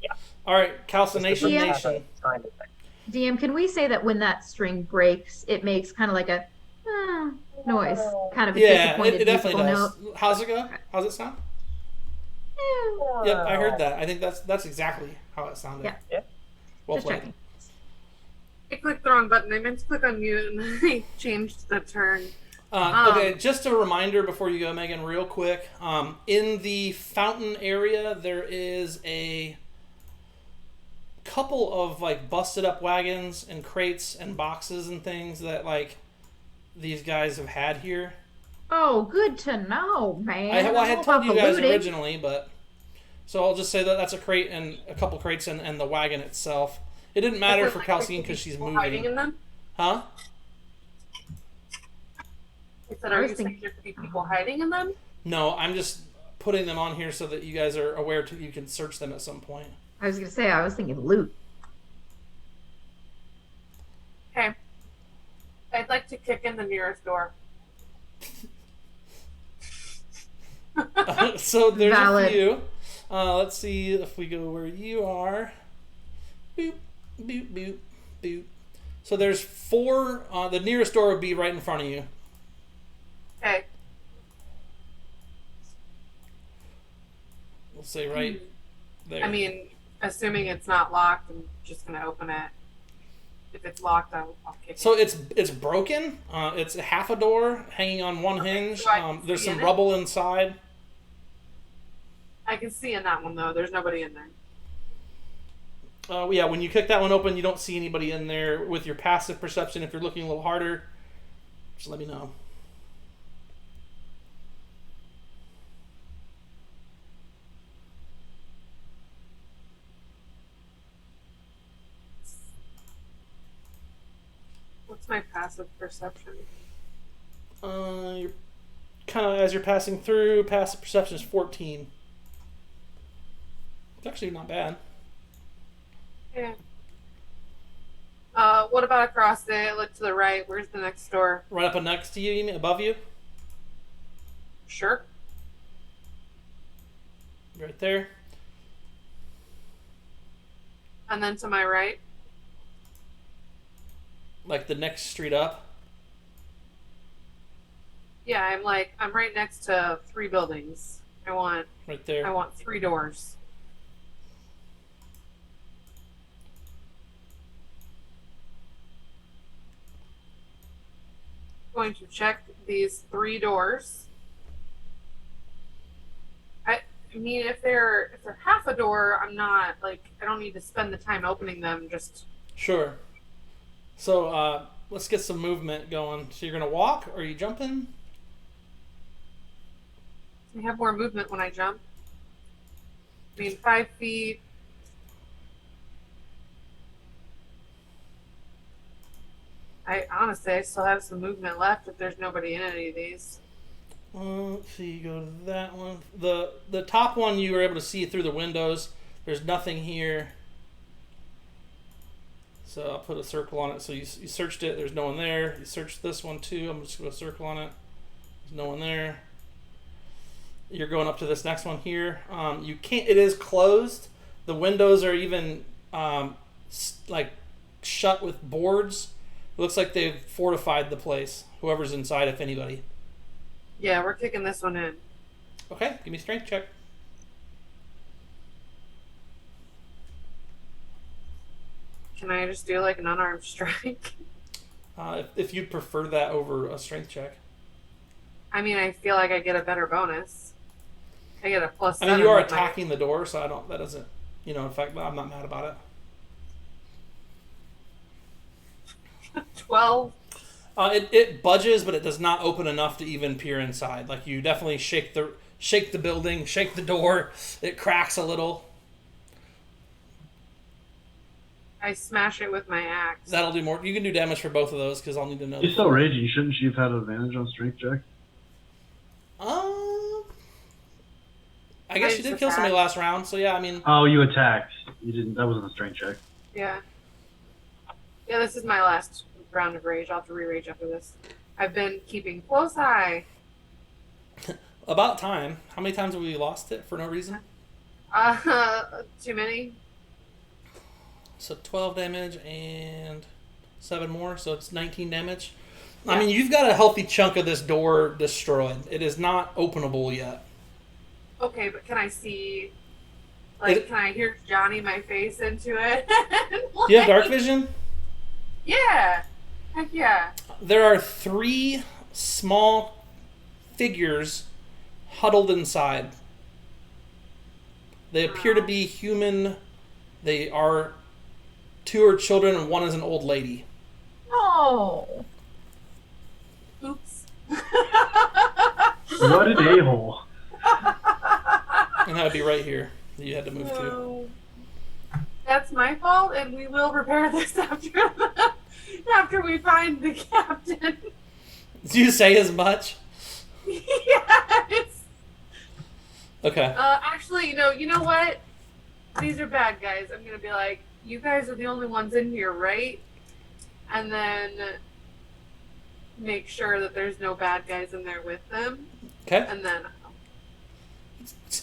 Speaker 5: Yeah.
Speaker 2: All right, calcination
Speaker 6: Yeah.
Speaker 2: nation.
Speaker 5: Kind of thing.
Speaker 6: DM, can we say that when that string breaks, it makes kind of like a noise, kind of a
Speaker 2: Yeah,
Speaker 6: disappointed
Speaker 2: it definitely
Speaker 6: musical
Speaker 2: does.
Speaker 6: note?
Speaker 2: How's it go? How's it sound? Yep, I heard that. I think that's exactly how it sounded.
Speaker 6: Yeah.
Speaker 5: Yeah.
Speaker 2: Well
Speaker 6: Just
Speaker 2: played.
Speaker 6: checking.
Speaker 1: I clicked the wrong button. I meant to click on mute and I changed the turn.
Speaker 2: Okay, just a reminder before you go, Megan, real quick. In the fountain area, there is a couple of like busted up wagons and crates and boxes and things that like these guys have had here.
Speaker 6: Oh, good to know, man.
Speaker 2: I
Speaker 6: I'm
Speaker 2: had
Speaker 6: all
Speaker 2: told
Speaker 6: about
Speaker 2: you
Speaker 6: the
Speaker 2: guys
Speaker 6: looting.
Speaker 2: originally, but so I'll just say that that's a crate and a couple crates and the wagon itself. It didn't matter
Speaker 1: Is
Speaker 2: for
Speaker 1: there,
Speaker 2: Calcine
Speaker 1: 50
Speaker 2: because she's
Speaker 1: people hiding
Speaker 2: moving.
Speaker 1: in them?
Speaker 2: Huh?
Speaker 1: I said,
Speaker 6: I
Speaker 1: are
Speaker 6: was
Speaker 1: you saying
Speaker 6: thinking-
Speaker 1: there could be people hiding in them?
Speaker 2: No, I'm just putting them on here so that you guys are aware you can search them at some point.
Speaker 6: I was gonna say, I was thinking loot.
Speaker 1: Okay. I'd like to kick in the nearest door.
Speaker 2: So there's
Speaker 6: Valid.
Speaker 2: a few. Let's see if we go where you are. Boop, boop, boop, boop. So there's 4. The nearest door would be right in front of you.
Speaker 1: Okay.
Speaker 2: We'll say right there.
Speaker 1: I mean, assuming it's not locked, I'm just going to open it. If it's locked, I'll kick
Speaker 2: So
Speaker 1: it.
Speaker 2: it's broken. It's half a door hanging on one hinge.
Speaker 1: So I can
Speaker 2: There's
Speaker 1: see
Speaker 2: some
Speaker 1: in it?
Speaker 2: rubble inside.
Speaker 1: I can see in that one, though. There's nobody in there.
Speaker 2: Yeah, when you kick that one open, you don't see anybody in there. With your passive perception, if you're looking a little harder, just let me know.
Speaker 1: What's my passive perception?
Speaker 2: You're kind of as you're passing through. Passive perception is 14. It's actually not bad.
Speaker 1: Yeah. What about across there? Look to the right. Where's the next door?
Speaker 2: Right up next to you, you mean above you?
Speaker 1: Sure.
Speaker 2: Right there.
Speaker 1: And then to my right.
Speaker 2: Like the next street up.
Speaker 1: Yeah, I'm right next to 3 buildings. I want
Speaker 2: Right there.
Speaker 1: 3 doors. Going to check these 3 doors. I mean, if they're half a door, I'm not I don't need to spend the time opening them. Just
Speaker 2: Sure. So let's get some movement going. So you're gonna walk, or are you jumping?
Speaker 1: I have more movement when I jump. I mean, 5 feet. I honestly, I still have some movement left if there's nobody in any of these.
Speaker 2: Let's see, go to that one. The top one you were able to see through the windows. There's nothing here. So I'll put a circle on it. So you searched it. There's no one there. You searched this one too. I'm just going to circle on it. There's no one there. You're going up to this next one here. You can't. It is closed. The windows are even like shut with boards. It looks like they've fortified the place. Whoever's inside, if anybody.
Speaker 1: Yeah, we're kicking this one in.
Speaker 2: Okay, give me a strength check.
Speaker 1: Can I just do like an unarmed strike?
Speaker 2: If you'd prefer that over a strength check.
Speaker 1: I mean, I feel like I get a better bonus. I get a plus.
Speaker 2: I mean, you are attacking the door, so I don't. That doesn't. In fact, I'm not mad about
Speaker 1: it. 12.
Speaker 2: It budges, but it does not open enough to even peer inside. Like you definitely shake the building, shake the door. It cracks a little.
Speaker 1: I smash it with my axe.
Speaker 2: That'll do more. You can do damage for both of those because I'll need to know.
Speaker 3: He's still raging. Shouldn't she have had an advantage on strength check?
Speaker 2: I guess you did kill somebody last round, so yeah. I mean.
Speaker 3: Oh, you attacked. You didn't. That wasn't a strength check.
Speaker 1: Yeah. Yeah, this is my last round of rage. I'll have to re-rage after this. I've been keeping close eye.
Speaker 2: About time. How many times have we lost it for no reason?
Speaker 1: Too many.
Speaker 2: So 12 damage and 7 more, so it's 19 damage.
Speaker 1: Yeah.
Speaker 2: I mean, you've got a healthy chunk of this door destroyed. It is not openable yet.
Speaker 1: Okay, but can I see... Like, can I hear Johnny my face into it?
Speaker 2: Do you have dark vision?
Speaker 1: Yeah. Heck yeah.
Speaker 2: There are 3 small figures huddled inside. They appear to be human. They are... 2 are children and 1 is an old lady.
Speaker 6: Oh.
Speaker 1: Oops.
Speaker 3: What an a-hole.
Speaker 2: And that would be right here that you had to move to.
Speaker 1: So, that's my fault, and we will repair this after we find the captain.
Speaker 2: Did you say as much?
Speaker 1: Yes.
Speaker 2: Okay.
Speaker 1: Actually, you know what? These are bad guys. I'm gonna be like, you guys are the only ones in here, right? And then make sure that there's no bad guys in there with them.
Speaker 2: Okay.
Speaker 1: And then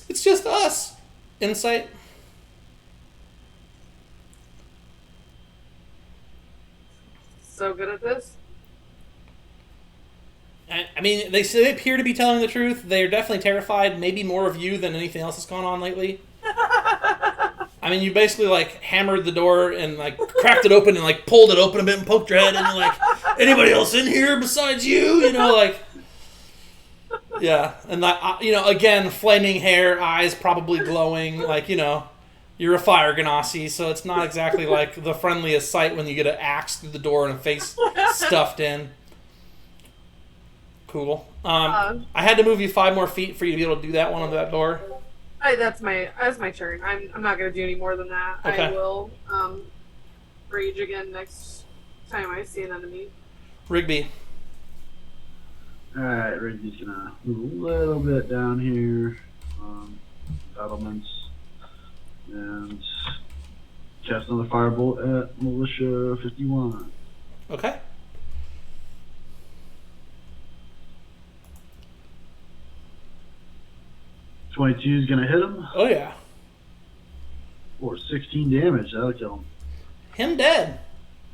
Speaker 2: It's just us. Insight.
Speaker 1: so good at this.
Speaker 2: I mean, they appear to be telling the truth. They are definitely terrified. Maybe more of you than anything else that's gone on lately. I mean, you basically like hammered the door and like cracked it open and like pulled it open a bit and poked your head and you're like, anybody else in here besides you? Like, yeah. And like, again, flaming hair, eyes probably glowing. Like, you're a fire ganassi, so it's not exactly like the friendliest sight when you get an axe through the door and a face stuffed in. Cool. I had to move you 5 more feet for you to be able to do that one on that door.
Speaker 1: That's my turn. I'm not gonna do any more than that.
Speaker 2: Okay.
Speaker 1: I will rage again next time I see an enemy.
Speaker 2: Rigby.
Speaker 3: Alright, Rigby's gonna move a little bit down here. Battlements. And cast another firebolt at Militia 51.
Speaker 2: Okay.
Speaker 3: '22 is gonna hit him
Speaker 2: Oh, yeah.
Speaker 3: for 16 damage. That'll kill him.
Speaker 2: Him dead.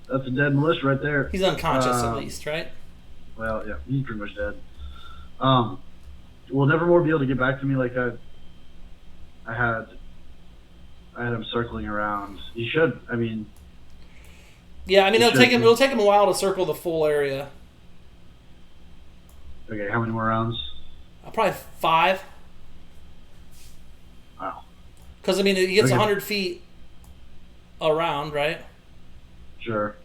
Speaker 3: That's a dead militia right there.
Speaker 2: He's unconscious at least, right?
Speaker 3: Well, yeah, he's pretty much dead. Will nevermore be able to get back to me like I had him circling around. He should. I mean.
Speaker 2: Yeah, I mean it'll take him a while to circle the full area.
Speaker 3: Okay, how many more rounds?
Speaker 2: Probably 5.
Speaker 3: Wow.
Speaker 2: Because I mean he gets
Speaker 3: Okay.
Speaker 2: 100 feet around, right?
Speaker 3: Sure.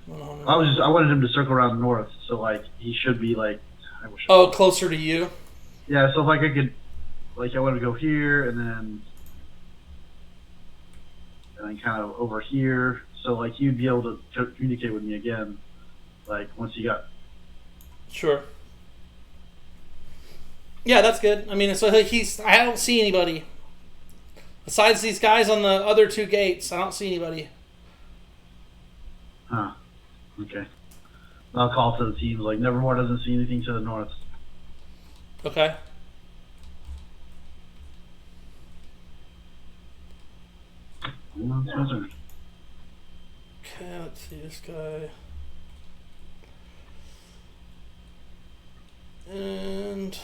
Speaker 2: 100.
Speaker 3: I wanted him to circle around north, so like he should be like. I wish.
Speaker 2: Oh, closer to you.
Speaker 3: Yeah, so if like I could, like I want to go here and then kind of over here, so like you'd be able to communicate with me again, like once you got.
Speaker 2: Sure. Yeah, that's good. I mean, so I don't see anybody. Besides these guys on the other 2 gates, I don't see anybody.
Speaker 3: Huh. Okay. I'll call to the teams, like, Nevermore doesn't see anything to the north.
Speaker 2: Okay.
Speaker 3: Well, it's my turn.
Speaker 2: Okay, let's see this guy. And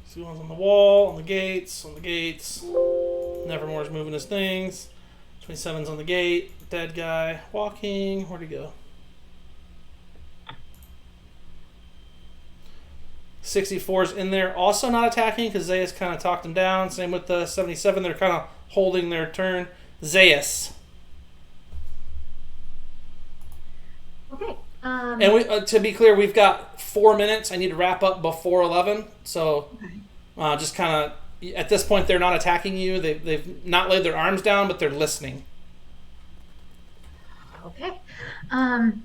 Speaker 2: see one's on the wall, on the gates. Nevermore's moving his things. 27's on the gate. Dead guy walking. Where'd he go? 64's in there, also not attacking because Zayas kind of talked him down. Same with the 77. They're kind of holding their turn. Zayas.
Speaker 6: Okay.
Speaker 2: And we, to be clear, we've got 4 minutes. I need to wrap up before 11. So just kind of, at this point, they're not attacking you. They've not laid their arms down, but they're listening.
Speaker 6: Okay. And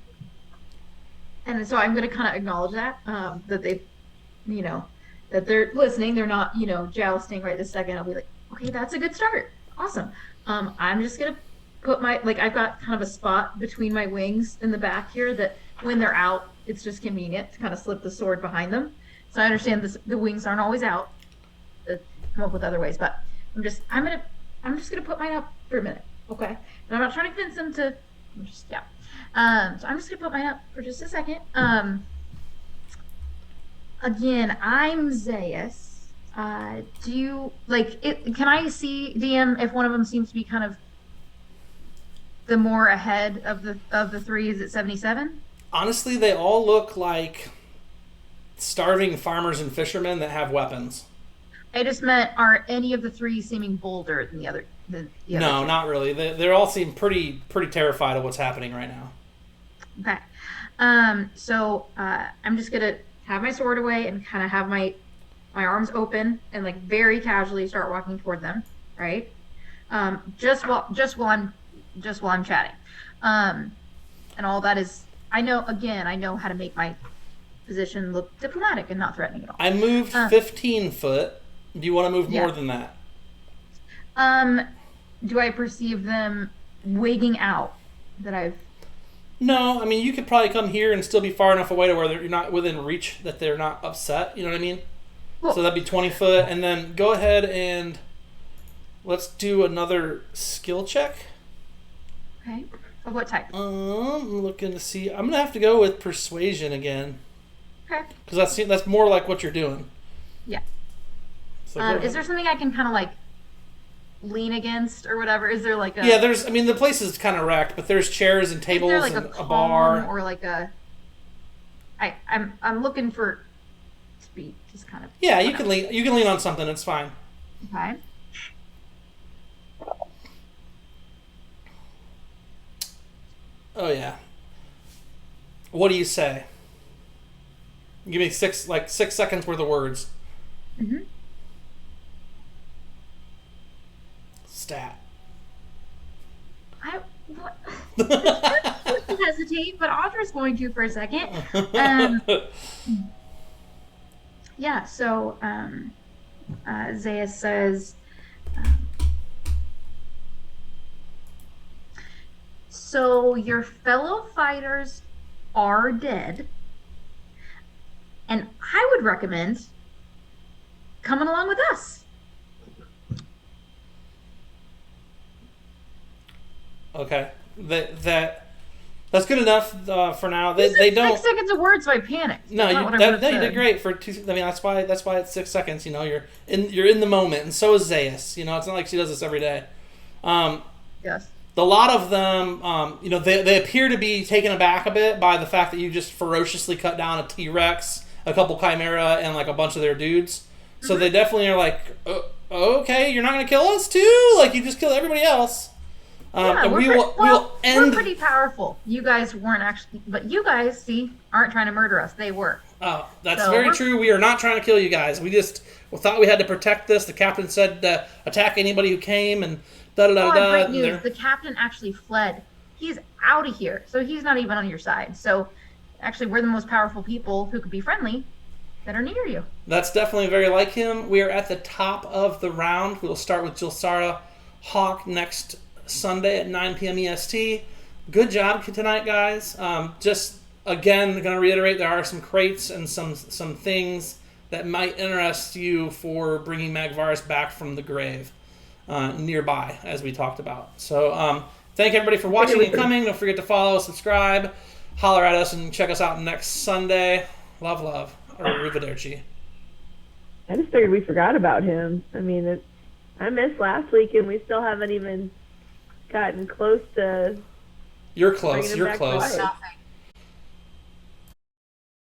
Speaker 6: so I'm going to kind of acknowledge that, that they, that they're listening. They're not, jousting right this second. I'll be like, okay, that's a good start. Awesome. I'm just going to put I've got kind of a spot between my wings in the back here that when they're out, it's just convenient to kind of slip the sword behind them. So I understand the wings aren't always out. Come up with other ways, but I'm just gonna put mine up for a minute, okay? And I'm not trying to convince them to. So I'm just gonna put mine up for just a second. Again, I'm Zayas. Do you can I see, DM, if one of them seems to be kind of the more ahead of the 3? Is it 77?
Speaker 2: Honestly, they all look like starving farmers and fishermen that have weapons.
Speaker 6: I just meant, are any of the 3 seeming bolder than the other? No,
Speaker 2: not really. They all seem pretty terrified of what's happening right now.
Speaker 6: Okay. So I'm just gonna have my sword away and kind of have my arms open and very casually start walking toward them, right? Just while I'm chatting. And all that is, I know how to make my position look diplomatic and not threatening at all.
Speaker 2: I moved 15 foot. Do you want to move more than that?
Speaker 6: Do I perceive them wigging out that I've...
Speaker 2: No, I mean, you could probably come here and still be far enough away to where you're not within reach that they're not upset. You know what I mean? Cool. So that'd be 20 foot. And then go ahead and let's do another skill check.
Speaker 6: Okay. Of what type?
Speaker 2: I'm looking to see. I'm going to have to go with persuasion again.
Speaker 6: Okay.
Speaker 2: Because that's more like what you're doing.
Speaker 6: Yeah.
Speaker 2: So
Speaker 6: is there something I can kind of lean against or whatever? Is there a...
Speaker 2: Yeah, the place is kind of wrecked, but there's chairs and tables
Speaker 6: is there
Speaker 2: and
Speaker 6: a
Speaker 2: bar.
Speaker 6: Or I'm looking for speed, just kind of...
Speaker 2: Yeah, you can lean on something, it's fine.
Speaker 6: Okay.
Speaker 2: Oh yeah. What do you say? Give me 6 seconds worth of words.
Speaker 6: Mm-hmm.
Speaker 2: Stat.
Speaker 6: I hesitate, but Audra's going to for a second. Yeah. So Zayas says. So your fellow fighters are dead, and I would recommend coming along with us.
Speaker 2: Okay, that's good enough for now. They don't.
Speaker 6: 6 seconds of words, so I panicked.
Speaker 2: No, you did great for 2. I mean, that's why it's 6 seconds. You're in the moment, and so is Zayas. It's not like she does this every day.
Speaker 6: Yes.
Speaker 2: A lot of them, they appear to be taken aback a bit by the fact that you just ferociously cut down a T-Rex, a couple Chimera, and a bunch of their dudes. So they definitely are like, okay, you're not going to kill us too? You just killed everybody else. And we'll end.
Speaker 6: We're pretty powerful. You guys weren't actually, but you guys, aren't trying to murder us. They were.
Speaker 2: Oh, that's very true. We are not trying to kill you guys. We just thought we had to protect this. The captain said attack anybody who came, and da-da-da-da.
Speaker 6: Great news. The captain actually fled. He's out of here, so he's not even on your side. So actually, we're the most powerful people who could be friendly that are near you.
Speaker 2: That's definitely very like him. We are at the top of the round. We'll start with Jilsara Hawk next Sunday at 9 p.m. EST. Good job tonight, guys. Just again, going to reiterate, there are some crates and some things that might interest you for bringing Magvaris back from the grave nearby, as we talked about. So thank everybody for watching and coming. Don't forget to follow, subscribe, holler at us, and check us out next Sunday. Love, or arrivederci.
Speaker 4: I just figured we forgot about him. I mean, I missed last week, and we still haven't even gotten close to.
Speaker 2: You're close.
Speaker 4: bringing him
Speaker 2: You're
Speaker 4: back to
Speaker 2: close.
Speaker 4: life.
Speaker 1: Nothing.